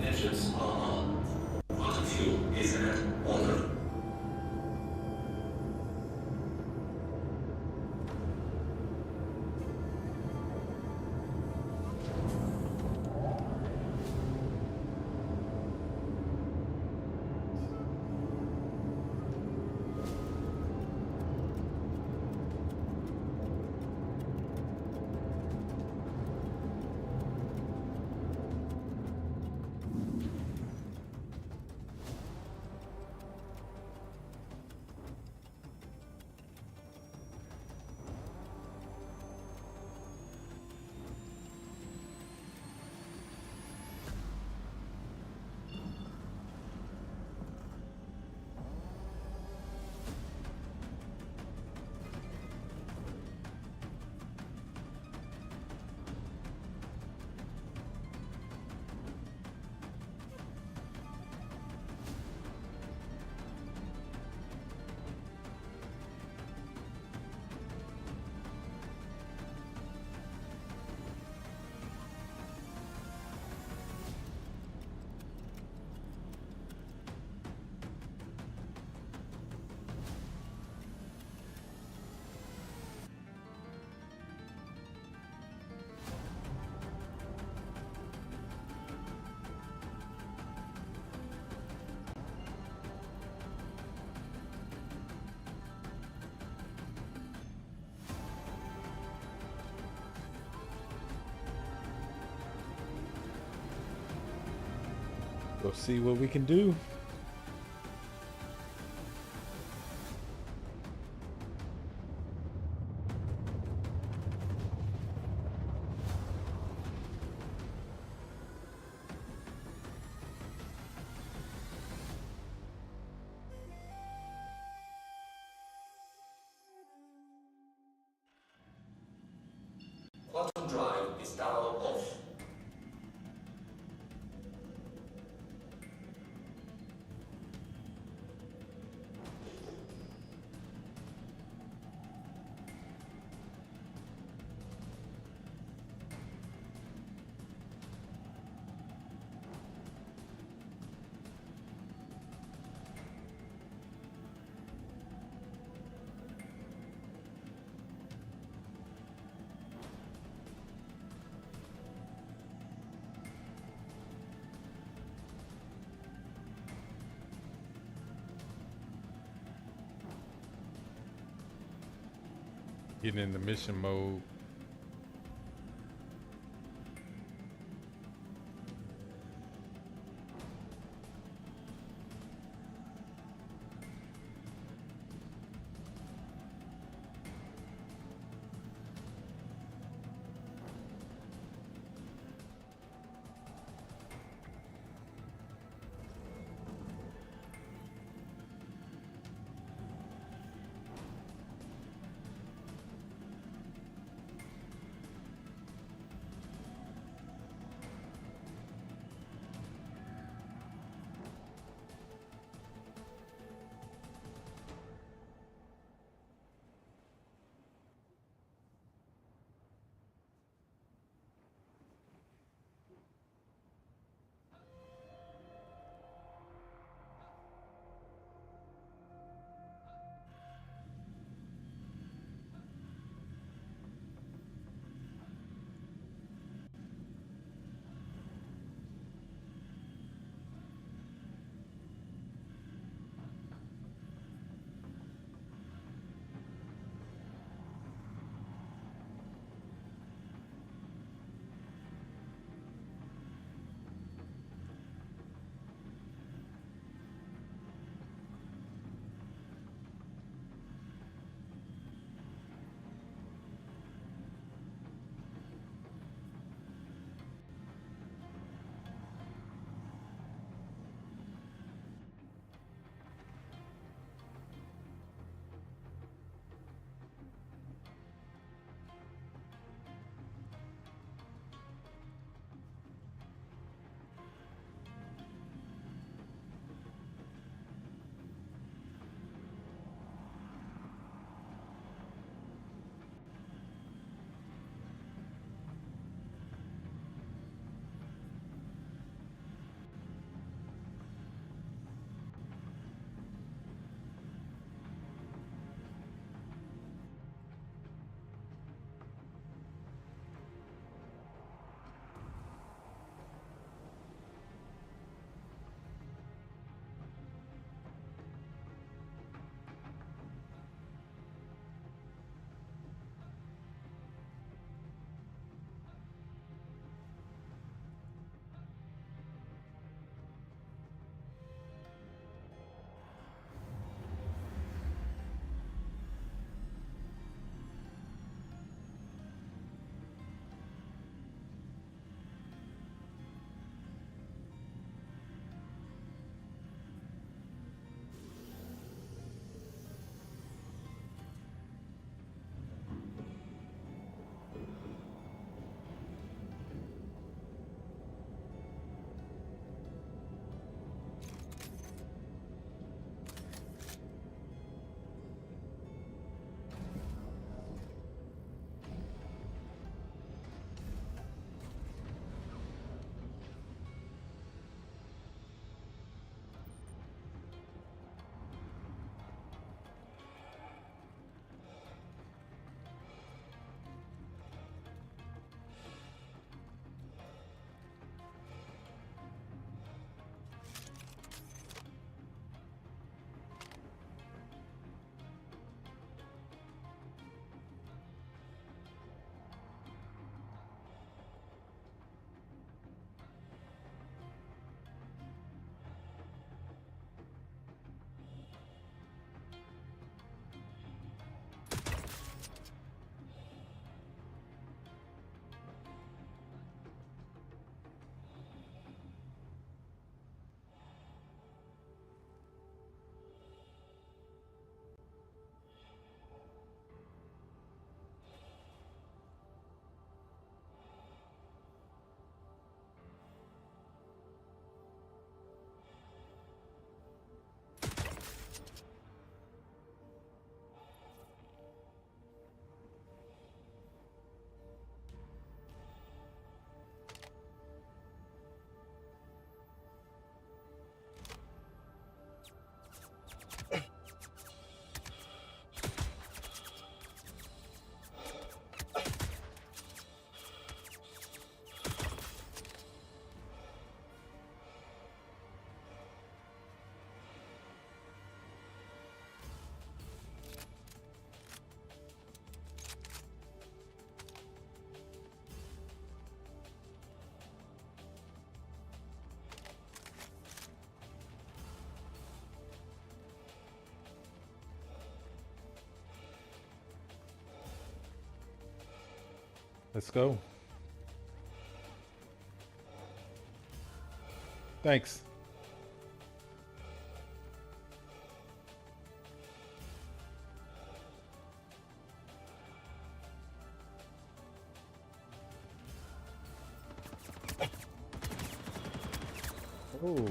Engines are on. Water fuel is at order. We'll see what we can do. Quantum drive is now off. Getting in the mission mode. Let's go. Thanks. Oh.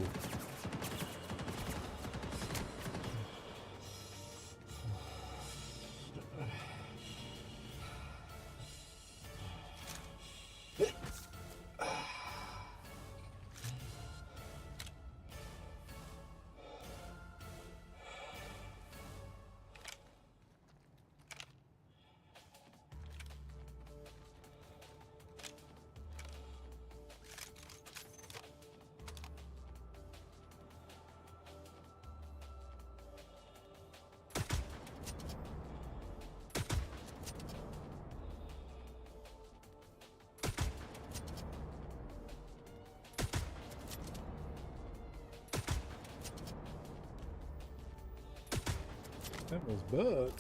That was bug.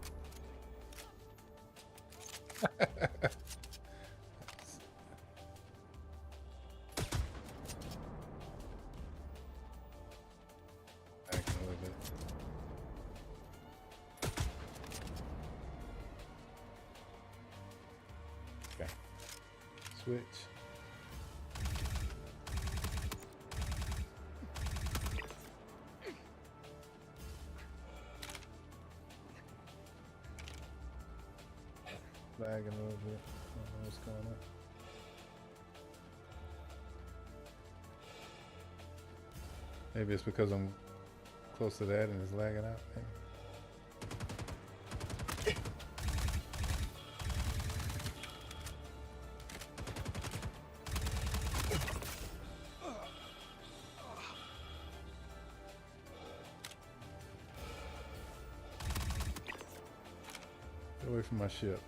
Back a little bit. Okay. Switch. Lagging a little bit. I don't know what's going on. Maybe it's because I'm close to that and it's lagging out. Maybe. Get away from my ship.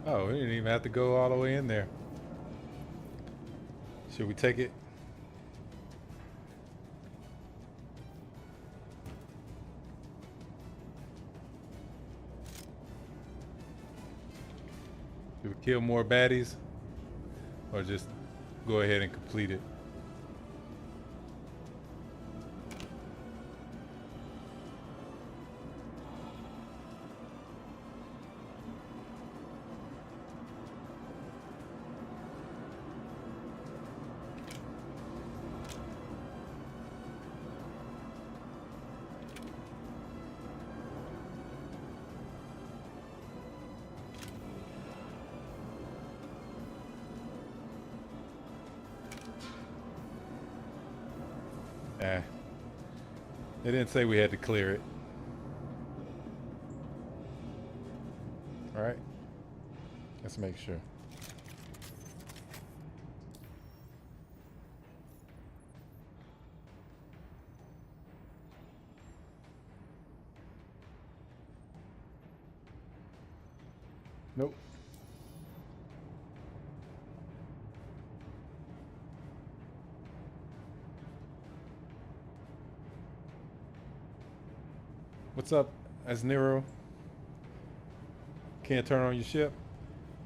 Oh, we didn't even have to go all the way in there. Should we take it? Should we kill more baddies? Or just go ahead and complete it? Nah. They didn't say we had to clear it. Alright. Let's make sure. Nope. What's up, Asnero? Can't turn on your ship?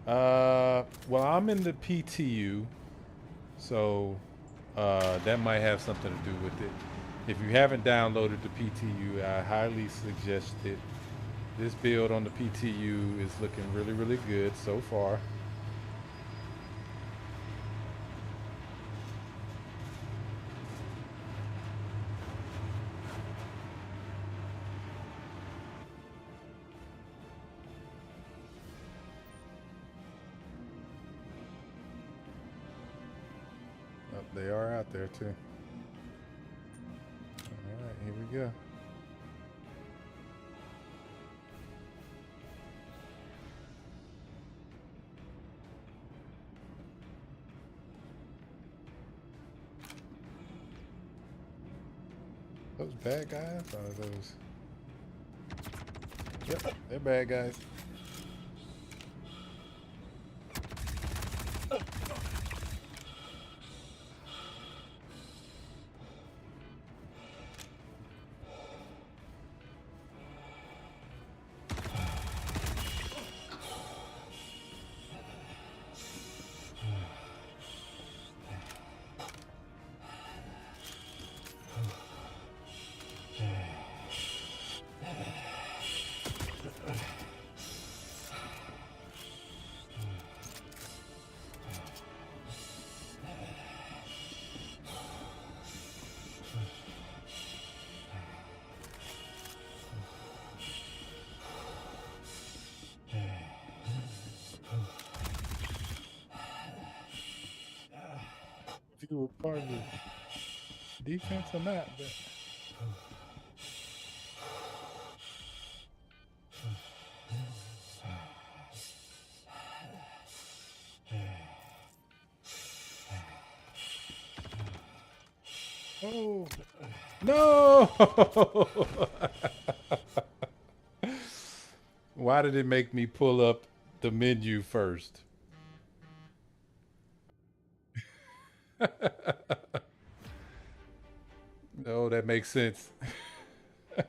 Well, I'm in the PTU, so that might have something to do with it. If you haven't downloaded the PTU, I highly suggest it. This build on the PTU is looking really, really good so far. Oh, they are out there too. All right, here we go. Those bad guys? Or those? Yep, they're bad guys. If you were part of the defense or not, but oh no! Why did it make me pull up the menu first? No, that makes sense. What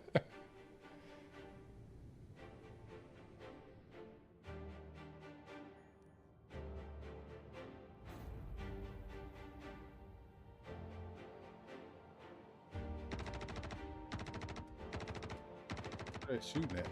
are they shooting at?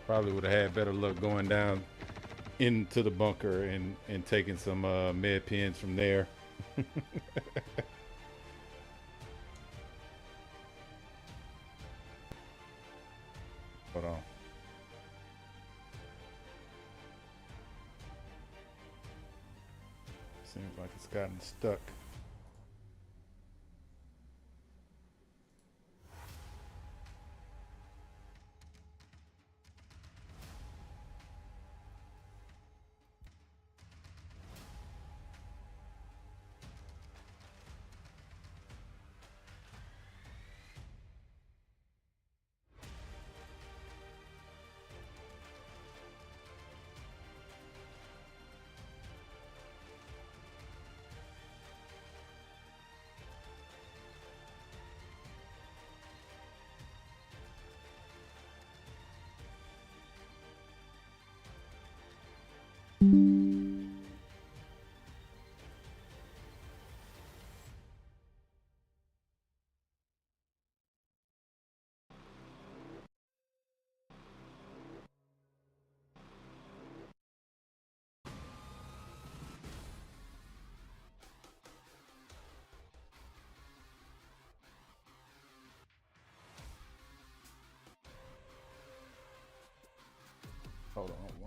Probably would have had better luck going down into the bunker and taking some med pens from there. Hold on. Seems like it's gotten stuck.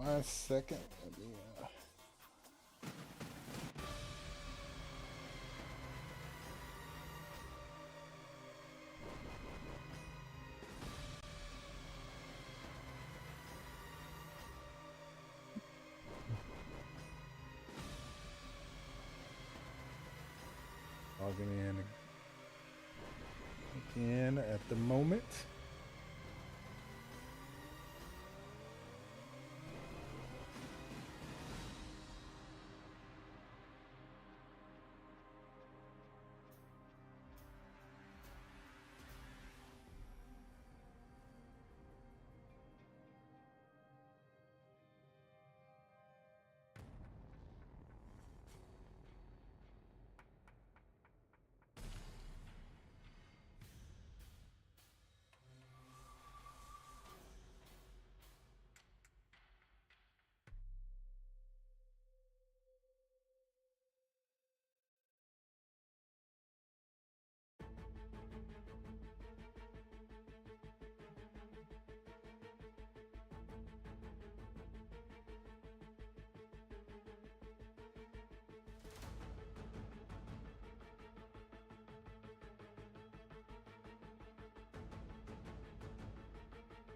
1 second. Let me, logging in again at the moment.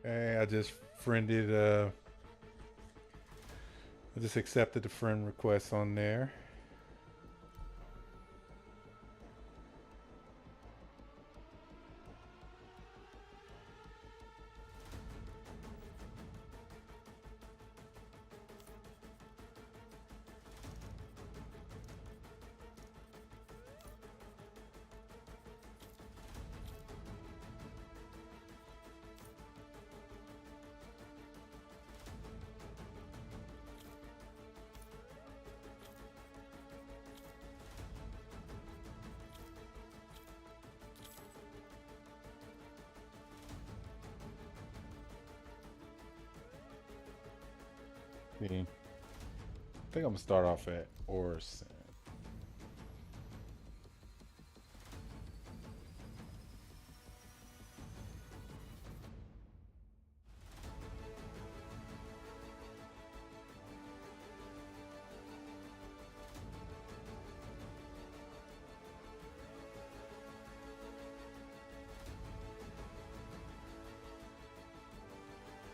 Hey, I just accepted the friend request on there. See, I think I'm gonna start off at Orson.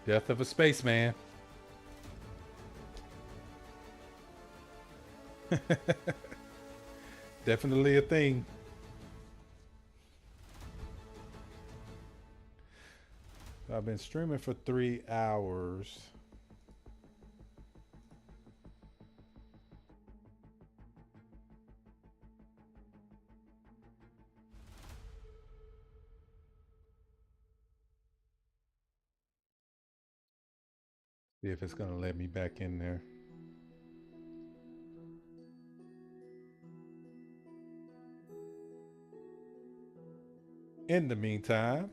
Death of a spaceman. Definitely a thing. I've been streaming for 3 hours. See if it's gonna let me back in there. In the meantime,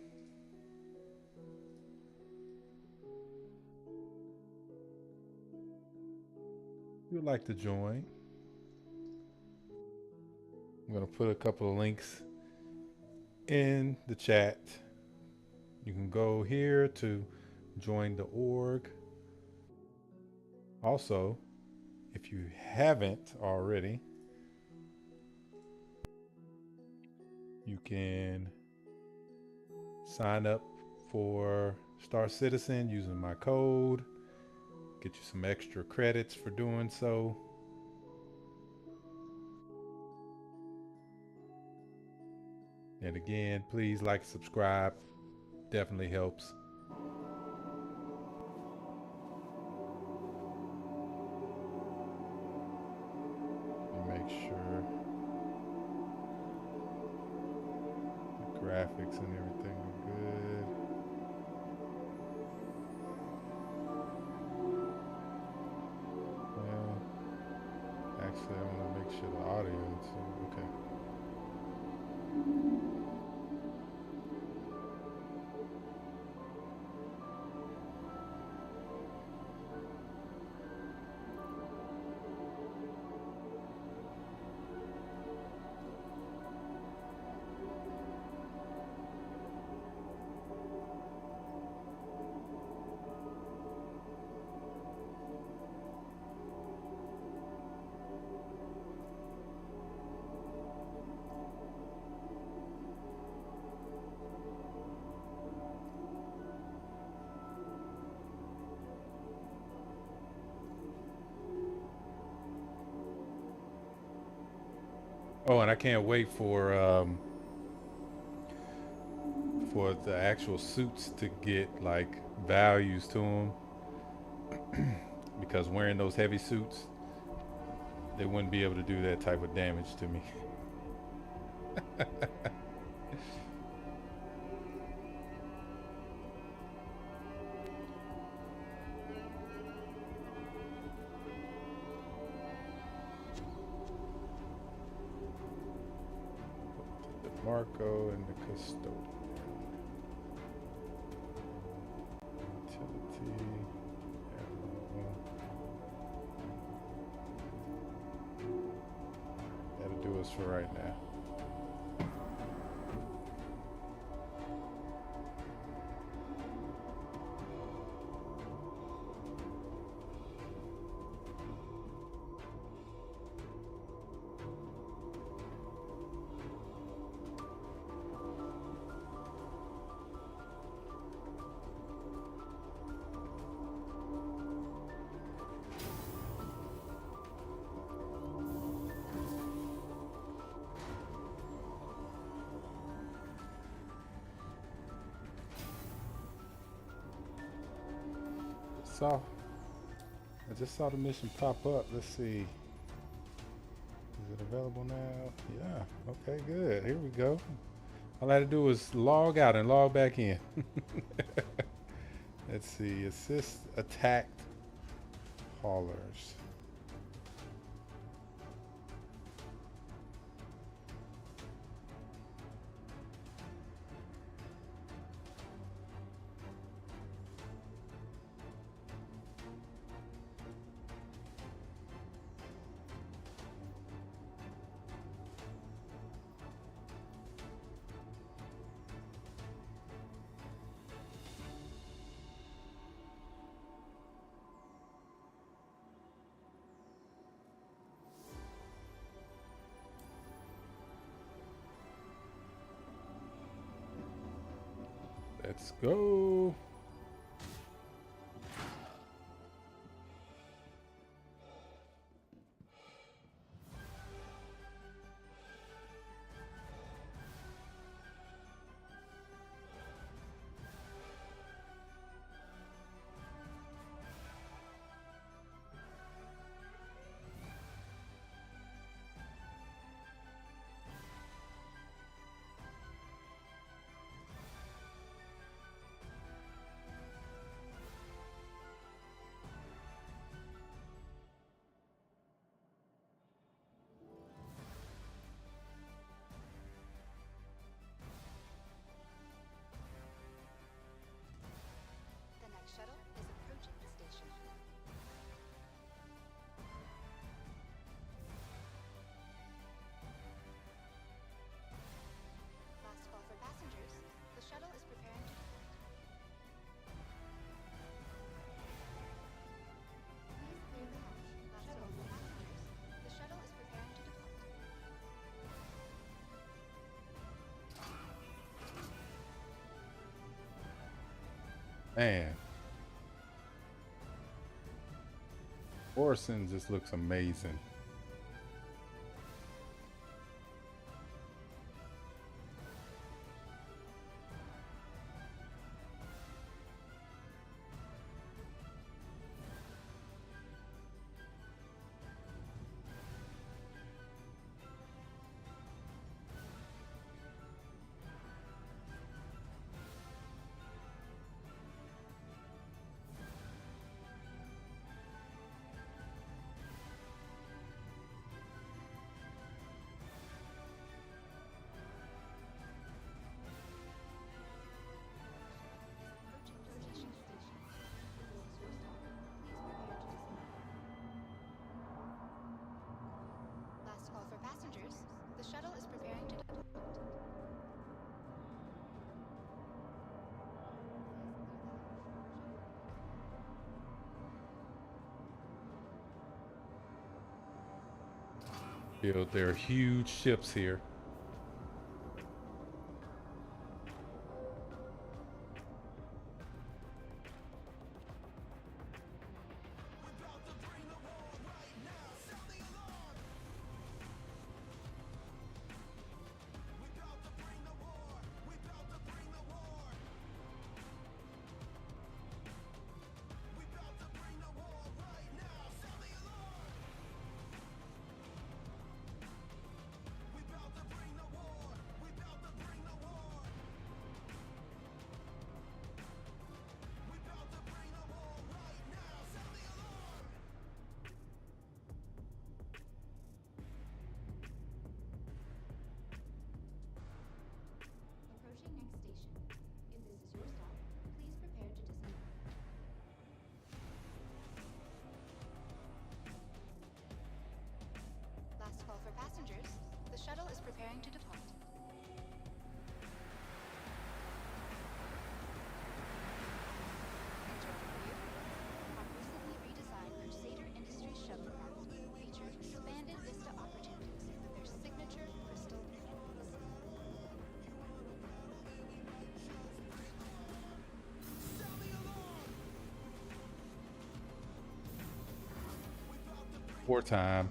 if you'd like to join, I'm going to put a couple of links in the chat. You can go here to join the org. Also, if you haven't already, you can sign up for Star Citizen using my code. Get you some extra credits for doing so. And again, please like, subscribe. Definitely helps. Make sure the graphics and everything are good. Yeah. Actually, I want to make sure the audio is okay. Oh, and I can't wait for the actual suits to get like values to them, because wearing those heavy suits, they wouldn't be able to do that type of damage to me. The Marco and the Custodian. Utility. Ammo. That'll do us for right now. Saw, I just saw the mission pop up. Let's see. Is it available now? Yeah. Okay, good. Here we go. All I had to do was log out and log back in. Let's see. Assist attacked haulers. Let's go. The next shuttle is approaching the station. Last call for passengers. The shuttle is preparing to depart. Please clear the hatch. Last call for passengers. The shuttle is preparing to depart. Man. Orson just looks amazing. Last call for passengers. The shuttle is preparing to depart. Build their huge ships here. The shuttle is preparing to depart. Enter the rear. Our recently redesigned Crusader Industries shuttlecraft features expanded vista opportunities with their signature crystal inlays. Wartime.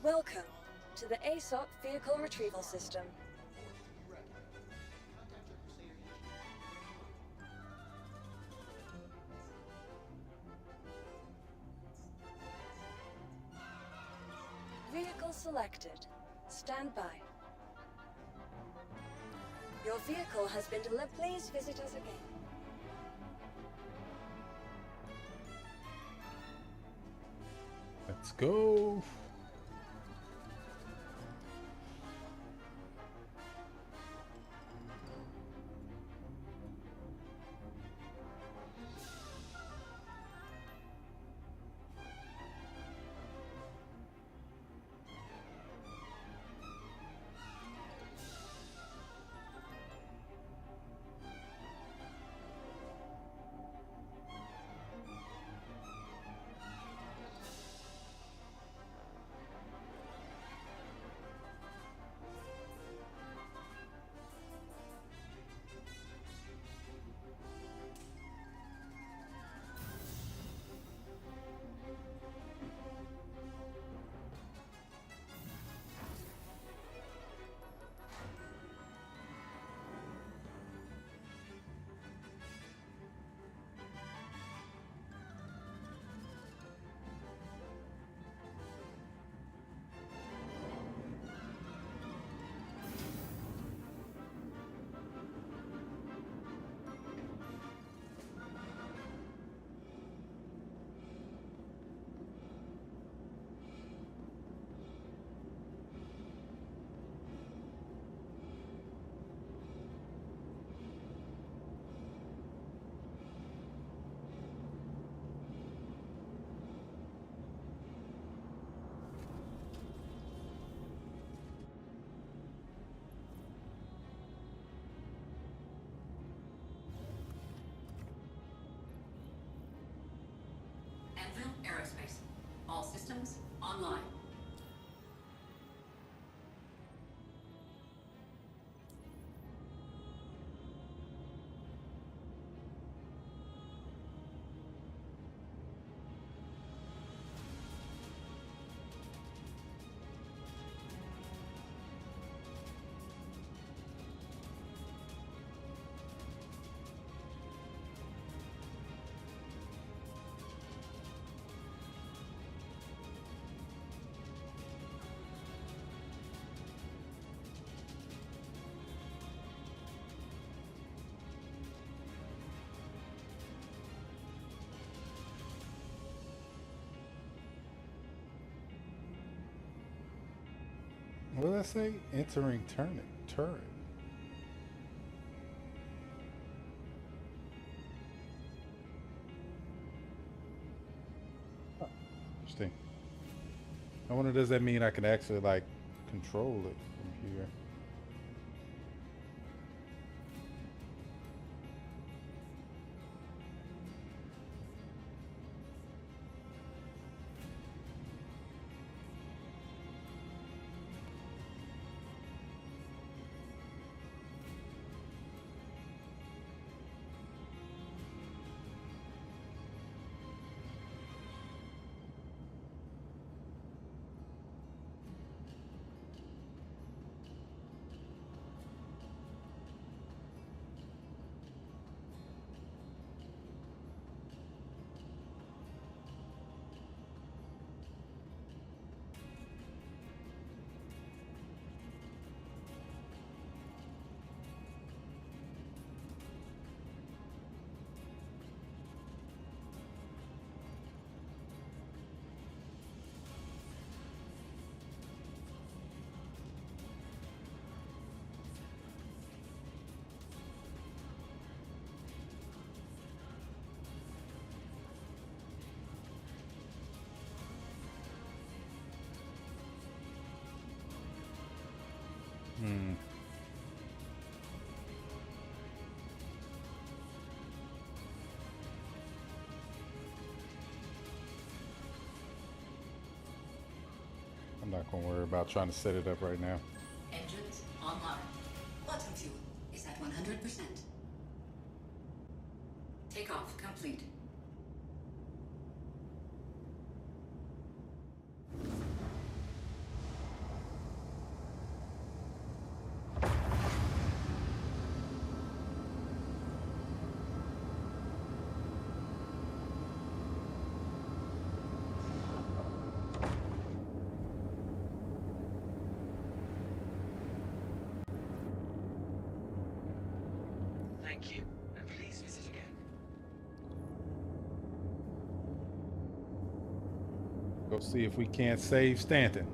Welcome to the ASOP Vehicle Retrieval System. Vehicle selected. Stand by. Your vehicle has been delivered. Please visit us again. Let's go. Anvil Aerospace. All systems online. What did I say? Entering turret. Huh, interesting. I wonder, does that mean I can actually like control it from here? I'm not gonna worry about trying to set it up right now. Engines online. Quantum fuel is at 100%. Takeoff complete. Thank you, and please visit again. Go see if we can't save Stanton.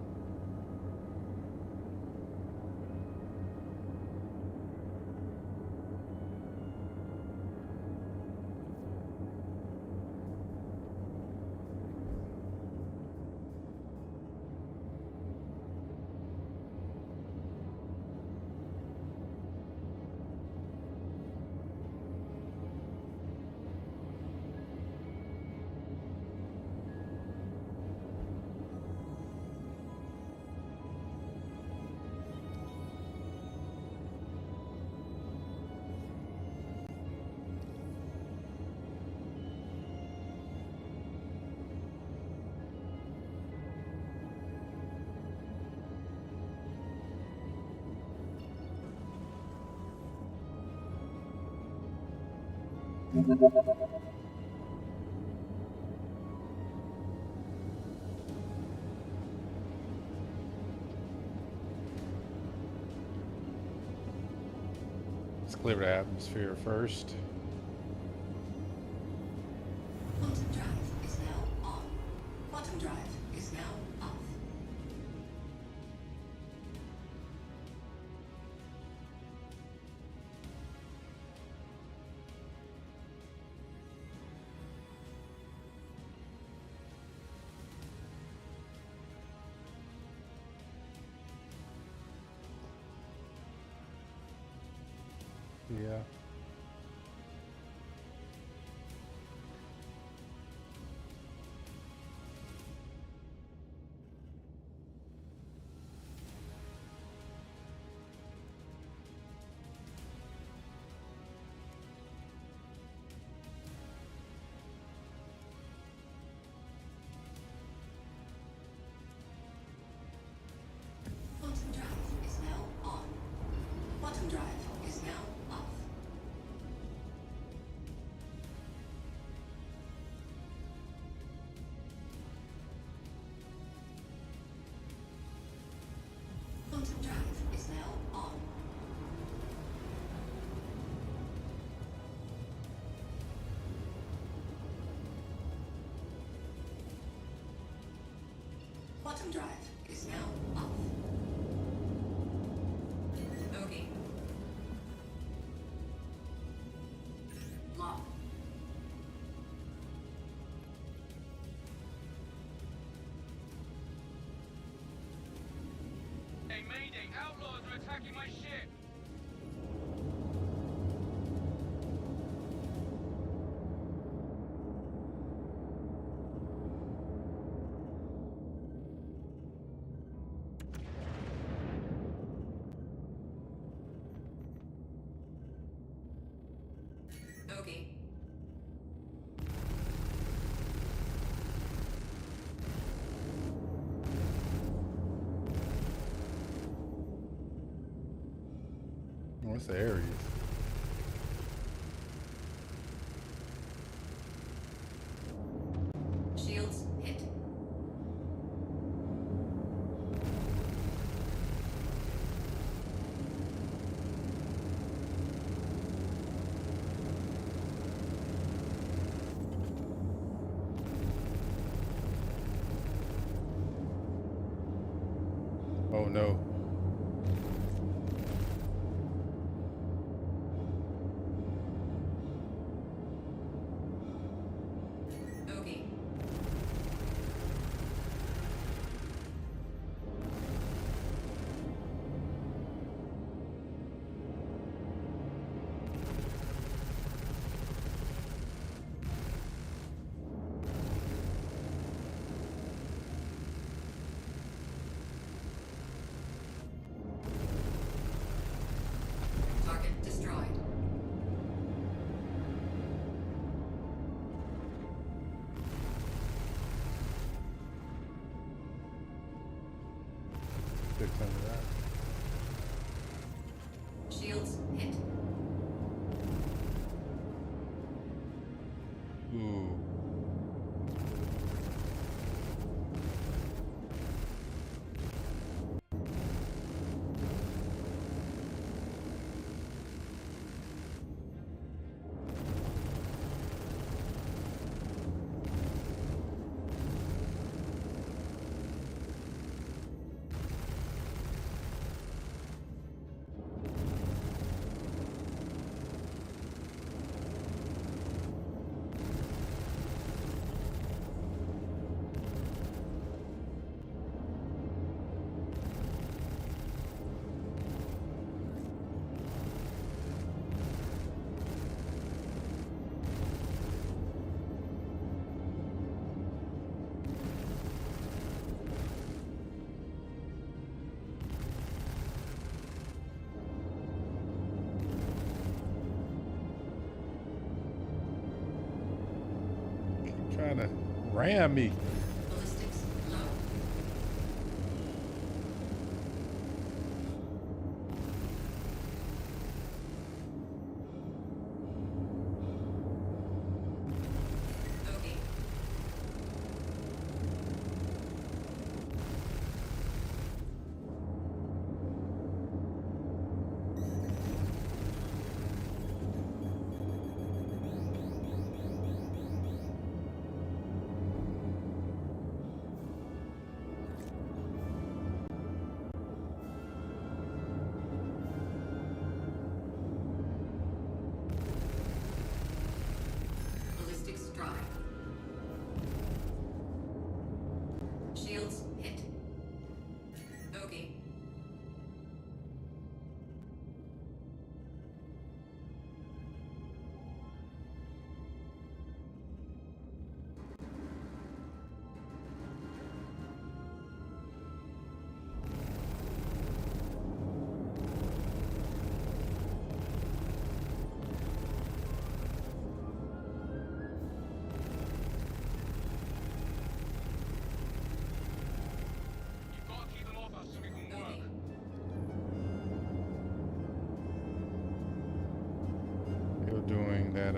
Let's clear the atmosphere first. Quantum drive is now on. Quantum drive is now off. Yeah. Quantum drive is now on. Quantum drive is now off. Quantum drive is now on. Quantum drive is now off. Okay. Lock. Hey, Mayday! Outlaws are attacking my ship! Okay. What's the Aries? Shields hit. Oh no. Okay. 600, right? Shields hit. Ooh. Trying to ram me. Ballistics low. Bogey. Ballistic strike. Shields hit. Bogey. You've got to keep them off us so we can Bogey. work. Still doing that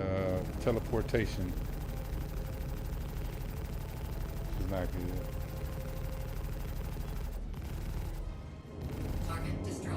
teleportation. It's not good. Target destroyed.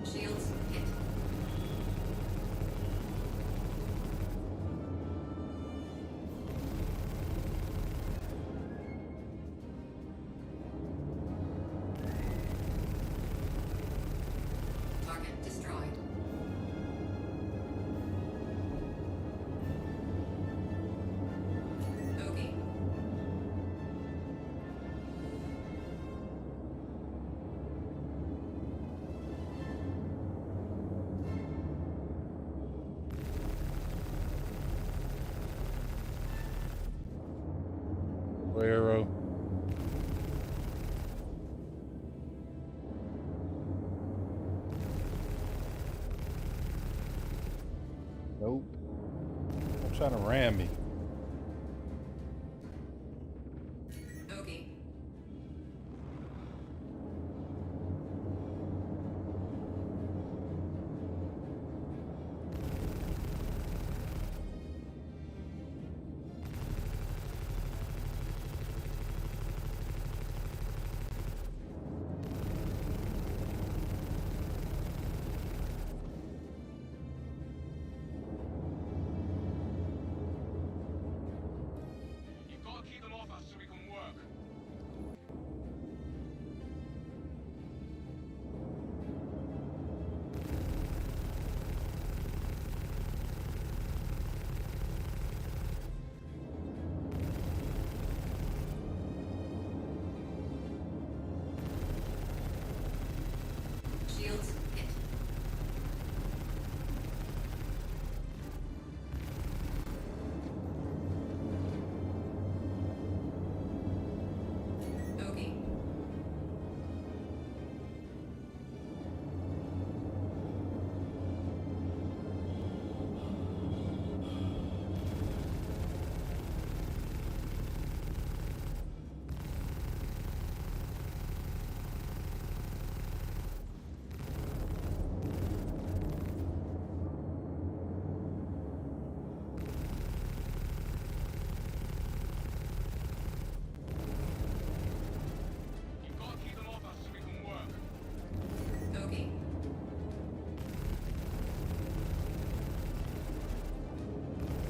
Shields hit. Target destroyed. Bogey. Arrow. Nope. I'm trying to ram me. Bogey.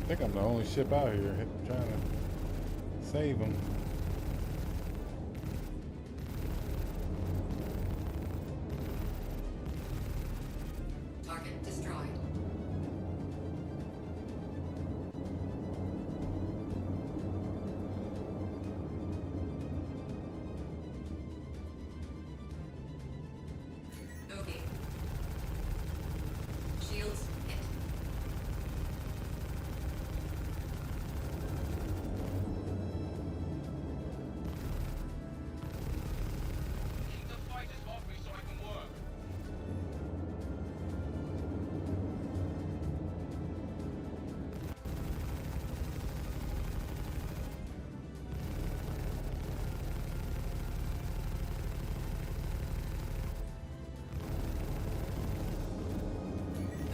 I think I'm the only ship out here trying to save them. Target destroyed. Okay. Shields hit. Keep the fighters off me so I can work.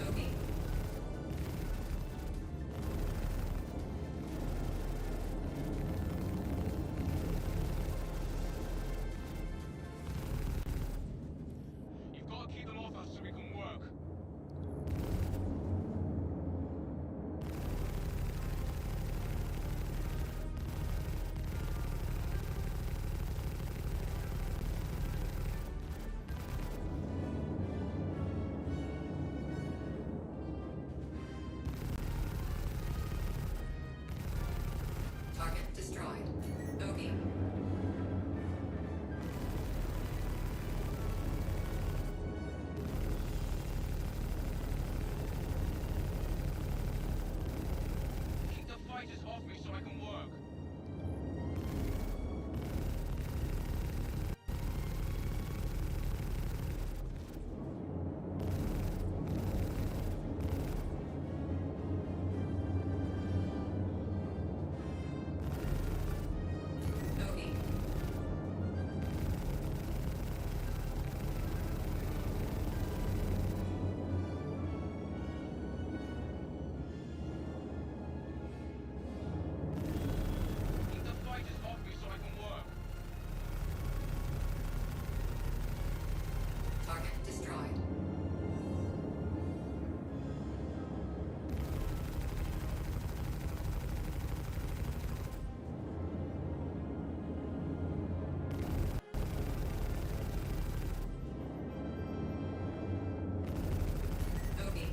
Okay. You've got to keep them off us so we can work. Target destroyed. Okay. Keep the fighters off me so I can work. Okay. Keep the fighters off me so I can work. Target destroyed. Okay.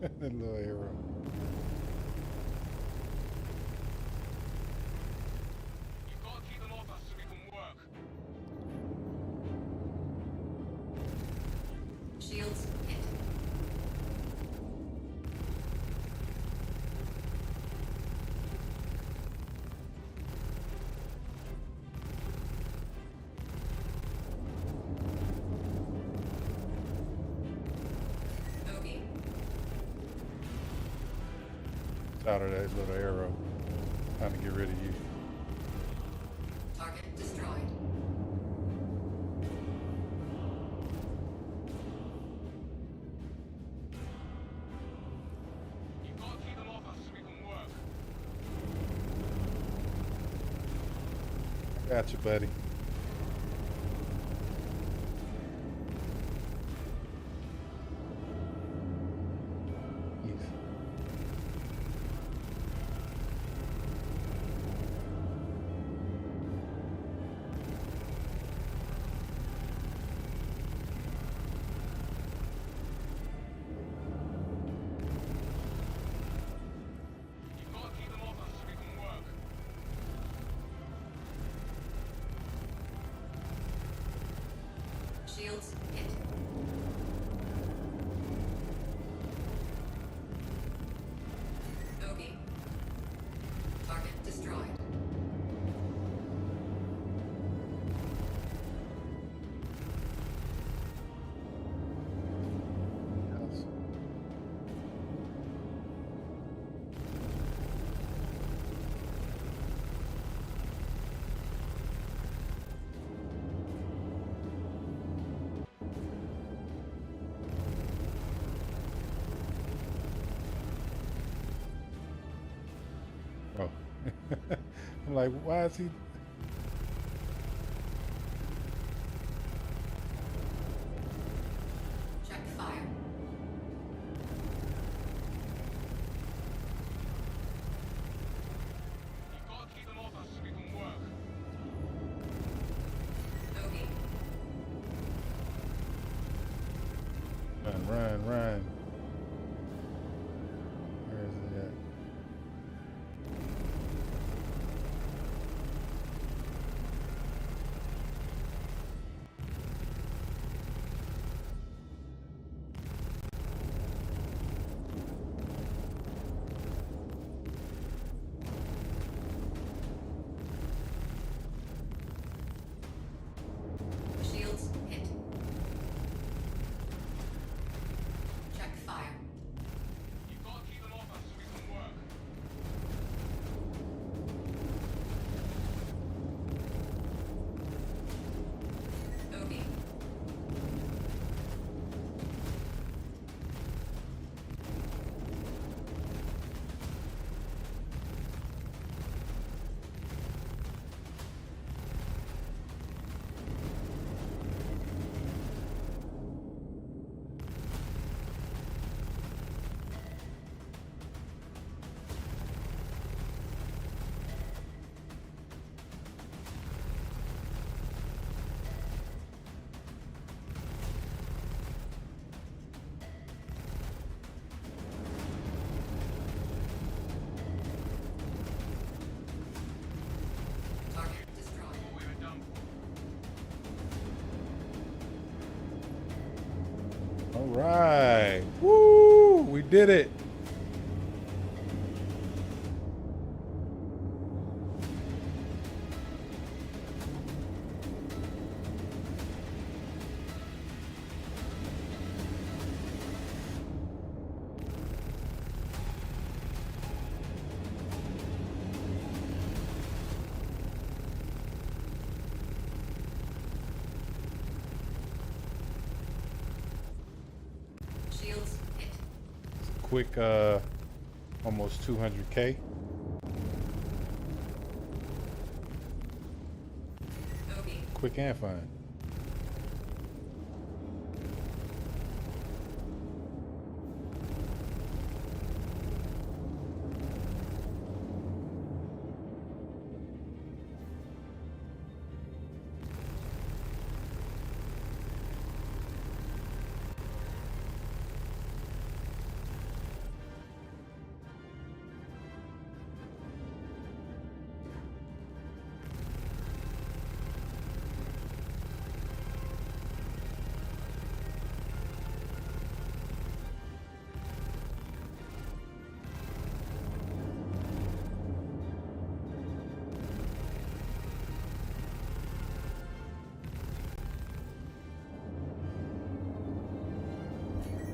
That little arrow. You've got to keep them off us so we can work. Shields hit. Okay. Out of that little arrow. Trying to get rid of you. Target destroyed. You've got to keep them off us so we can work. Got you, buddy. Easy. You've got to keep them off us so we can work. Shields hit. Okay. Target destroyed. Yes. I'm like, why is he? Check fire. You've got to keep them off us so we can work. Bogey. Run. Where is it at? Shields hit. Check fire. You've got to keep them off us so we can work. Bogey. Target destroyed. We were done for. All right. Woo! We did it. Shields hit. Quick, almost 200K. Bogey. Quick and fine.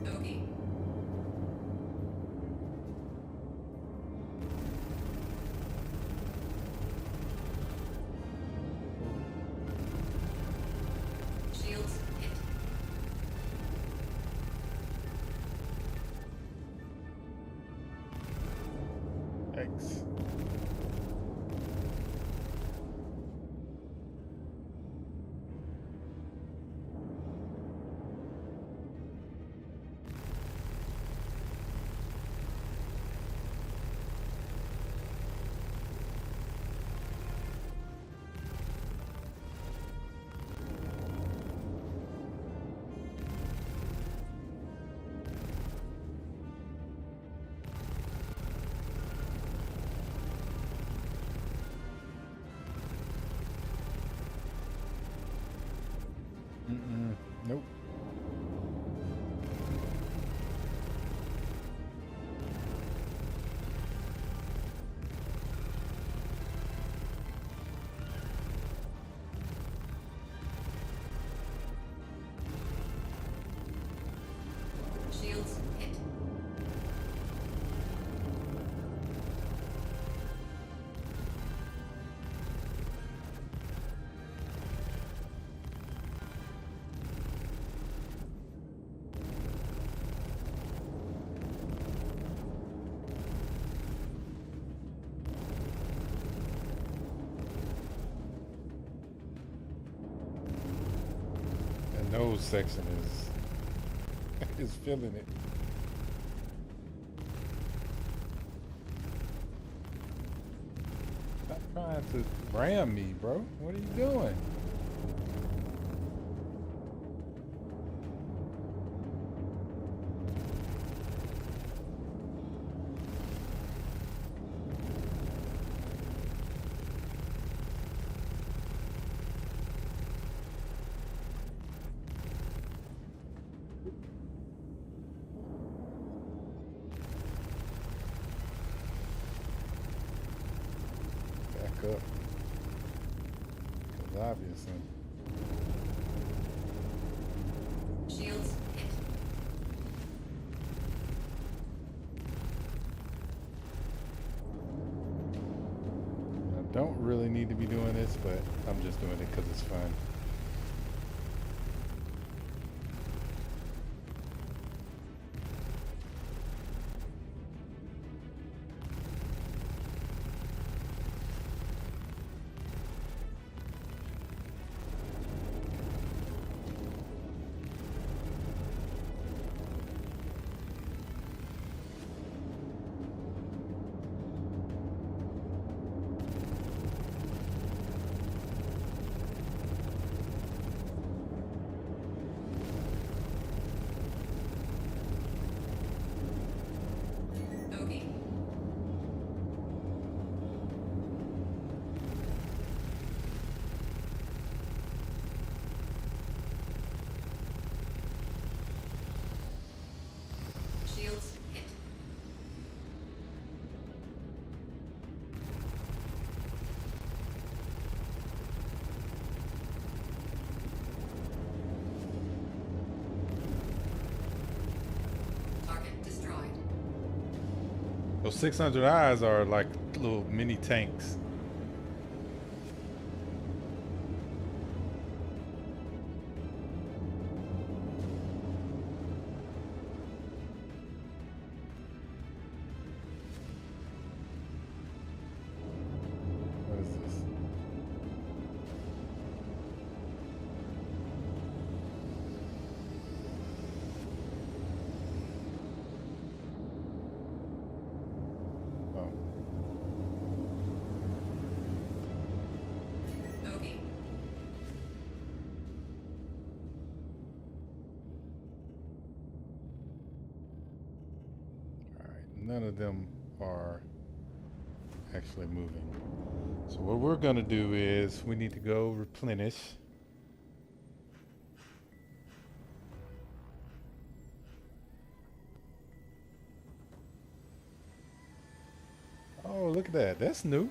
Bogey. Shields hit. X. Nope. Shields hit. nose section is feeling it. Stop trying to ram me, bro. What are you doing? Back up. Because obviously. Shields hit. I don't really need to be doing this, but I'm just doing it because it's fun. Bogey. Shields hit. Target destroyed. Those 600 eyes are like little mini tanks. What is this? Oh. Bogey. Alright, none of them are actually moving. So what we're gonna do is we need to go replenish. Oh, look at that. That's new.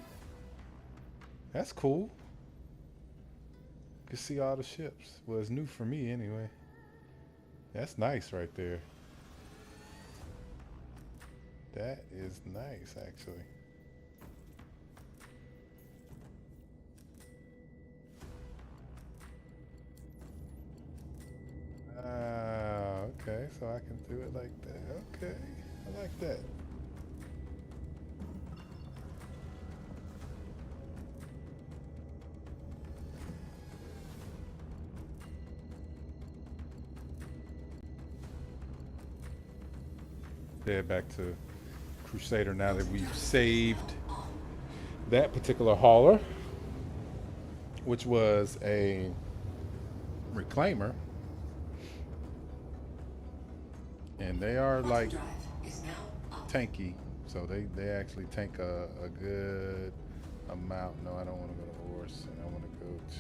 That's cool. You can see all the ships. Well, it's new for me anyway. That's nice right there. That is nice, actually. Ah, okay. So I can do it like that. Okay. I like that. Head back to Crusader now that we've saved that particular hauler, which was a reclaimer, and they are like Drive is now up. tanky, so they actually tank a good amount. No, I don't want to go to horse, and I want to go to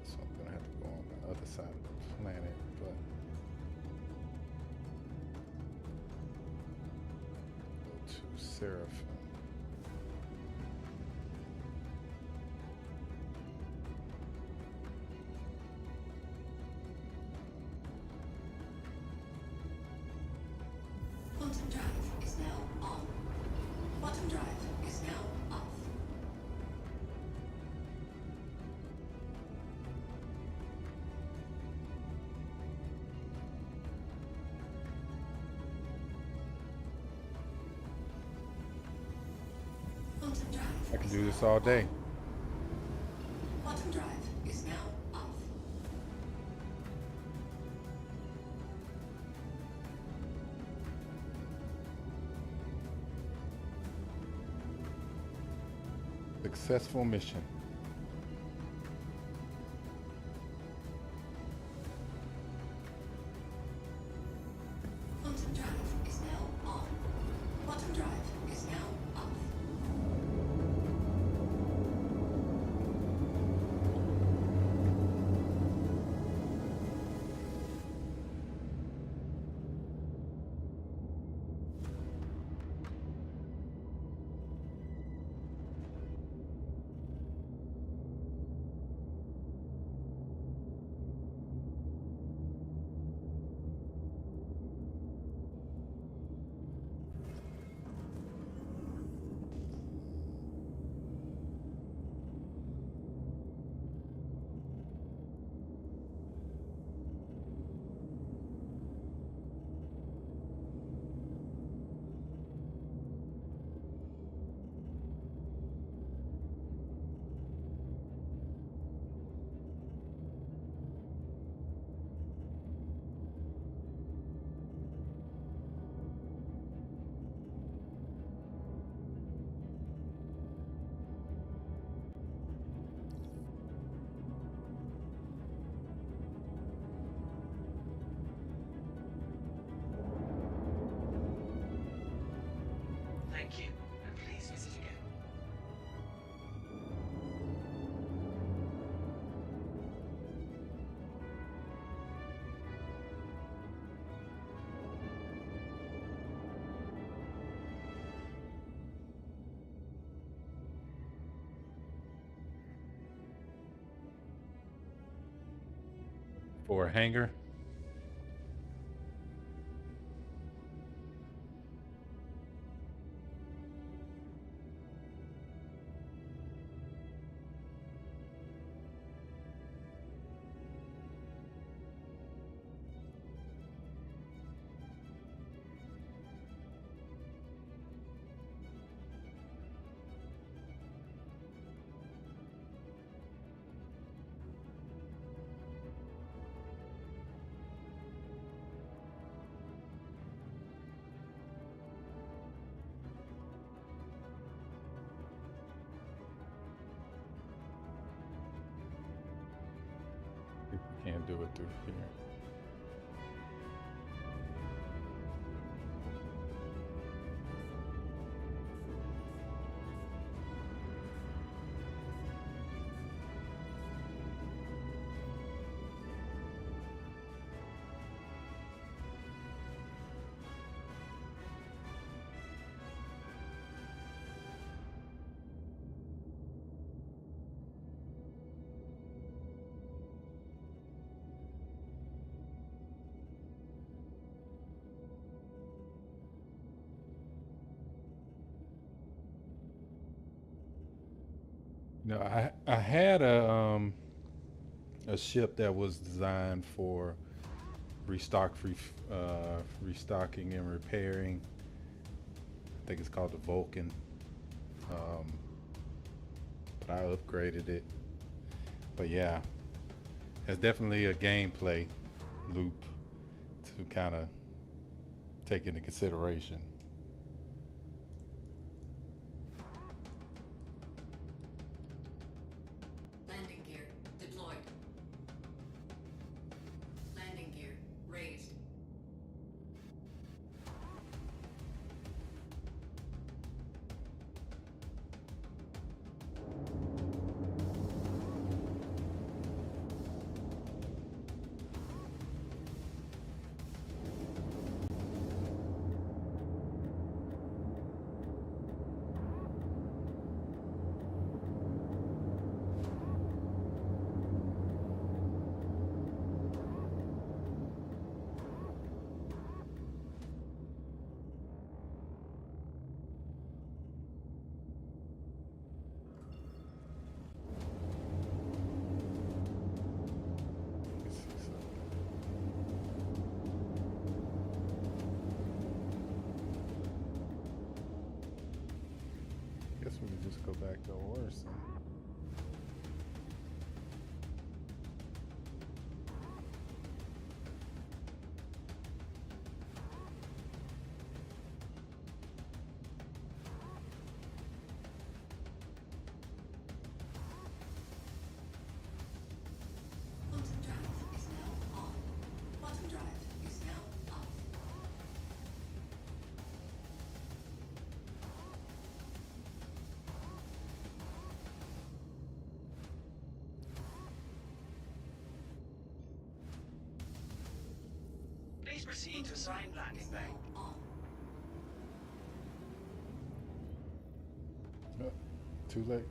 so I'm gonna have to go on the other side of the planet, but go to Seraphim. Quantum drive is now on. Quantum drive is now off. Quantum drive. I can do this all day. Quantum drive is now off. Successful mission. Quantum drive is now on. Quantum drive is now off. Thank you, and please visit again. For a hangar. Can't do it through here. No, I had a ship that was designed for restocking and repairing. I think it's called the Vulcan. Um, but I upgraded it. But yeah, it's definitely a gameplay loop to kind of take into consideration. Landing gear deployed. Landing gear raised. Guess we could just go back to Orson. Please proceed to assigned landing bay. Oh, too late.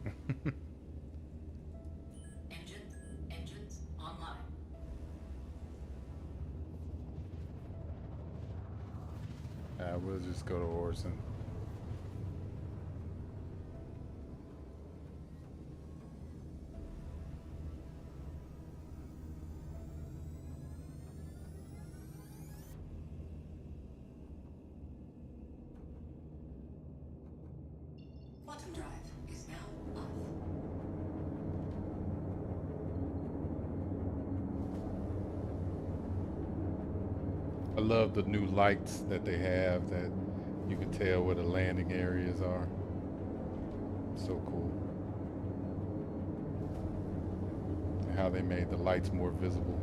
Engines online. We'll just go to Orson. Quantum drive is now off. I love the new lights that they have that you can tell where the landing areas are. So cool. And how they made the lights more visible.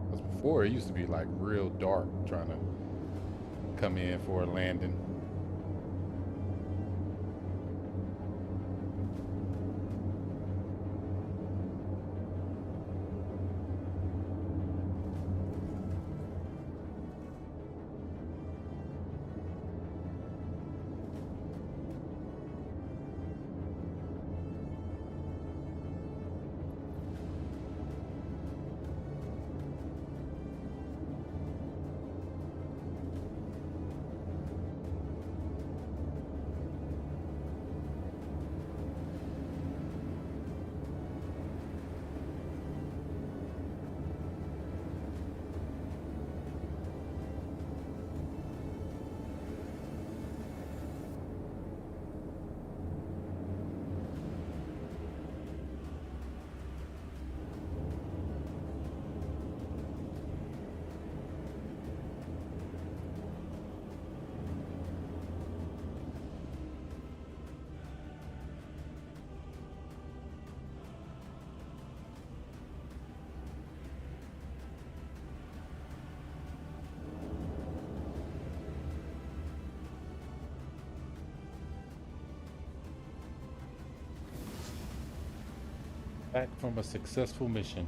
Because before it used to be like real dark trying to come in for a landing. Back from a successful mission.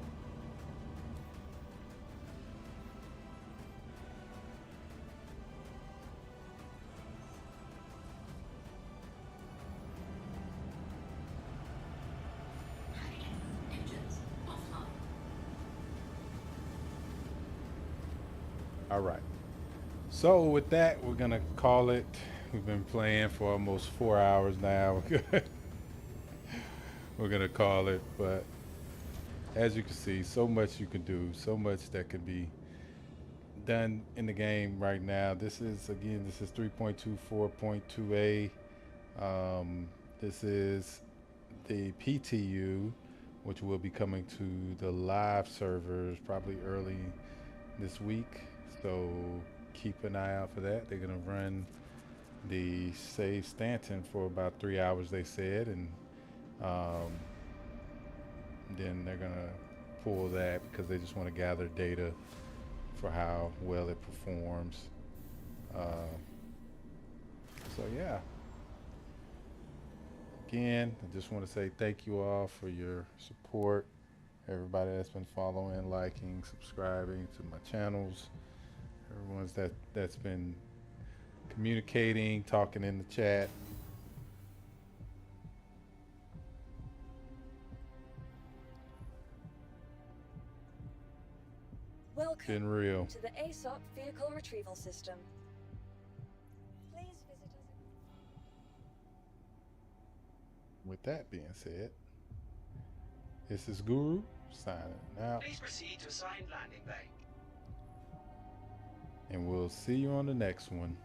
Engines offline. All right. So with that, we're gonna call it. We've been playing for almost 4 hours now. We're gonna call it, but as you can see, so much you can do, so much that can be done in the game right now. This is 3.24.2a. This is the PTU, which will be coming to the live servers probably early this week. So keep an eye out for that. They're gonna run the save Stanton for about 3 hours, they said, and then they're gonna pull that because they just want to gather data for how well it performs. So yeah, again, I just want to say thank you all for your support. Everybody that's been following, liking, subscribing to my channels, everyone's that's been communicating, talking in the chat. Welcome Been real. to the ASOP Vehicle Retrieval System. Please visit us. With that being said, this is Guru signing out, Please proceed to assigned landing bay. and we'll see you on the next one.